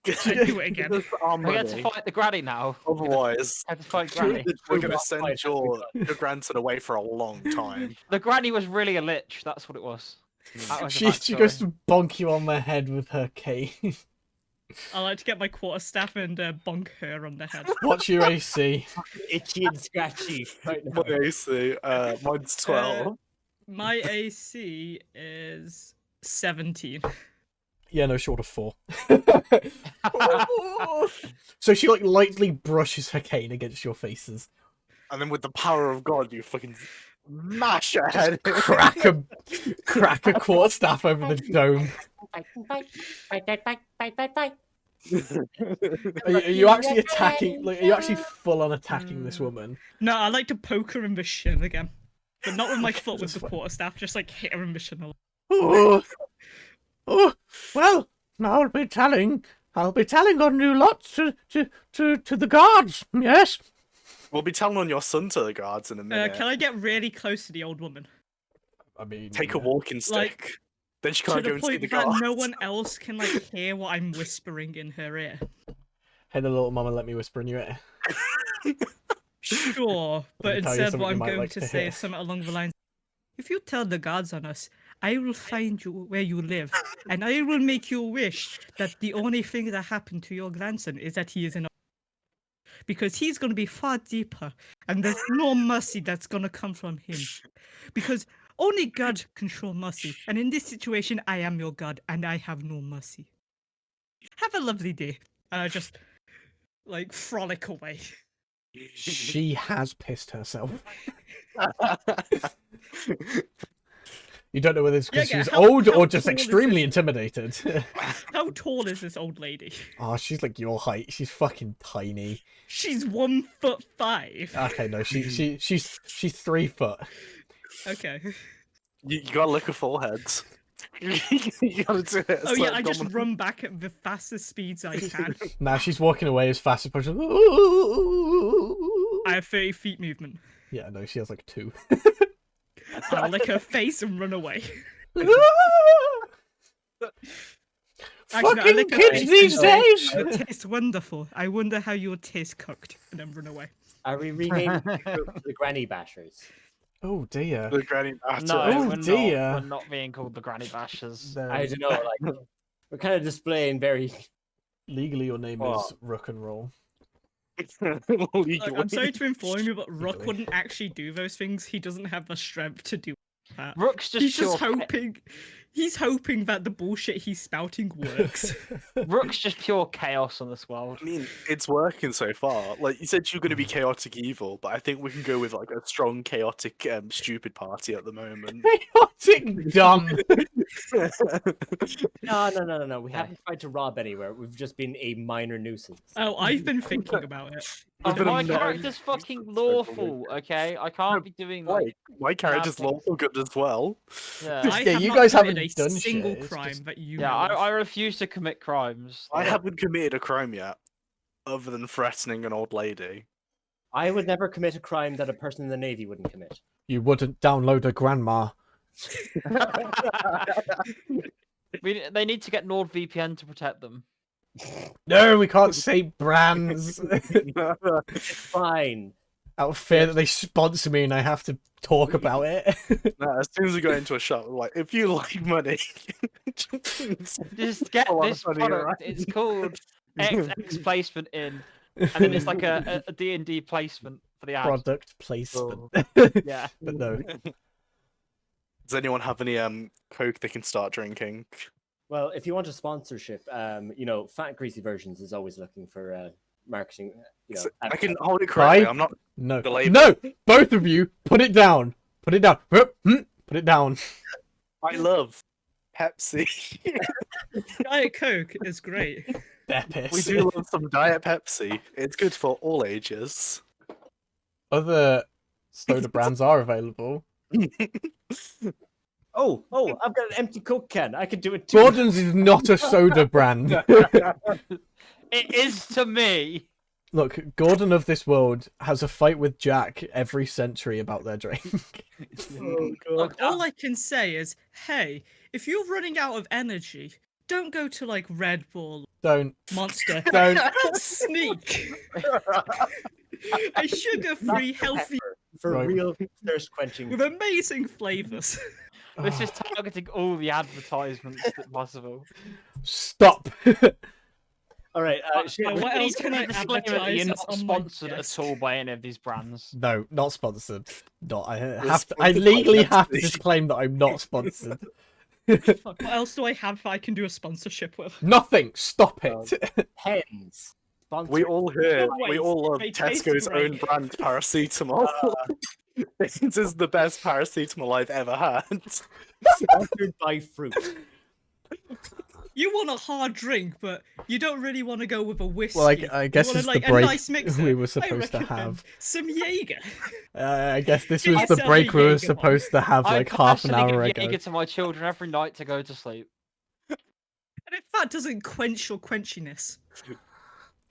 I do it again. Give us our We get to money. fight the granny now. Otherwise, Have to fight granny. we're going to send your grandson away for a long time. The granny was really a lich. That's what it was. That was the She goes backstory. to bonk you on the head with her cane. I like to get my quarterstaff and bonk her on the head. What's your AC? Itchy and scratchy right now. My AC, mine's 12. My AC is 17. Yeah, no, short of 4. So she like lightly brushes her cane against your faces. And then with the power of God, you fucking mash her head. Crack a quarterstaff over the dome. Are you actually attacking? Like, are you actually full on attacking this woman? No, I like to poke her in the shin again. But not with my foot with That's the fine. quarterstaff, just like hit her in the shin a lot. Oh, well, I'll be telling on you lots to the guards. Yes. We'll be telling on your son to the guards in a minute. Can I get really close to the old woman? I mean, Take a walking stick. Like, Then she To can't go the and see point the that guards. no one else can like hear what I'm whispering in her ear. Hey, the little mama, let me whisper in your ear. Sure, but me tell you instead something what you I'm might going like to to say hear. is something along the lines: if you tell the guards on us, I will find you where you live, and I will make you wish that the only thing that happened to your grandson is that he is in a... because he's going to be far deeper, and there's no mercy that's going to come from him. Because only God can show mercy, and in this situation, I am your God, and I have no mercy. Have a lovely day. And I just, like, frolic away. She has pissed herself. You don't know whether it's because Yeah, she's how- old how or just tall is extremely this? intimidated. How tall is this old lady? Oh, she's like your height. She's fucking tiny. She's 1'5". Okay, no, she's 3 foot. Okay. You gotta lick her forehead. You gotta do it. Oh It's yeah, like I just dominant. run back at the fastest speeds I can. Now she's walking away as fast as possible. I have 30 feet movement. Yeah, no, she has like 2. I'll lick her face and run away. Actually, no, I Fucking lick her kids face these and say, days! "You taste wonderful. I wonder how your taste cooked," and then run away. Are we renaming the Granny Bashers? Oh dear. The granny batter. No, Oh, we're dear. not. We're not being called the granny bashers. I don't know. Like we're kind of displaying very. Legally, your name Oh. is Rook and Roll. Like, I'm sorry to inform you, but Rook Legally. wouldn't actually do those things. He doesn't have the strength to do that. Rook's just He's just pure. hoping. He's hoping that the bullshit he's spouting works. Rook's just pure chaos on this world. I mean, it's working so far. Like you said, you're going to be chaotic evil, but I think we can go with like a strong chaotic stupid party at the moment. Chaotic dumb. No. We haven't tried to rob anywhere. We've just been a minor nuisance. Oh, I've been thinking about it. Other my than that, character's fucking so lawful, good. okay? I can't be doing like. Like, my character's things. lawful good as well. Yeah, Just- I Yeah, have you not guys committed haven't a done single shit, it's crime just- that you yeah. know I of. refuse to commit crimes. I like- haven't committed a crime yet, other than threatening an old lady. I would never commit a crime that a person in the Navy wouldn't commit. You wouldn't download a grandma. They need to get NordVPN to protect them. No, we can't say brands. It's fine. Out of fear that they sponsor me and I have to talk about it. No, as soon as we go into a shop, we're like, if you like money, Just get a lot of this money product. around. It's called XX placement in, and then it's like a D&D placement for the ad. Product placement. Yeah. But no. Does anyone have any coke they can start drinking? Well, if you want a sponsorship, Fat Greasy Versions is always looking for marketing. I can hold it correctly. Right? I'm not. No. The label. No! Both of you, put it down. Put it down. Put it down. I love Pepsi. Diet Coke is great. Beppis. We do love some Diet Pepsi. It's good for all ages. Other soda brands are available. Oh, I've got an empty Coke can. I could do it too. Gordon's is not a soda brand. It is to me. Look, Gordon of this world has a fight with Jack every century about their drink. Look, all I can say is, hey, if you're running out of energy, don't go to like Red Bull, Don't. Monster, Don't. Sneak. A sugar-free, healthy, For Right. real thirst quenching. with amazing flavors. This is targeting all the advertisements that possible. Stop. All right. Yeah, what We else need to can I disclaimer that advertise you're that's not on my sponsored at desk? all by any of these brands. No, not sponsored. Not. I have to. sponsored I by legally have to Pepsi. disclaim that I'm not sponsored. Fuck, what else do I have that I can do a sponsorship with? Nothing. Stop it. Pens. Sponsored. We all here. No We waste. all love They taste Tesco's great. own brand paracetamol. This is the best paracetamol I've ever had. Sponsored by fruit. You want a hard drink, but you don't really want to go with a whiskey. Well, I guess you want it's like, the break a nice mixer. we were I supposed to recommend have. some Jaeger. I guess this Get was the yourself a break we were Jaeger supposed to have I like half an personally hour give ago. Jaeger to my children every night to go to sleep. And if that doesn't quench your quenchiness,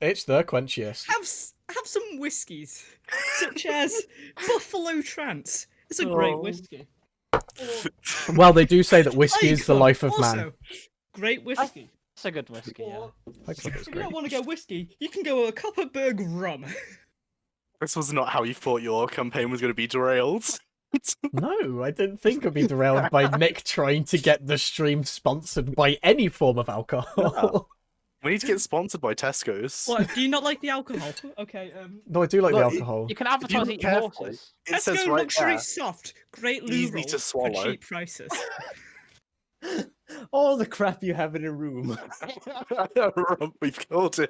It's the quenchiest. have some whiskies, such as Buffalo Trance. It's a great whiskey. Well, they do say that whiskey is the Icon, life of also, man. Great whiskey. It's a good whiskey, yeah. I thought it was If you great. don't want to go whiskey, you can go a Copperberg rum. This was not how you thought your campaign was going to be derailed. No, I didn't think I'd be derailed by Nick trying to get the stream sponsored by any form of alcohol. We need to get sponsored by Tesco's. What? Do you not like the alcohol? Okay. No, I do like the Look, alcohol. You can advertise look it your carefully, horses. It Let's says go right luxury there. soft, great loo Easy roll to for swallow. cheap prices. All the crap you have in a room. We've killed him.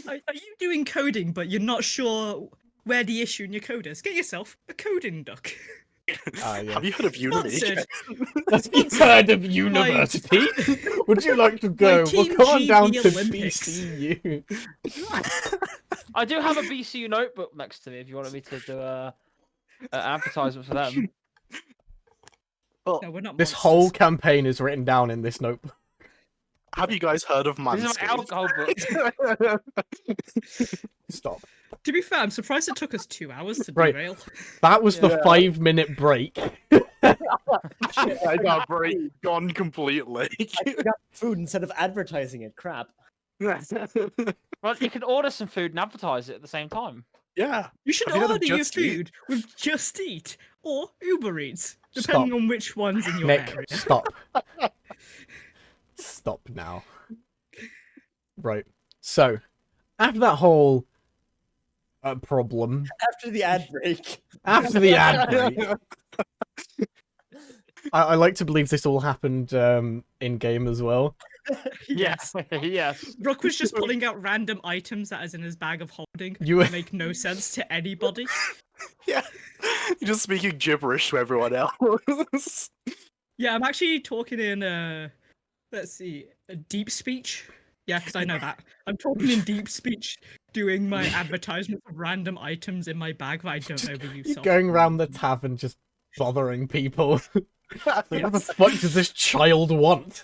Are you doing coding, but you're not sure where the issue in your code is? Get yourself a coding duck. Ah, yeah. Have you heard of Unity? Sponsored. Have you heard of university? Would you like to go? Well, Team come on down GB to Olympics. BCU. I do have a BCU notebook next to me if you wanted me to do an advertisement for them. Well, No, we're not This monsters. whole campaign is written down in this notebook. have you guys heard of This is an Manscaped? alcohol book. Stop. To be fair, I'm surprised it took us 2 hours to Right. derail. That was the Yeah. 5-minute break. I got break gone completely. I got food instead of advertising it. Crap. Well, you can order some food and advertise it at the same time. Yeah. You should Have you heard of order your Just Eat? food with Just Eat or Uber Eats, depending on which one's in your Nick, area. stop. Stop now. Right. So, after that whole problem, After the ad break. after the ad break, I like to believe this all happened in game as well. Yes. Yes. Rook was just pulling out random items that is in his bag of holding You were that make no sense to anybody. Yeah. You're just speaking gibberish to everyone else. Yeah, I'm actually talking in let's see, a deep speech. Yeah, because I know that. I'm talking in deep speech doing my advertisement of random items in my bag that I don't know the use You're of. going around the tavern just bothering people. Like, what the fuck does this child want?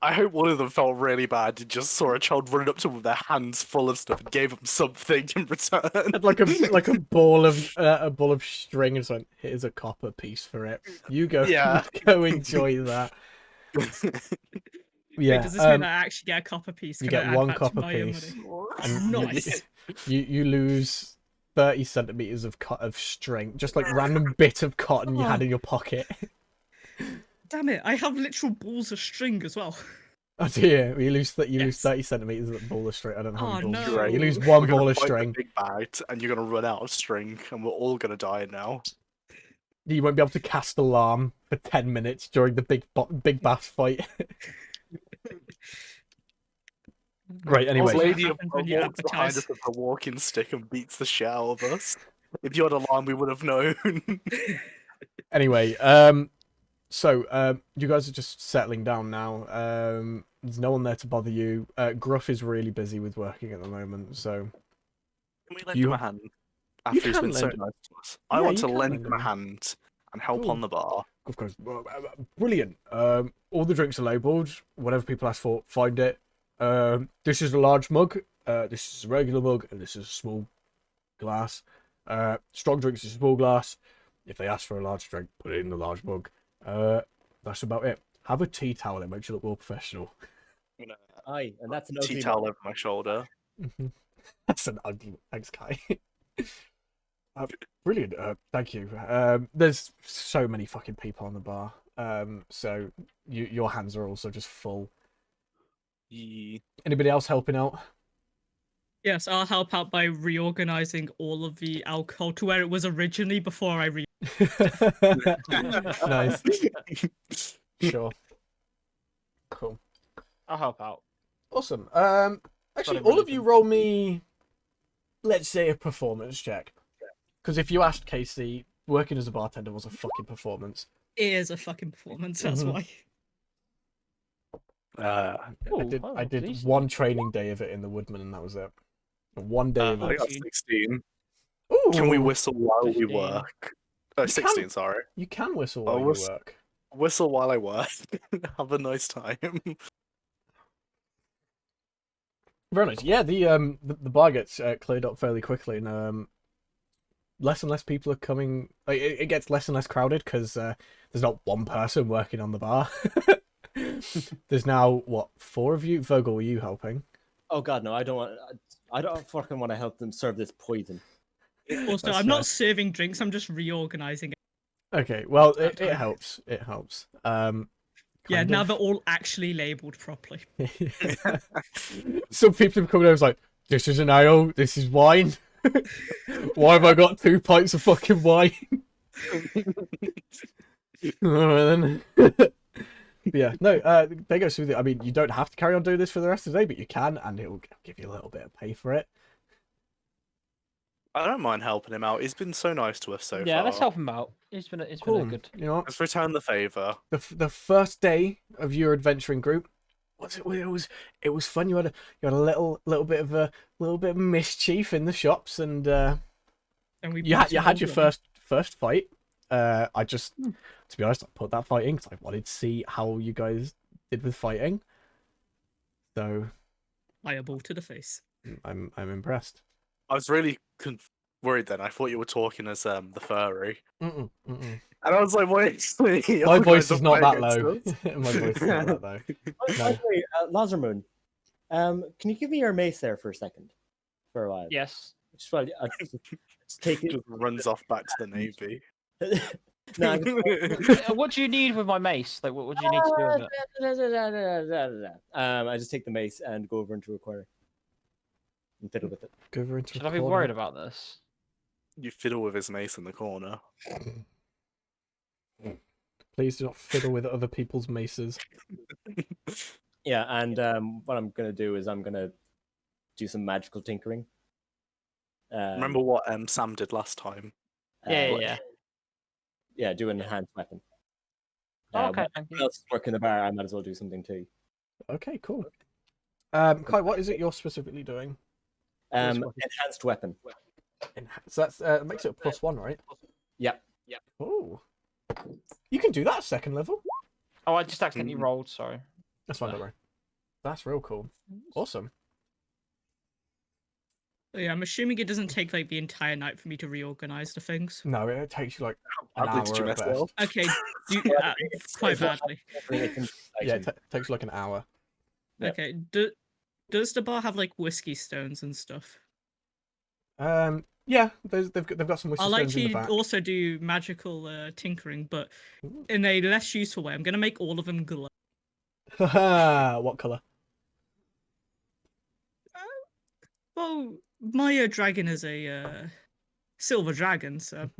I hope one of them felt really bad and just saw a child running up to them with their hands full of stuff and gave them something in return. Had like a ball of string and just went, here's a copper piece for it. You go, Yeah. go enjoy that. Yeah. Wait, does this mean I actually get a copper piece? You Can I get add one that to copper my piece. money? And Nice. you lose 30 centimeters of string, just like random bit of cotton you had in your pocket. Damn it! I have literal balls of string as well. Oh dear, you lose 30 Yes. centimeters of ball of string. I don't know how Oh, many balls. no. You lose We're one gonna ball of fight the string. big bag, and you're gonna run out of string, and we're all gonna die now. You won't be able to cast alarm for 10 minutes during the big bass fight. Right, anyway. What Lady happens when you walks behind us advertise? with a walking stick and beats the shit out of us. If you had alarm, we would have known. Anyway, so you guys are just settling down now. There's no one there to bother you. Gruff is really busy with working at the moment, so Can we lend You- him a hand? After he's can been so lend- nice to us. I Yeah, want you to can lend lend him a him. hand and help Cool. on the bar. of course, brilliant. All the drinks are labelled. Whatever people ask for, find it. This is a large mug. This is a regular mug, and this is a small glass. Strong drinks is a small glass. If they ask for a large drink, put it in the large mug. That's about it. Have a tea towel. It makes you look more professional. I'm gonna Aye, and that's an tea ugly towel mug. over my shoulder. That's an ugly. Thanks, Kai. Brilliant. Thank you. There's so many fucking people on the bar. So your hands are also just full. Ye- Anybody else helping out? Yes, I'll help out by reorganizing all of the alcohol to where it was originally before I Nice. Sure. Cool. I'll help out. Awesome. Actually, it all of you relevant. roll me, let's say, a performance check. Because if you asked Casey, working as a bartender was a fucking performance. It is a fucking performance, that's Mhm. why. I did decent. one training day of it in the Woodman, and that was it. One day of I it. got 16. Ooh, Can we whistle while we 15. work? You 16, can- sorry. You can whistle I'll while you whistle. work. Whistle while I work. Have a nice time. Very nice. Yeah, the bar gets cleared up fairly quickly, and less and less people are coming. Like, it gets less and less crowded because there's not one person working on the bar. There's now what, 4 of you? Virgil, were you helping? Oh god, no! I don't fucking want to help them serve this poison. Also, That's I'm fair. not serving drinks, I'm just reorganizing it. Okay, well, That it time. helps. It helps. Yeah, Kind now of. they're all actually labeled properly. Some people have come over and like, this is an ale, this is wine. Why have I got 2 pints of fucking wine? Alright then. Yeah, no, they go smoothly. I mean, you don't have to carry on doing this for the rest of the day, but you can, and it will give you a little bit of pay for it. I don't mind helping him out. He's been so nice to us so Yeah, far. let's help him out. It's been a Cool. good. You know what? Let's return the favour. The first day of your adventuring group, it was fun. You had a little bit of mischief in the shops, and And we you beat had your all of them. first fight. I just, to be honest, I put that fight in because I wanted to see how you guys did with fighting. So Fireball to the face. I'm impressed. I was really worried then. I thought you were talking as the furry. Mm-mm. And I was like, wait. My voice is not that low. My voice is not that low. By the way, Lazarmoon, can you give me your mace there for a second? For a while. Yes. Just while just take it. Just runs off back to the navy. No, What do you need with my mace? Like, what do you need to do with it? I just take the mace and go over into a corner and fiddle with it. Go over into Should a I be corner. worried about this? You fiddle with his mace in the corner. Please do not fiddle with other people's maces. Yeah, and what I'm gonna do is I'm gonna do some magical tinkering. Remember what Sam did last time? Yeah. Do an enhanced weapon. Okay. What else is working the bar? I might as well do something too. Okay, cool. Kai, what is it you're specifically doing? Enhanced weapon. So that's makes it a +1, right? Yeah. Oh, you can do that at second level. Oh, I just accidentally rolled. Sorry. That's fine, don't worry. That's real cool. Awesome. Yeah, I'm assuming it doesn't take like the entire night for me to reorganize the things. No, it takes you like an Badly did you hour at mess it up? best. Okay, quite badly. Yeah, it takes you like an hour. Yep. Okay, does the bar have like whiskey stones and stuff? Yeah, they've got some whiskey I like stones in the to back. also do magical tinkering, but in a less useful way. I'm gonna make all of them glow. What color? Well, my dragon is a silver dragon, so I'm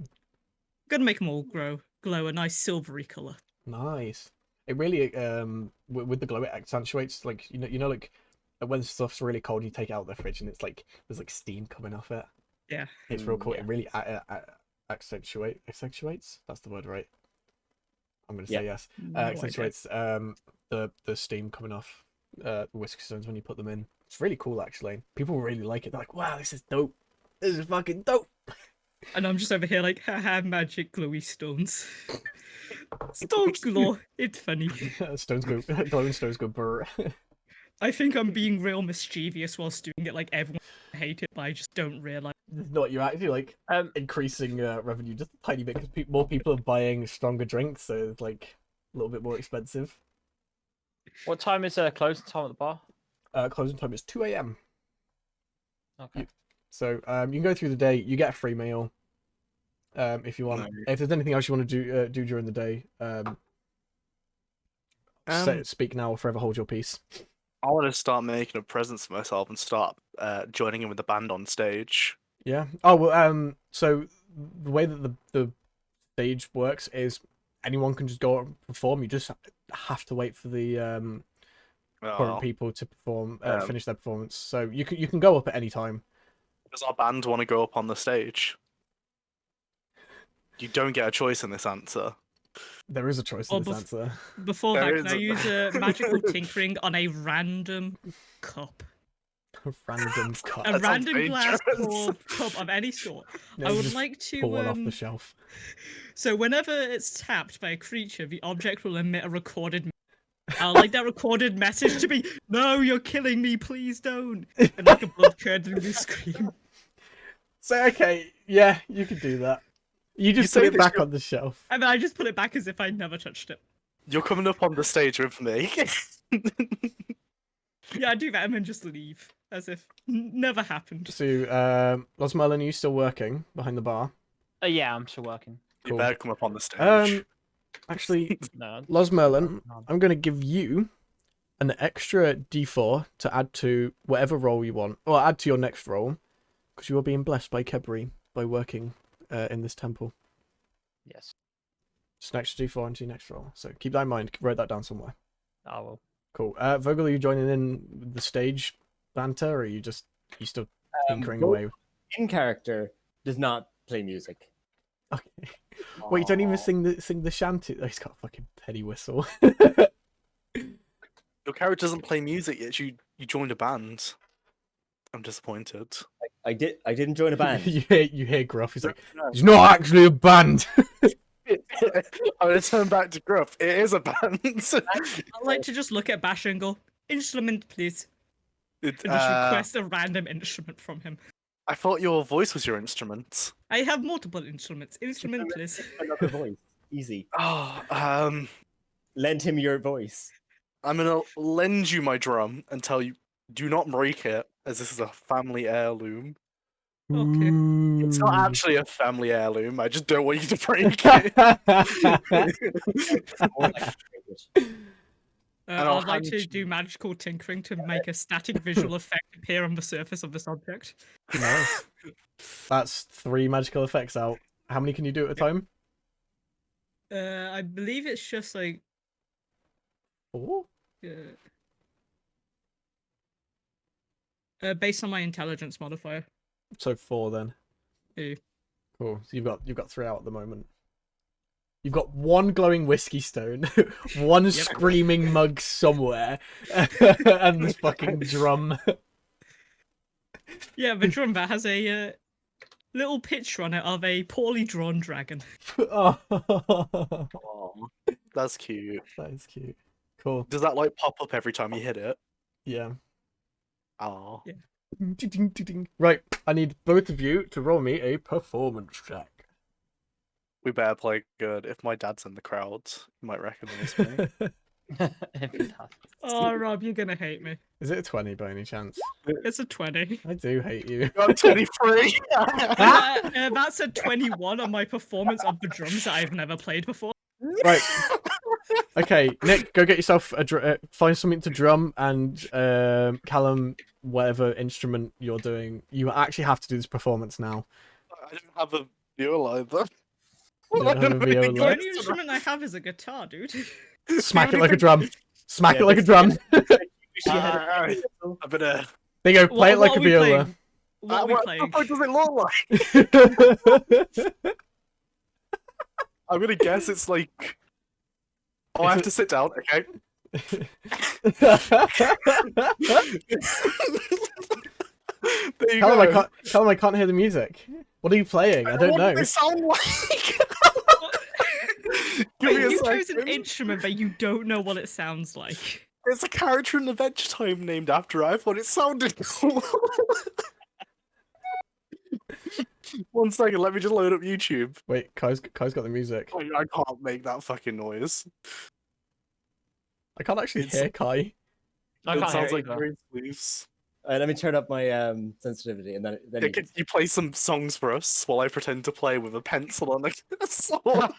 gonna make them all glow a nice silvery color. Nice. It really with the glow it accentuates, like you know like when stuff's really cold you take it out of the fridge and it's like there's like steam coming off it. Yeah. It's real cool. Yeah. It really accentuates. That's the word, right? I'm gonna say yes. No idea. Accentuates the steam coming off whiskey stones when you put them in. It's really cool actually. People really like it. They're like, wow, this is dope. This is fucking dope. And I'm just over here like, haha, magic glowy stones. Stones glow. It's funny. Stones go glowing stones go burr. I think I'm being real mischievous whilst doing it. Like everyone hate it, but I just don't realize. No, you're actually like increasing revenue just a tiny bit because more people are buying stronger drinks, so it's like a little bit more expensive. What time is closing time at the bar? Closing time is 2 a.m. Okay. So you can go through the day. You get a free meal if you want. No. If there's anything else you want to do during the day, speak now or forever hold your peace. I want to start making a presence for myself and start joining in with the band on stage. Yeah. Oh well. So the way that the stage works is anyone can just go out and perform. You just have to wait for the current people to perform, finish their performance. So you can go up at any time. Does our band want to go up on the stage? You don't get a choice in this answer. There is a choice in this answer. Before There that, can I is use magical tinkering on a random cup? A random cut. A That sounds random glass dangerous. or cup of any sort. Yeah, I you would just like to. pull one off the shelf. So whenever it's tapped by a creature, the object will emit a recorded. I'd like that recorded message to be, "No, you're killing me! Please don't!" And like a blood-curdling scream. So okay, yeah, you can do that. You just say put it that back you're- on the shelf. And then I just put it back as if I never touched it. You're coming up on the stage with me. Yeah, I do that and then just leave as if never happened. So, Los Merlin, are you still working behind the bar? Yeah, I'm still working. You Cool. better come up on the stage. Actually, No. Los Merlin, I'm going to give you an extra D4 to add to whatever role you want, or add to your next role, because you are being blessed by Kebri by working in this temple. Yes, Just an extra D4 into your next role. So keep that in mind. Write that down somewhere. I will. Cool. Vogel, are you joining in with the stage banter, or are you still tinkering Vogel- away? In character does not play music. Okay. Wait, you don't even sing the shanty. Oh, he's got a fucking penny whistle. Your character doesn't play music yet. You joined a band. I'm disappointed. I didn't join a band. you hear Gruff. He's like, it's not actually a band. I'm gonna turn back to Gruff. It is a band. I'd like to just look at Bash and go, "Instrument, please." It, And just request a random instrument from him. I thought your voice was your instrument. I have multiple instruments. Instrument, please. Another voice. Easy. Oh, Lend him your voice. I'm gonna lend you my drum and tell you, do not break it, as this is a family heirloom. Okay. It's not actually a family heirloom. I just don't want you to break More like a language. And I'll I'd like hand to you- do magical tinkering to make a static visual effect appear on the surface of this object. Nice. That's 3 magical effects out. How many can you do at a time? I believe it's just like 4? based on my intelligence modifier. So 4 then. Yeah. Cool. So you've got 3 out at the moment. You've got 1 glowing whiskey stone, 1 screaming mug somewhere, and this fucking drum. Yeah, the drum that has a little picture on it of a poorly drawn dragon. Oh, Aw, that's cute. that is cute. Cool. Does that like pop up every time you hit it? Yeah. Oh, Right, I need both of you to roll me a performance check. we better play good. If my dad's in the crowd, he might recognize me. If he does. Oh, Rob, you're gonna hate me. Is it a 20 by any chance? It's a 20. I do hate you. I'm 23. That's a 21 on my performance of the drums that I've never played before. Right. Okay, Nick, go get yourself find something to drum, and Callum, whatever instrument you're doing, you actually have to do this performance now. I don't have a viola either. You don't have a The viola. only instrument I have is a guitar, dude. Smack it like a drum. Smack it like a drum. I'm gonna. There you go. Play it like a are we viola. playing? What are we What playing? the fuck does it look like? I'm gonna guess it's like. Oh, I have to sit down. Okay. There you Callum, go. I can't hear the music. What are you playing? I don't What know. do they sound like? Give Wait, me a you chose an second. instrument, but you don't know what it sounds like. There's a character in Adventure Time named after it. I thought it sounded cool. 1 second, let me just load up YouTube. Wait, Kai's got the music. I can't make that fucking noise. I can't actually It's- hear Kai. I It can't sounds hear like it either. Green Sleeves. Let me turn up my sensitivity, and then Yeah, can you play some songs for us while I pretend to play with a pencil on a sword?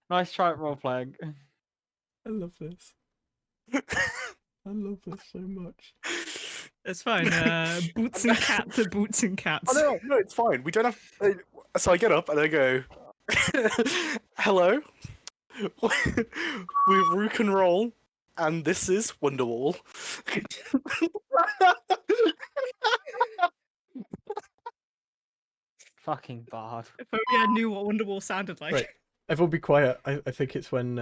Nice try at role playing. I love this. I love this so much. It's fine. Boots and cats are boots and cats. Oh no, it's fine. We don't have. So I get up and I go, "Hello, we're Rook and Roll, and this is Wonderwall." Fucking bard. If only I knew what Wonderwall sounded like. Right. Everyone be quiet. I think it's when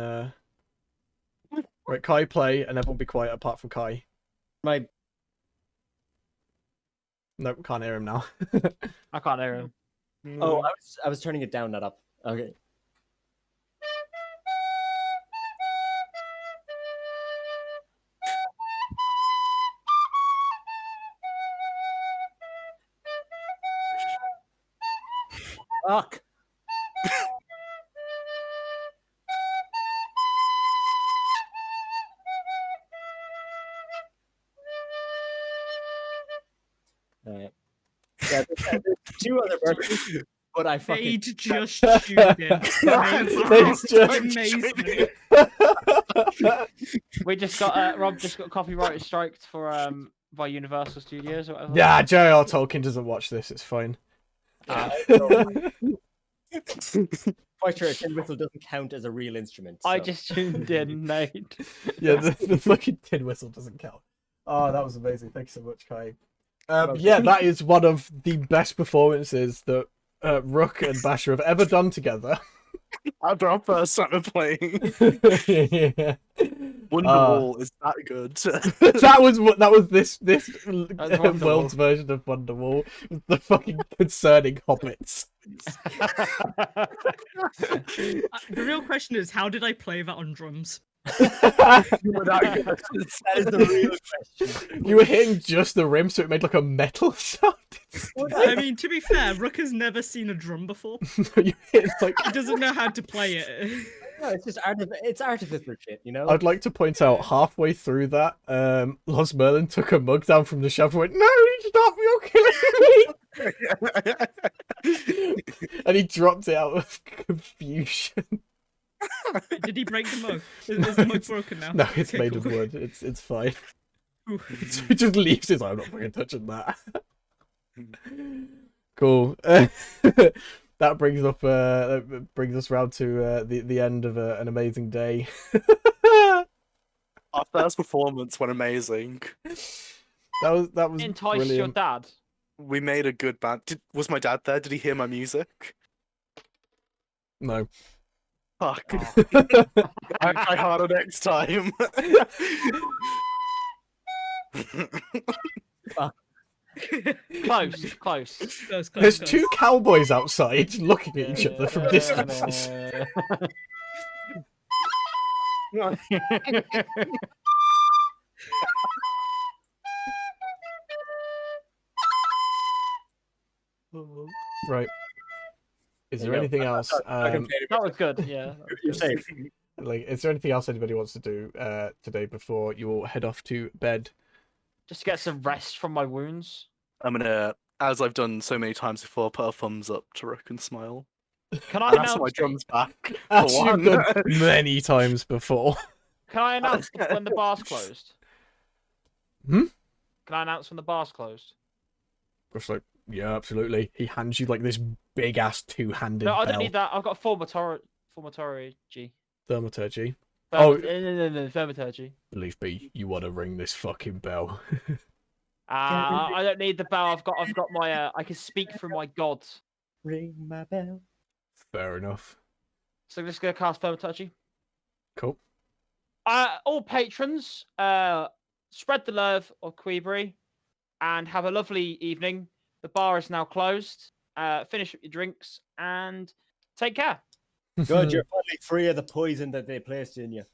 right, Kai play and everyone be quiet apart from Kai. my Nope, can't hear him now. I can't hear him. oh, I was turning it down, not up. Okay. Fuck. Alright. Yeah, there's 2 other versions, but I fucking They'd just tuned in. They'd just- Amazing. We just got Rob just got copyright striked for by Universal Studios or whatever. Yeah, J.R. Tolkien doesn't watch this. It's fine. quite sure a tin whistle doesn't count as a real instrument. I so. just tuned in, mate. Yeah, the fucking tin whistle doesn't count. Oh, that was amazing. Thank you so much, Kai. Well, Yeah, that is one of the best performances that Rook and Basher have ever done together. After our first started playing, Yeah. Wonderwall is that good. that was this Wonderwall. world's version of Wonderwall. The fucking concerning hobbits. The real question is, how did I play that on drums? You were that good. That is the real question. You were hitting just the rim, so it made like a metal sound. I mean, to be fair, Rook has never seen a drum before. You hit like. He doesn't know how to play it. No, it's just it's artificial shit, you know. I'd like to point out halfway through that, Los Merlin took a mug down from the shelf and went, "No, stop! You're killing me!" And he dropped it out of confusion. Did he break the mug? Is the mug broken now? No, it's Okay, made of cool. wood. It's fine. Ooh. So he just leaves it. I'm not fucking touching that. Cool. That brings us round to the end of an amazing day. Our first performance went amazing. That was Entice your brilliant. dad. We made a good band. Was my dad there? Did he hear my music? No. Fuck. Oh. I try harder next time. Close. Close, There's close. two cowboys outside looking at each other from distances. Right. Is there anything else? That was good. Yeah. That was You're good. safe. Like, is there anything else anybody wants to do today before you all head off to bed? Just to get some rest from my wounds. I'm gonna, as I've done so many times before, put a thumbs up to Rook and smile. Can I And ask for my announce? drums back. As for you've one. done many times before. Can I announce when the bar's closed? Hmm? Can I announce when the bar's closed? Just like, yeah, absolutely. He hands you like this big ass two-handed No, I bell. don't need that. I've got thaumaturgy. Thaumaturgy. No, Oh. thaumaturgy. Believe me, you want to ring this fucking bell. I don't need the bell. I've got my. I can speak through my gods. Ring my bell. Fair enough. So I'm just gonna cast thaumaturgy. Cool. All patrons, spread the love of Queebury, and have a lovely evening. The bar is now closed. Finish up your drinks and take care. Good, you're finally free of the poison that they placed in you.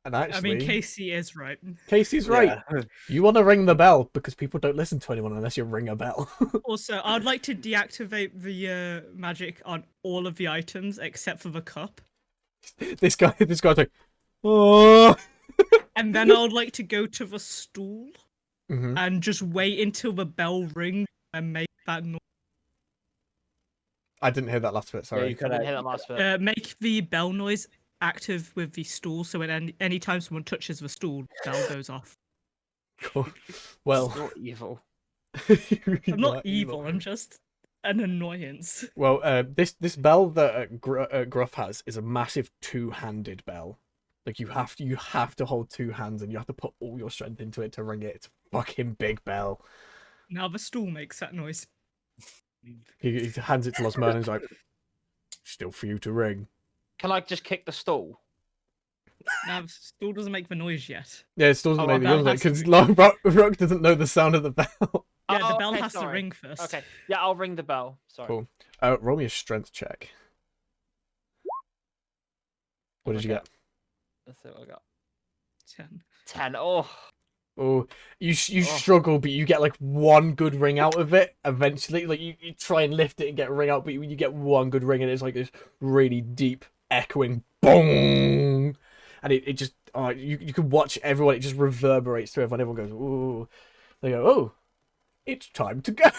And actually, I mean, Casey is right. Casey's right. Yeah. You want to ring the bell because people don't listen to anyone unless you ring a bell. Also, I'd like to deactivate the magic on all of the items except for the cup. This guy's like, oh. And then I would like to go to the stool Mhm. and just wait until the bell rings and make that noise. I didn't hear that last bit. Yeah, Sorry. you I could didn't hear that last bit. Make the bell noise active with the stool, so when any time someone touches the stool, the bell goes off. Cool. Well, You're evil. I'm not evil. I'm just an annoyance. Well, this bell that Gruff has is a massive two-handed bell. Like you have to hold two hands and you have to put all your strength into it to ring it. It's a fucking big bell. Now the stool makes that noise. He hands it to Los Merlin. He's like, still for you to ring. Can I just kick the stool? Now the stool doesn't make the noise yet. Yeah, it still doesn't Oh, make the well, noise that has because Rock doesn't know the sound of the bell. Yeah, the Oh, bell okay, has to sorry. ring first. Okay, yeah, I'll ring the bell. Sorry. Cool. Roll me a strength check. What did you get? Let's see what I got. 10. 10. Oh, Oh, you Oh. struggle, but you get like one good ring out of it. Eventually, like you try and lift it and get a ring out, but you get one good ring, and it's like this really deep, echoing boom, and it just you can watch everyone. It just reverberates through everyone. Everyone goes, ooh. They go, oh, it's time to go.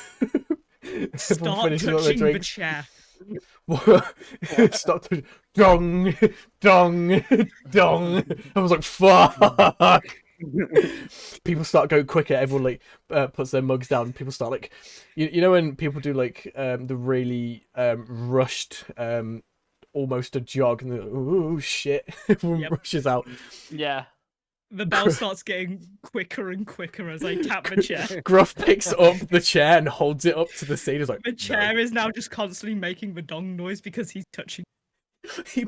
Everyone Start finishes all their touching the drinks. chair. Stop touching. Dong, dong, dong. I was like, fuck. People start going quicker. Everyone like puts their mugs down. People start like, you know when people do like the really rushed almost a jog and oh shit, everyone Yep. rushes out. yeah. The bell starts getting quicker and quicker as I tap the chair. Gruff picks up the chair and holds it up to the scene. He's like, The "No." chair is now just constantly making the dong noise because he's touching. He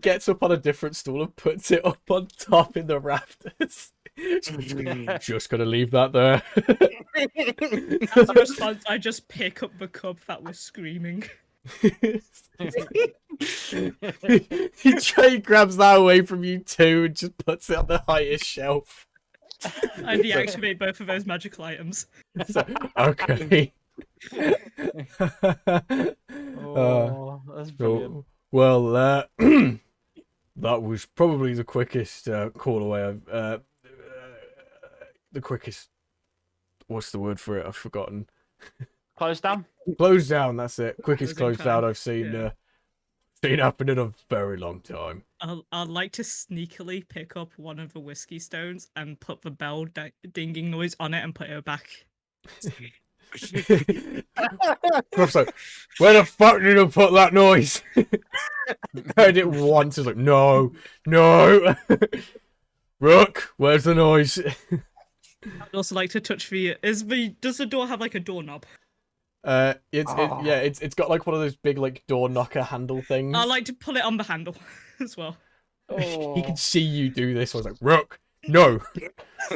gets up on a different stool and puts it up on top in the rafters. Just gonna leave that there. As a response, I just pick up the cup that was screaming. he grabs that away from you too and just puts it on the highest shelf. I deactivate both of those magical items. So, okay. Oh, that's brilliant. Well, that was probably the quickest call away I've the quickest. What's the word for it? I've forgotten. Close down. Close down. That's it. Quickest Closing close down time, I've seen yeah. seen happen in a very long time. I'd like to sneakily pick up one of the whiskey stones and put the bell dinging noise on it and put it back. Gruff's like, where the fuck did you put that noise? Heard it once. It's like, no. Rook, where's the noise? I'd also like to touch does the door have like a doorknob? It's got like one of those big like door knocker handle things. I'd like to pull it on the handle as well. He can see you do this. So I was like, Rook, No.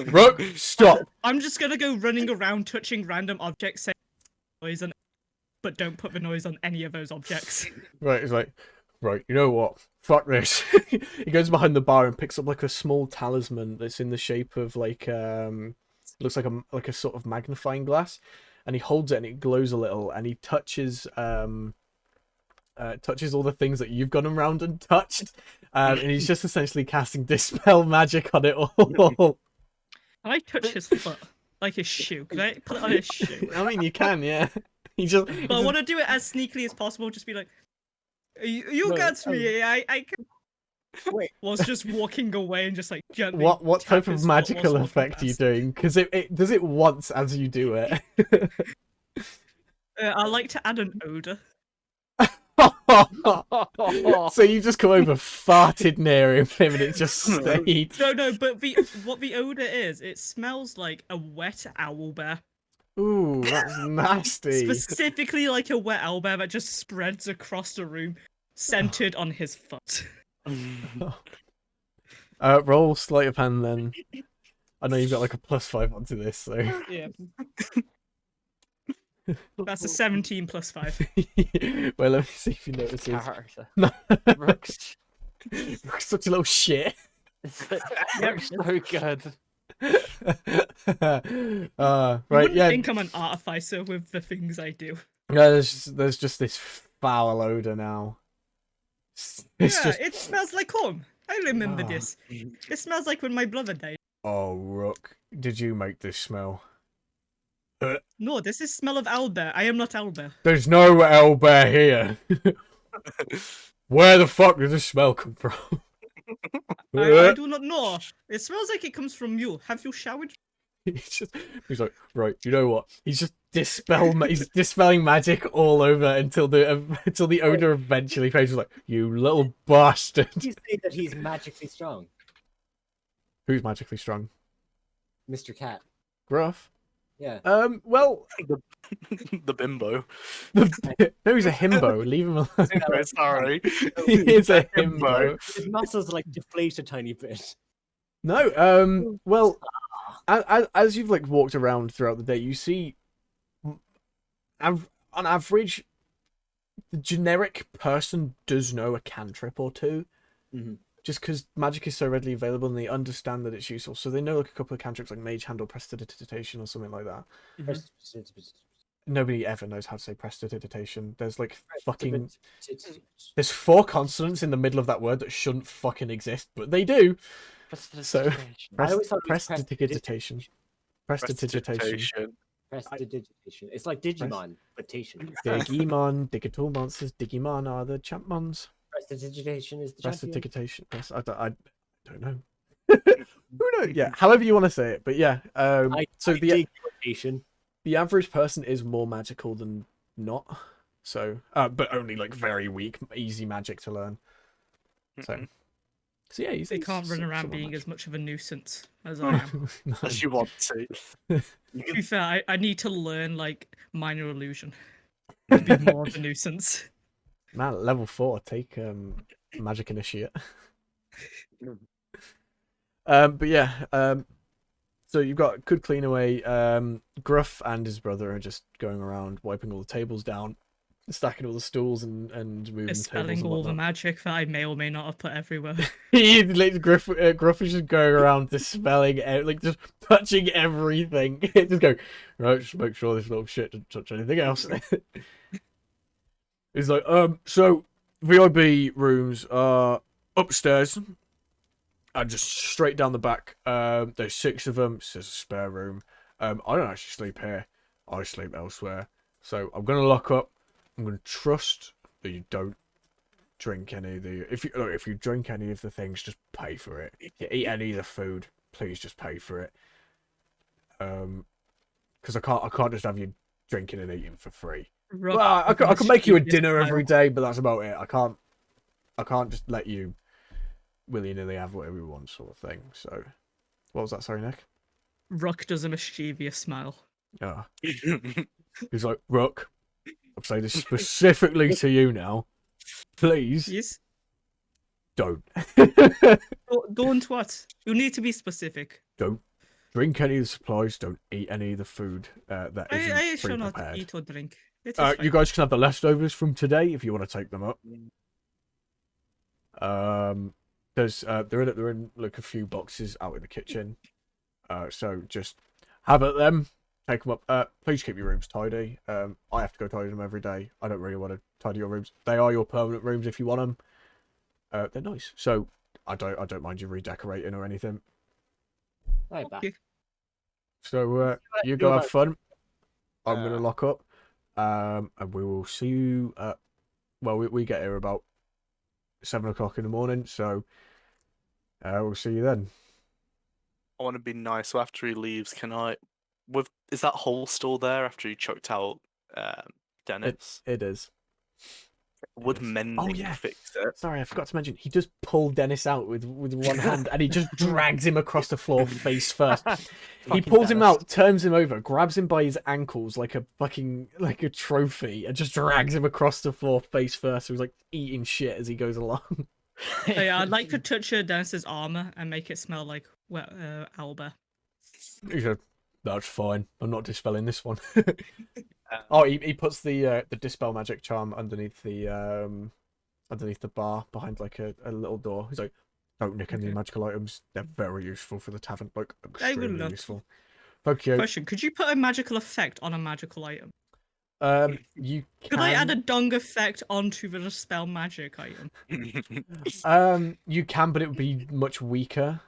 Rook, stop. I'm just gonna go running around touching random objects, saying noise, but don't put the noise on any of those objects. Right, it's like, right, you know what? Fuck this. He goes behind the bar and picks up like a small talisman that's in the shape of like looks like a sort of magnifying glass, and he holds it and it glows a little, and he touches touches all the things that you've gone around and touched, and he's just essentially casting dispel magic on it all. Can I touch his foot? Like his shoe? Can I put it on his shoe? I mean, you can, yeah. He just. But I want to do it as sneakily as possible. Just be like, "You No, got me. I can." Wait. Was just walking away and just like gently. What tap type of his foot magical whilst walking effect are you past. doing? Because it does it once as you do it. I like to add an odor. So you just come over, farted near him, and it just stayed. No, but what the odor is, it smells like a wet owl bear. Ooh, that's nasty. Specifically like a wet owl bear that just spreads across the room, centered on his foot. Roll sleight of hand then. I know you've got like a +5 onto this, so. Yeah. That's a 17 plus 5. Well, let me see if you notice. Character. No. Rook's Such a little shit. Rook's so good. Right, Wouldn't yeah. think I'm an artificer with the things I do. Yeah, there's just this foul odor now. It's Yeah, just. it smells like home. I remember Ah. this. It smells like when my brother died. Oh, Rook, did you make this smell? No, this is smell of owlbear. I am not owlbear. There's no owlbear here. Where the fuck did this smell come from? I do not know. It smells like it comes from you. Have you showered? He's like, right, you know what? He's just he's dispelling magic all over until the odor eventually fades. He's like, you little bastard. You say that he's magically strong, Who's magically strong? Mr. Cat. Gruff. Yeah. Well, The bimbo. no, he's a himbo. Leave him alone. Sorry. He is a himbo. His muscles like deflate a tiny bit. No, well, as you've like walked around throughout the day, you see, on average, the generic person does know a cantrip or two, just because magic is so readily available and they understand that it's useful. So they know like a couple of cantrips like Mage Hand or Prestidigitation or something like that. Nobody ever knows how to say Prestidigitation. There's like fucking there's 4 consonants in the middle of that word that shouldn't fucking exist, but they do. So I always thought it was Prestidigitation. Prestidigitation. Prestidigitation. It's like Digimon, but tation. Digimon, digital monsters. Digimon are the champmons. Prestidigitation is the champion. Prestidigitation. Yes, I don't know. Who knows? Yeah, however you want to say it, but yeah. So the average person is more magical than not. So, but only like very weak, easy magic to learn. So yeah, They can't run around being as much of a nuisance as I am. As you want to. To be fair, I need to learn like minor illusion to be more of a nuisance. Man, level 4, take magic initiate. But yeah, so you've got Could Clean Away. Gruff and his brother are just going around wiping all the tables down, stacking all the stools and moving the tables Dispelling and all the whatnot. magic that I may or may not have put everywhere. Gruff is just going around dispelling, like just touching everything. Just go, right, just make sure this little shit doesn't touch anything else. He's like, so VIB rooms are upstairs and just straight down the back. There's 6 of them. There's a spare room. I don't actually sleep here. I sleep elsewhere. So I'm gonna lock up. I'm gonna trust that you don't drink any of the. If you drink any of the things, just pay for it. If you eat any of the food, please just pay for it. Because I can't just have you drinking and eating for free. Well, I can make you a dinner every day, but that's about it. I can't just let you willy-nilly have whatever you want, sort of thing. So, what was that? Sorry, Nick. Rook does a mischievous smile. Yeah. He's like, Rook, I'm saying this specifically to you now. Please, Yes. don't. Don't what? You need to be specific. Don't drink any of the supplies. Don't eat any of the food that isn't I shall not pre-prepared. eat or drink. It is You fine. guys can have the leftovers from today if you want to take them up. They're in like a few boxes out in the kitchen. So just have at them. Take them up. Please keep your rooms tidy. I have to go tidy them every day. I don't really want to tidy your rooms. They are your permanent rooms if you want them. They're nice. So I don't mind you redecorating or anything. Right back. Okay. So you go have fun. I'm gonna lock up. And we will see you. Well, we get here about 7 o'clock in the morning. So we'll see you then. I want to be nice, so after he leaves, is that hole still there after he chucked out Dennis? It is. Would is. mending yeah. fix it? Sorry, I forgot to mention. He just pulled Dennis out with one hand, and he just drags him across the floor face first. He Fucking pulls him Dennis. out, turns him over, grabs him by his ankles like a trophy, and just drags him across the floor face first. So he's like eating shit as he goes along. Hey, I'd like to touch Dennis's armor and make it smell like wet Alba. He said, "That's fine. I'm not dispelling this one." Oh, he puts the dispel magic charm underneath the bar behind like a little door. He's like, "Don't nick any magical items. They're very useful for the tavern. Like I will extremely not. useful." Thank you. Question: could you put a magical effect on a magical item? You can. Could I add a dung effect onto the dispel magic item? You can, but it would be much weaker.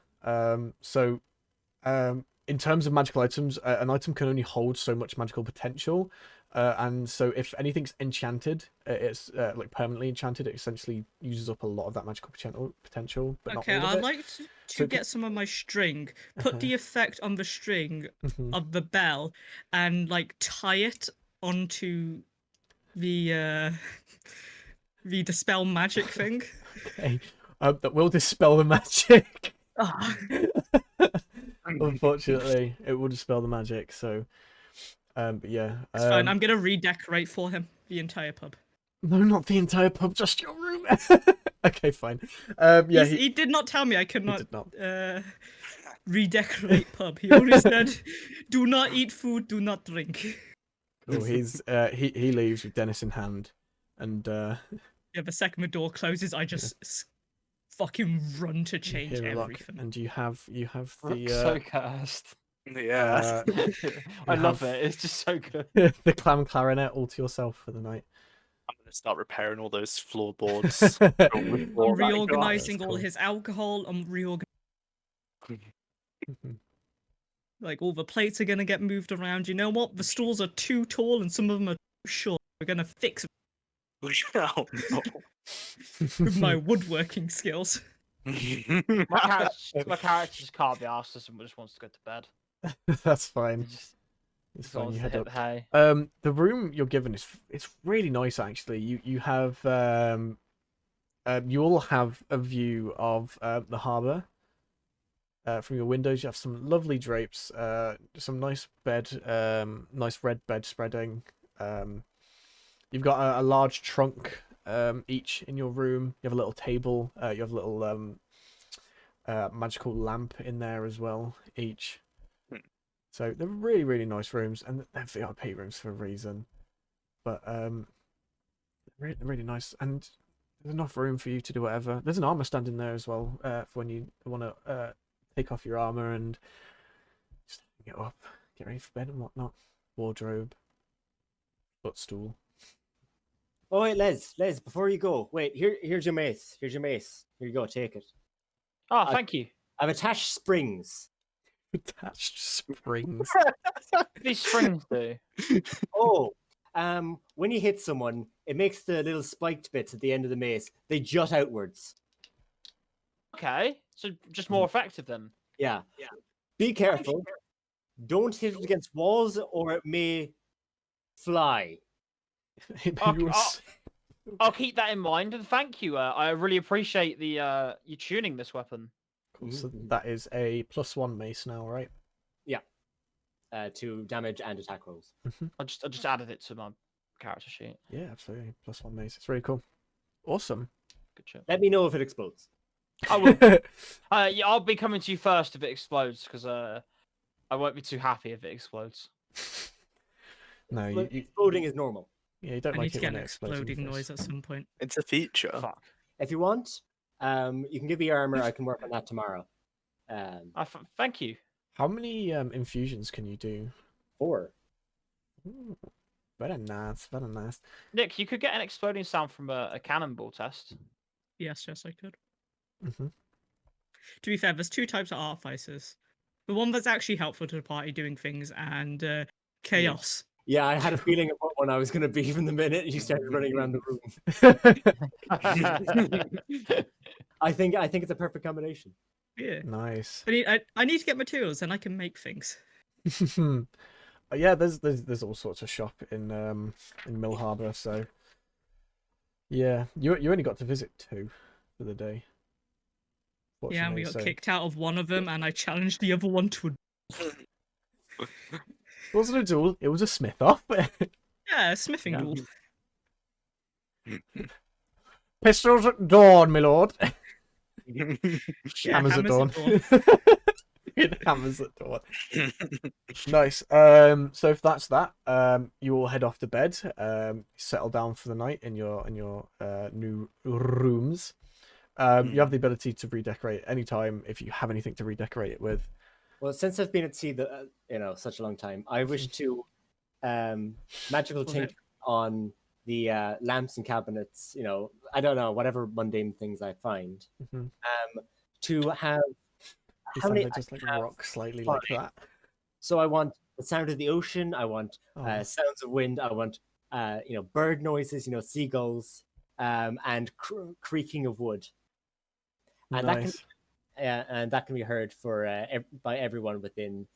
In terms of magical items, an item can only hold so much magical potential, and so if anything's enchanted, it's like permanently enchanted. It essentially uses up a lot of that magical potential, but Okay, not all of I'd it. like to So get some of my string, put the effect on the string Mhm. of the bell, and like tie it onto the the dispel magic thing. Okay, that will dispel the magic. Ah. Unfortunately, it will dispel the magic. So, but yeah, It's fine. I'm gonna redecorate for him the entire pub. no, not the entire pub, just your room. Okay, fine. Yeah, He did not tell me I could he not did not. redecorate pub. He only said, "Do not eat food, do not drink." Cool. He's he leaves with Dennis in hand, and Yeah, the second the door closes, I just fucking run to you change hear a lock, everything. and you have Rook's the so cursed. Yeah. I love have- it. It's just so good. the clam clarinet all to yourself for the night. I'm gonna start repairing all those floorboards. I'm All that reorganizing That's all cool. his alcohol. I'm reorganizing. Mhm. Like all the plates are gonna get moved around. You know what? The stools are too tall and some of them are too short. We're gonna fix it Oh, no. with my woodworking skills. My character just can't be asked. Just wants to go to bed. That's fine. He just It's fine. wants You to head hit up. the hay. The room you're given it's really nice actually. You have you all have a view of the harbour. From your windows, you have some lovely drapes, some nice nice red bed spreading. You've got a large trunk each in your room. You have a little table. You have a little magical lamp in there as well each. So they're really, really nice rooms, and they're VIP rooms for a reason. But really, really nice, and there's enough room for you to do whatever. There's an armor stand in there as well for when you want to take off your armor and just get up, get ready for bed and whatnot. Wardrobe, footstool. Oh wait, Les, before you go, wait, here's your mace. Here's your mace. Here you go, take it. Oh, thank you. I've attached springs. Attached springs. These springs do. Oh, when you hit someone, it makes the little spiked bits at the end of the mace. They jut outwards. Okay, so just more effective then. Yeah. Be careful. Don't hit it against walls, or it may fly. I'll keep that in mind, and thank you. I really appreciate the you tuning this weapon. Cool. So that is a +1 mace now, right? To damage and attack rolls. I just added it to my character sheet. Yeah, absolutely. +1 mace. It's really cool. Awesome. Good shit. Let me know if it explodes. I will. Yeah, I'll be coming to you first if it explodes, because I won't be too happy if it explodes. No, Look, exploding is normal. yeah, you don't I like need to it get when an it explodes in your exploding face. noise at some point. It's a feature. Fuck. If you want, you can give me your armor. I can work on that tomorrow. Thank you. How many infusions can you do? 4. Ooh, very nice, very nice. Nick, you could get an exploding sound from a cannonball test. Yes, I could. Mm-hmm. To be fair, there's 2 types of artificers. The one that's actually helpful to the party doing things, and chaos. Yeah, I had a feeling of what one I was going to be from the minute you started running around the room. I think it's a perfect combination. Yeah. Nice. I need to get materials, and I can make things. Yeah, there's all sorts of shop in Mill Harbour, so yeah, you only got to visit 2 for the day. Yeah, and we Fortunately, got so kicked out of one of them, and I challenged the other one to it wasn't a duel, it was a smith off. a smithing duel. Pistols at dawn, my lord. Yeah, Hammers at dawn. Hammers at dawn. Nice. So if that's that, you all head off to bed. Settle down for the night in your new rooms. You have the ability to redecorate anytime if you have anything to redecorate it with. Well, since I've been at sea, such a long time, I wish to magical Was it? tinker on the lamps and cabinets. I don't know, whatever mundane things I find. Mhm. To have You how sound many like just I like can have rock slightly fine. like that. So I want the sound of the ocean. I want Oh. sounds of wind. I want bird noises. Seagulls, and creaking of wood. And Nice. that can be heard by everyone within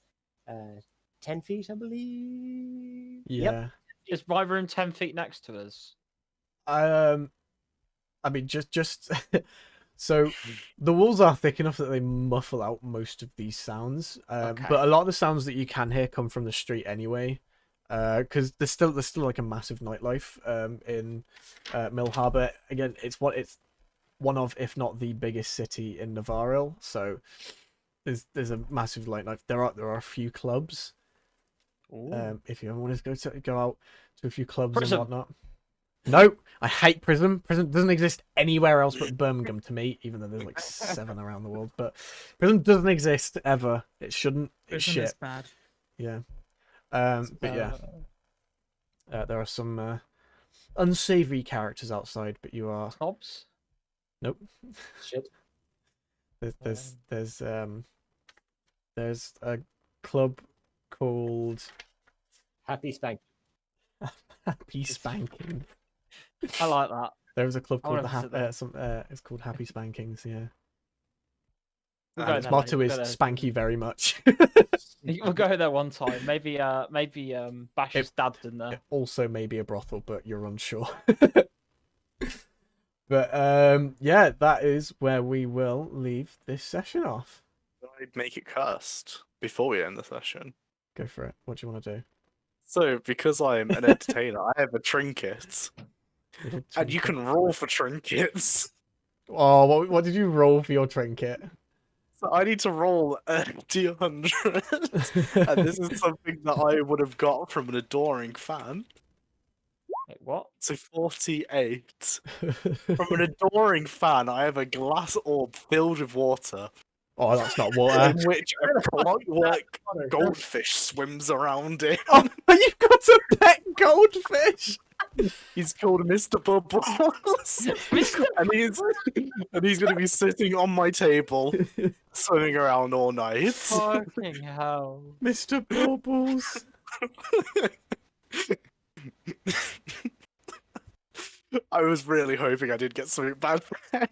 10 feet, I believe. Yep. Yeah. Is my room 10 feet next to us? I mean, just so the walls are thick enough that they muffle out most of these sounds. Okay. But a lot of the sounds that you can hear come from the street anyway. Because there's still like a massive nightlife in Mill Harbour. Again, it's one of, if not the biggest city in Navarre. So there's a massive nightlife. There are a few clubs. If you ever want to go out to a few clubs Prism. and whatnot. No, I hate Prism. Prism doesn't exist anywhere else but Birmingham to me, even though there's like 7 around the world. But Prism doesn't exist ever. It shouldn't. It's Prison shit. is bad. Yeah. But yeah, there are some unsavory characters outside, but you are Snobs? nope. Shit. There's a club called Happy Spank. Happy Spanking. I like that. There is a club I called wanna visit that. it's called Happy Spankings. Yeah. We'll And go its there, motto mate. is We'll go there. "Spank you very much." We'll go there one time. Maybe Bash's dad's in there. It also may be a brothel, but you're unsure. But yeah, that is where we will leave this session off. I'd make it cursed before we end the session. Go for it. What do you want to do? So, because I'm an entertainer, I have a trinket. Little And you trinket. can roll for trinkets. Oh, what did you roll for your trinket? So I need to roll a D100. And this is something that I would have got from an adoring fan. Wait, what? So 48. From an adoring fan, I have a glass orb filled with water, Oh, that's not water. in which a clockwork goldfish swims around in. Oh, you've got a pet goldfish. He's called Mr. Bubbles. and he's going to be sitting on my table, swimming around all night. Fucking hell. Mr. Bubbles. I was really hoping I did get something bad for him.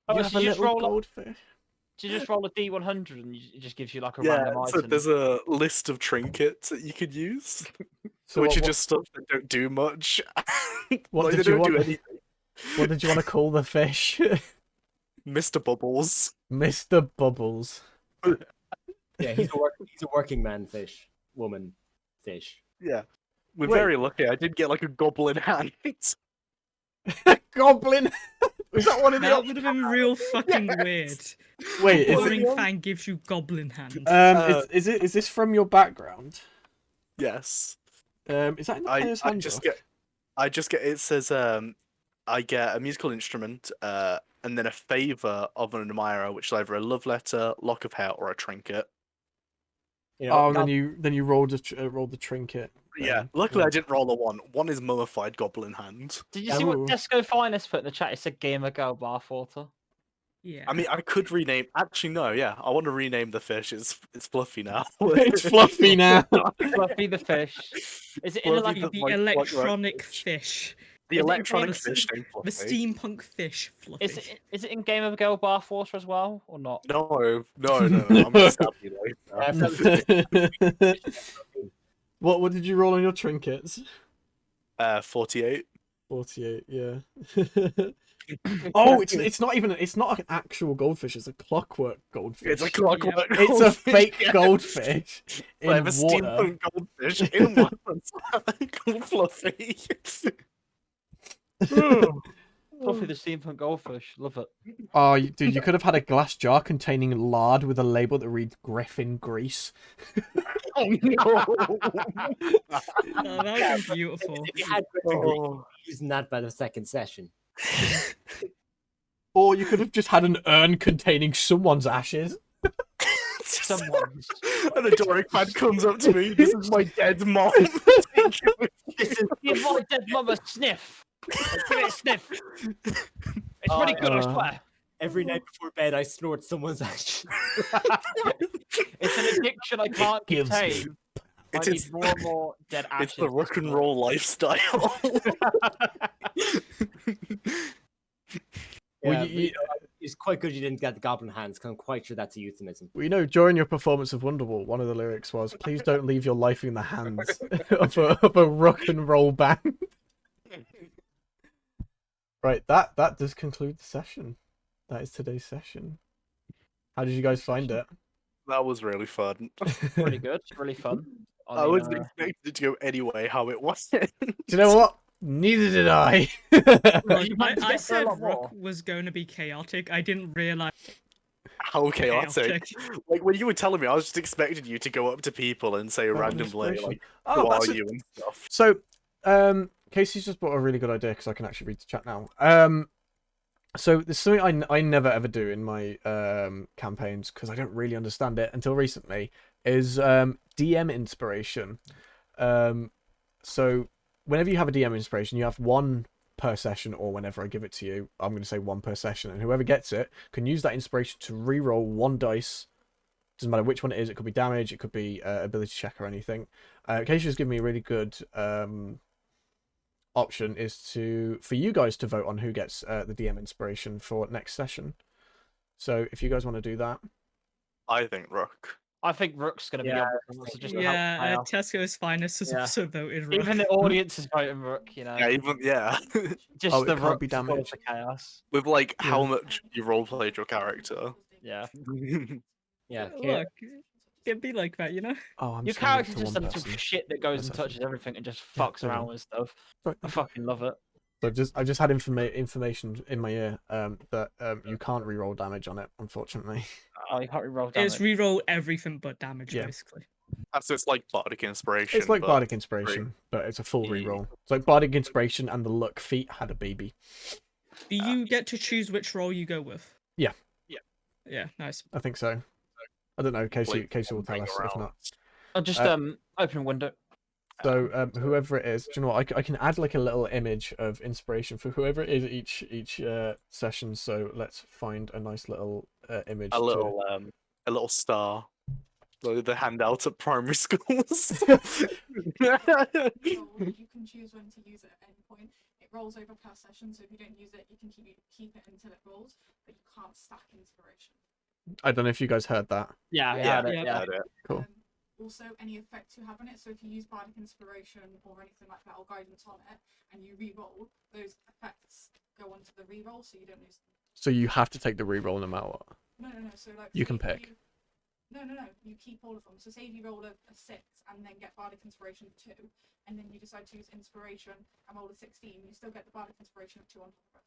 Oh, You so have a you just little roll goldfish. Do you just roll a D100 and it just gives you like a Yeah, random so item? there's a list of trinkets that you could use, So which what- are just stuff that don't do much. What Like, did they you don't do want? anything. What did you want to call the fish? Mr. Bubbles. Mr. Bubbles. Yeah, he's a working man fish, woman fish. Yeah. We're Wait. very lucky. I did get like a goblin hand. Goblin. Was that one of the That would have been real fucking weird. Wait, is Boring it? Fang gives you goblin hand. Is this from your background? Yes. Is that in the player's handbook? I just get it says I get a musical instrument and then a favor of an admirer, which is either a love letter, lock of hair, or a trinket. You know, Oh, and then you rolled the trinket. Yeah. then. Luckily, Yeah. I didn't roll a one. One is mummified goblin hand. Did you see what Ooh. Desco Finest put in the chat? It said Gamer Girl Bathwater. Yeah. I mean, I could rename. Actually, no. Yeah, I want to rename the fish. It's Fluffy now. It's fluffy now. Fluffy the fish. Is it in Fluffy like the, a... the like electronic fish. fish. The Is it electronic game- fish named The Fluffy. steampunk fish, Fluffy. Is it in Gamer Girl Bathwater as well, or not? No. I'm gonna stab you later. What did you roll on your trinkets? 48. 48. Yeah. Oh, it's not an actual goldfish. It's a clockwork goldfish. It's a clockwork. It's a fake goldfish I in have a water. steampunk goldfish in water called Fluffy. Fluffy the steampunk goldfish. Love it. Oh, dude, you could have had a glass jar containing lard with a label that reads Griffin Grease. Oh no! Oh, that would have been beautiful. If you had Griffin Grease, you'd be using that by the second session. Or you could have just had an urn containing someone's ashes. Someone's. And a Doric fan comes up to me. This is my dead mom. Give my dead mum a sniff. Give it a sniff. It's really good, I swear. Every night before bed, I snort someone's ashes. It's an addiction I can't gives me contain. I need more and more dead ashes. It's the rock and roll lifestyle. Well, Yeah, it's quite good you didn't get the goblin hands, because I'm quite sure that's a euphemism. Well, you know, during your performance of Wonderwall, one of the lyrics was, "Please don't leave your life in the hands of a rock and roll band." Right, that does conclude the session. That is today's session. How did you guys find it? That was really fun. Really good, really fun. I wasn't expecting it to go anyway how it was. Do you know what? Neither did I. Like, You managed to I get through a said lot Rook more. was going to be chaotic. I didn't realize. How chaotic. Chaotic. Like when you were telling me, I was just expecting you to go up to people and say randomly, inspiration. like, Oh, who are that's a- you and stuff. So, Casey's just brought a really good idea because I can actually read the chat now. So there's something I never ever do in my campaigns because I don't really understand it until recently. Is DM inspiration. So whenever you have a DM inspiration, you have one per session, or whenever I give it to you, I'm going to say one per session, and whoever gets it can use that inspiration to re-roll one dice. Doesn't matter which one it is. It could be damage, it could be ability check or anything. Casey's given me a really good option is for you guys to vote on who gets the DM inspiration for next session. So if you guys want to do that, I think Rook. I think Rook's going to be Yeah, on so just to help Yeah, chaos. Tesco's finest has Yeah. also voted Rook. Even the audience is voting Rook, you know. Yeah. Just Oh, it the can't Rook be to cause damage. the chaos. With like how Yeah. much you roleplayed your character. Yeah. Yeah, Look, it'd be like that, you know? oh, I'm Your sending it character's to just one done some person. shit that goes One and second. touches everything and just Yeah, fucks hold around on. with stuff. Right, I fucking love it. So I just had information in my ear that you can't re-roll damage on it, unfortunately. Oh, you can't reroll damage. It's reroll everything but damage, Yeah. basically. So it's like Bardic Inspiration. It's like but Bardic Inspiration, but it's a full Yeah. re-roll. It's like Bardic Inspiration and the Luck feat had a baby. Do you get to choose which roll you go with? Yeah. Yeah. Yeah, nice. I think so. I don't know. Casey like, will tell moving us if around. not. I'll just open a window. So whoever it is, do you know what? I can add like a little image of inspiration for whoever it is each session. So let's find a nice little image. A little star. The handout at primary schools. roll, you can choose when to use it at any point. It rolls over per session, so if you don't use it, you can keep it until it rolls, but you can't stack inspiration. I don't know if you guys heard that. Yeah, Yeah, yeah. Cool. Also, any effects you have on it, so if you use Bardic Inspiration or anything like that, or Guidance on it, and you re-roll, those effects go onto the re-roll, so you don't lose them. So you have to take the re-roll no matter what. No. So like You say can if pick. No. You keep all of them. So say if you roll a 6 and then get Bardic Inspiration of 2, and then you decide to use Inspiration and roll a 16, you still get the Bardic Inspiration of 2 on top of it.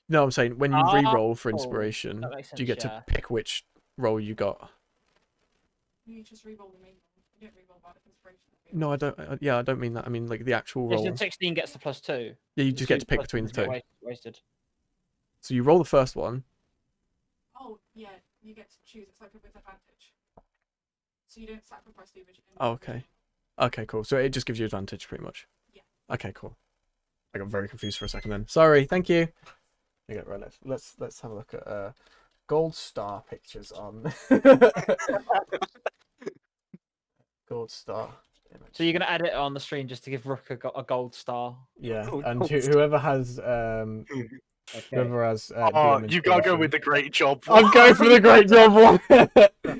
No, I'm saying when you Ah, re-roll for cool. inspiration, That makes do you sense, get yeah. to pick which roll you got? You just re-roll the main one. You don't re-roll bardic inspiration. No, I don't. Yeah, I don't mean that. I mean like the actual roll. Yes, 16 gets the +2. Yeah, you The just get to two pick plus between the ones get two. wasted. So you roll the first one. Oh, yeah, you get to choose. It's like a with advantage. So you don't sacrifice the original. Oh, okay. Okay, cool. So it just gives you advantage, pretty much. Yeah. Okay, cool. I got very confused for a second then. Sorry. Thank you. Okay, right. Let's have a look at gold star pictures on gold star image. So you're gonna add it on the screen just to give Rook a gold star. Yeah, Oh, and gold whoever has Okay. whoever has Oh, you gotta go with demonstration- the great job. I'm going for the great job one.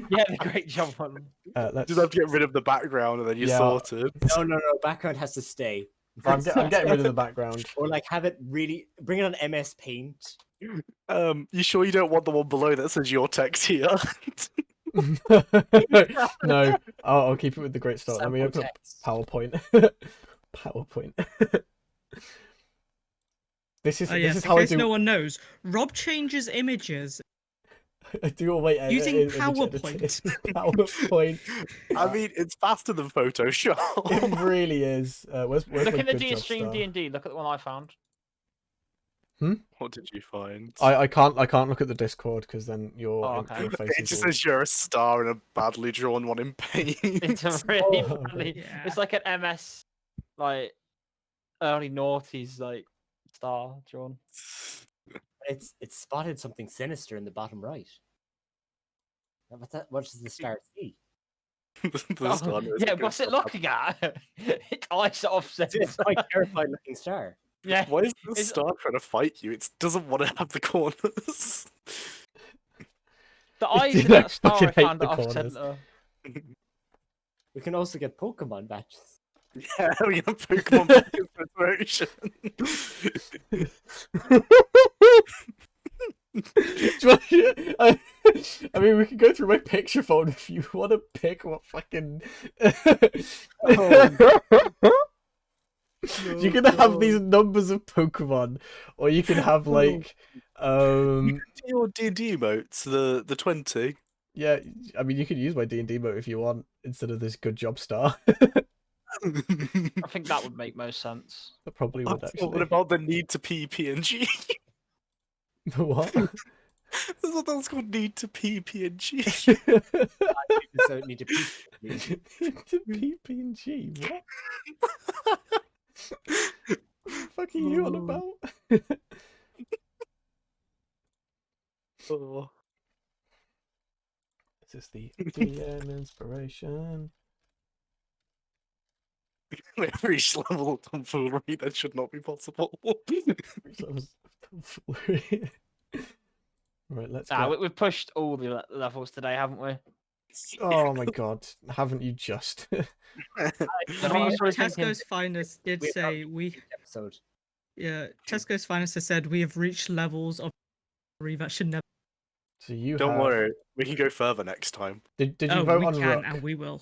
Yeah, the great job one. Let's. Just have to get rid of the background and then you're Yeah. sorted. No. Background has to stay. I'm getting rid of the background. Or like have it really bring it on MS Paint. You sure you don't want the one below that says your text here? No, I'll keep it with the great start. Let me Sample open up text. PowerPoint. PowerPoint. This is Oh yes, this is in how I case do. no one knows, Rob changes images I do all my using image PowerPoint. editing. PowerPoint. I mean, it's faster than Photoshop. It really is. Where's Look my at the good job Stream star? D&D. Look at the one I found. What did you find? I can't look at the Discord because then your Oh, okay. your It faces just will... says you're a star and a badly drawn one in paint. It's a really Oh, funny. Yeah. It's like an MS, like early noughties like star drawn. It's spotted something sinister in the bottom right. What does the star see? The star knows Yeah, it what's goes it up. looking at? Its eyes offset. It's quite terrifying looking star. Yeah, Why is the It's- star trying to fight you? It doesn't want to have the corners. the eyes Dude, in I that star fucking I hate found the off corners. center. We can also get Pokemon badges. Yeah, we have Pokemon back in preparation. I mean, we can go through my picture folder if you want to pick what fucking. You can have these numbers of Pokemon, or you can have like, Your D&D emotes, the 20. yeah. I mean, you can use my D&D mode if you want instead of this good job star. I think that would make most sense. That probably would What actually. about the need to PNG? The what? That's what that's called, need to PNG. So need to peek. To PP&G. What? What the fuck are you on about? Oh. This is the DM inspiration. We've reached level of tomfoolery that should not be possible. Right, let's Nah, get... we've pushed all the levels today, haven't we? Oh my god, haven't you just? I I mean, was really thinking- Tesco's Finest did We have say Episode. yeah, Tesco's Finest has said we have reached levels of that should never. So you Don't have... worry, we can go further next time. Did you Oh, vote we on can Rook? and we will.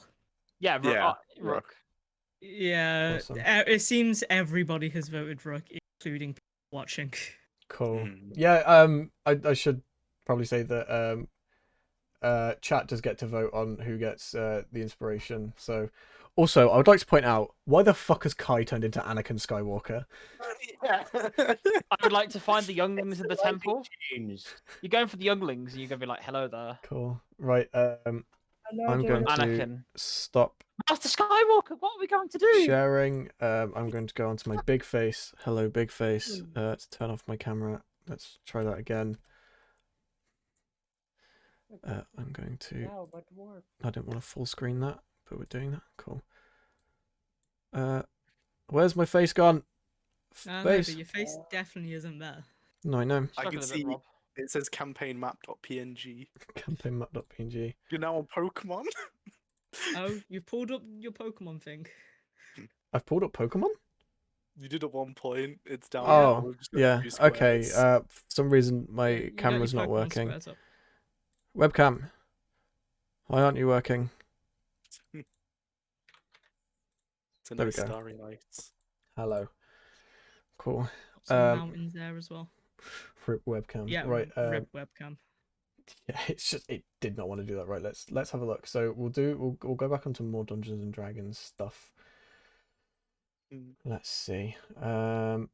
Yeah, Yeah, Rook. Yeah, Awesome. it seems everybody has voted Rook, including people watching. Cool. Hmm. Yeah, I should probably say that chat does get to vote on who gets the inspiration. So also I would like to point out, why the fuck has Kai turned into Anakin Skywalker? I would like to find the younglings in the temple. Changed. You're going for the younglings, and you're gonna be like, "Hello there, Cool. Right, I'm going to Anakin." stop Master Skywalker, what are we going to do? sharing. I'm going to go onto my big face. Hello, big face. Let's turn off my camera. Let's try that again. I'm going to... Now, my dwarf. I didn't want to full screen that, but we're doing that. Cool. Where's my face gone? No, Face. but your face definitely isn't there. No, I know. I Struggling can a bit, see Rob. it says campaign map.png. Campaign map.png. You're now on Pokemon? Oh, you've pulled up your Pokemon thing. I've pulled up Pokemon? You did at one point. It's down Oh, now. We've just got a yeah. few Okay. squares. For some reason, my You got camera's your not Pokemon working. squares up. Webcam. Why aren't you working? It's a There we nice go. starry night. Hello. Cool. Some Um, mountains there as well. Rip webcam. Yeah, Right. rip webcam. Yeah, it's just it did not want to do that. Right. Let's have a look. So we'll go back onto more Dungeons and Dragons stuff. Let's see. Let's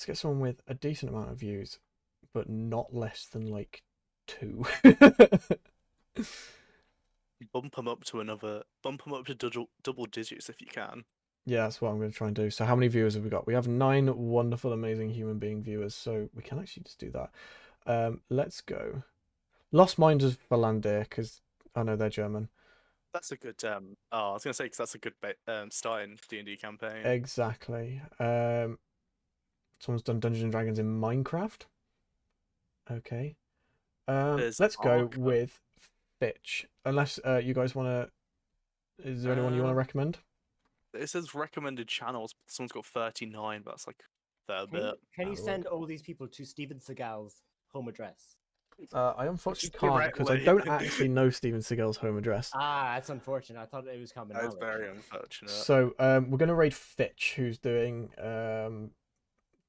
get someone with a decent amount of views, but not less than like 2. Bump them up to double digits if you can. Yeah, that's what I'm going to try and do. So how many viewers have we got? We have 9 wonderful, amazing human being viewers. So we can actually just do that. Let's go. Lost Minders Verlandir, because I know they're German. That's a good. I was gonna say because that's a good starting D&D campaign. Exactly. Someone's done Dungeons and Dragons in Minecraft. Okay. There's Let's go Ark, with Fitch. Unless you guys want to. Is there anyone you want to recommend? It says recommended channels, but someone's got 39. But that's like a Can you, bit. can you Oh, send all these people to Steven Seagal's home address? I unfortunately can't because I Directly. don't actually know Steven Seagal's home address. Ah, that's unfortunate. I thought it was common That is knowledge. very unfortunate. So we're gonna raid Fitch, who's doing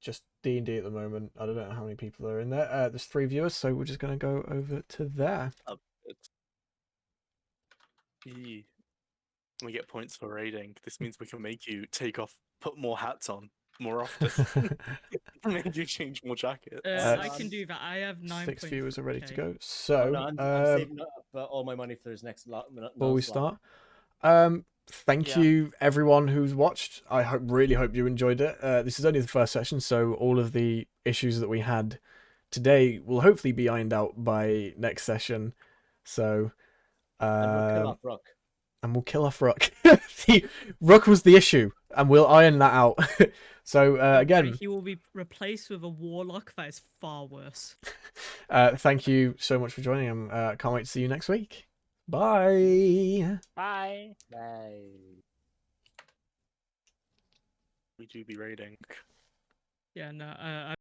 just D&D at the moment. I don't know how many people are in there. There's 3 viewers, so we're just gonna go over to there. We get points for raiding. This means we can make you put more hats on more often. Make you change more jackets. I can do that. I have 6 9. viewers are ready to go. Oh, So no, I'm saving up all my money for this next lot. before we start, thank Yeah. you everyone who's watched. I really hope you enjoyed it. This is only the first session, so all of the issues that we had today will hopefully be ironed out by next session. So And we'll kill off Rook. and we'll kill off Rook. Rook was the issue, and we'll iron that out. So again, he will be replaced with a warlock that is far worse. thank you so much for joining. Can't wait to see you next week. Bye. Bye. Bye. We do be raiding. Yeah, no.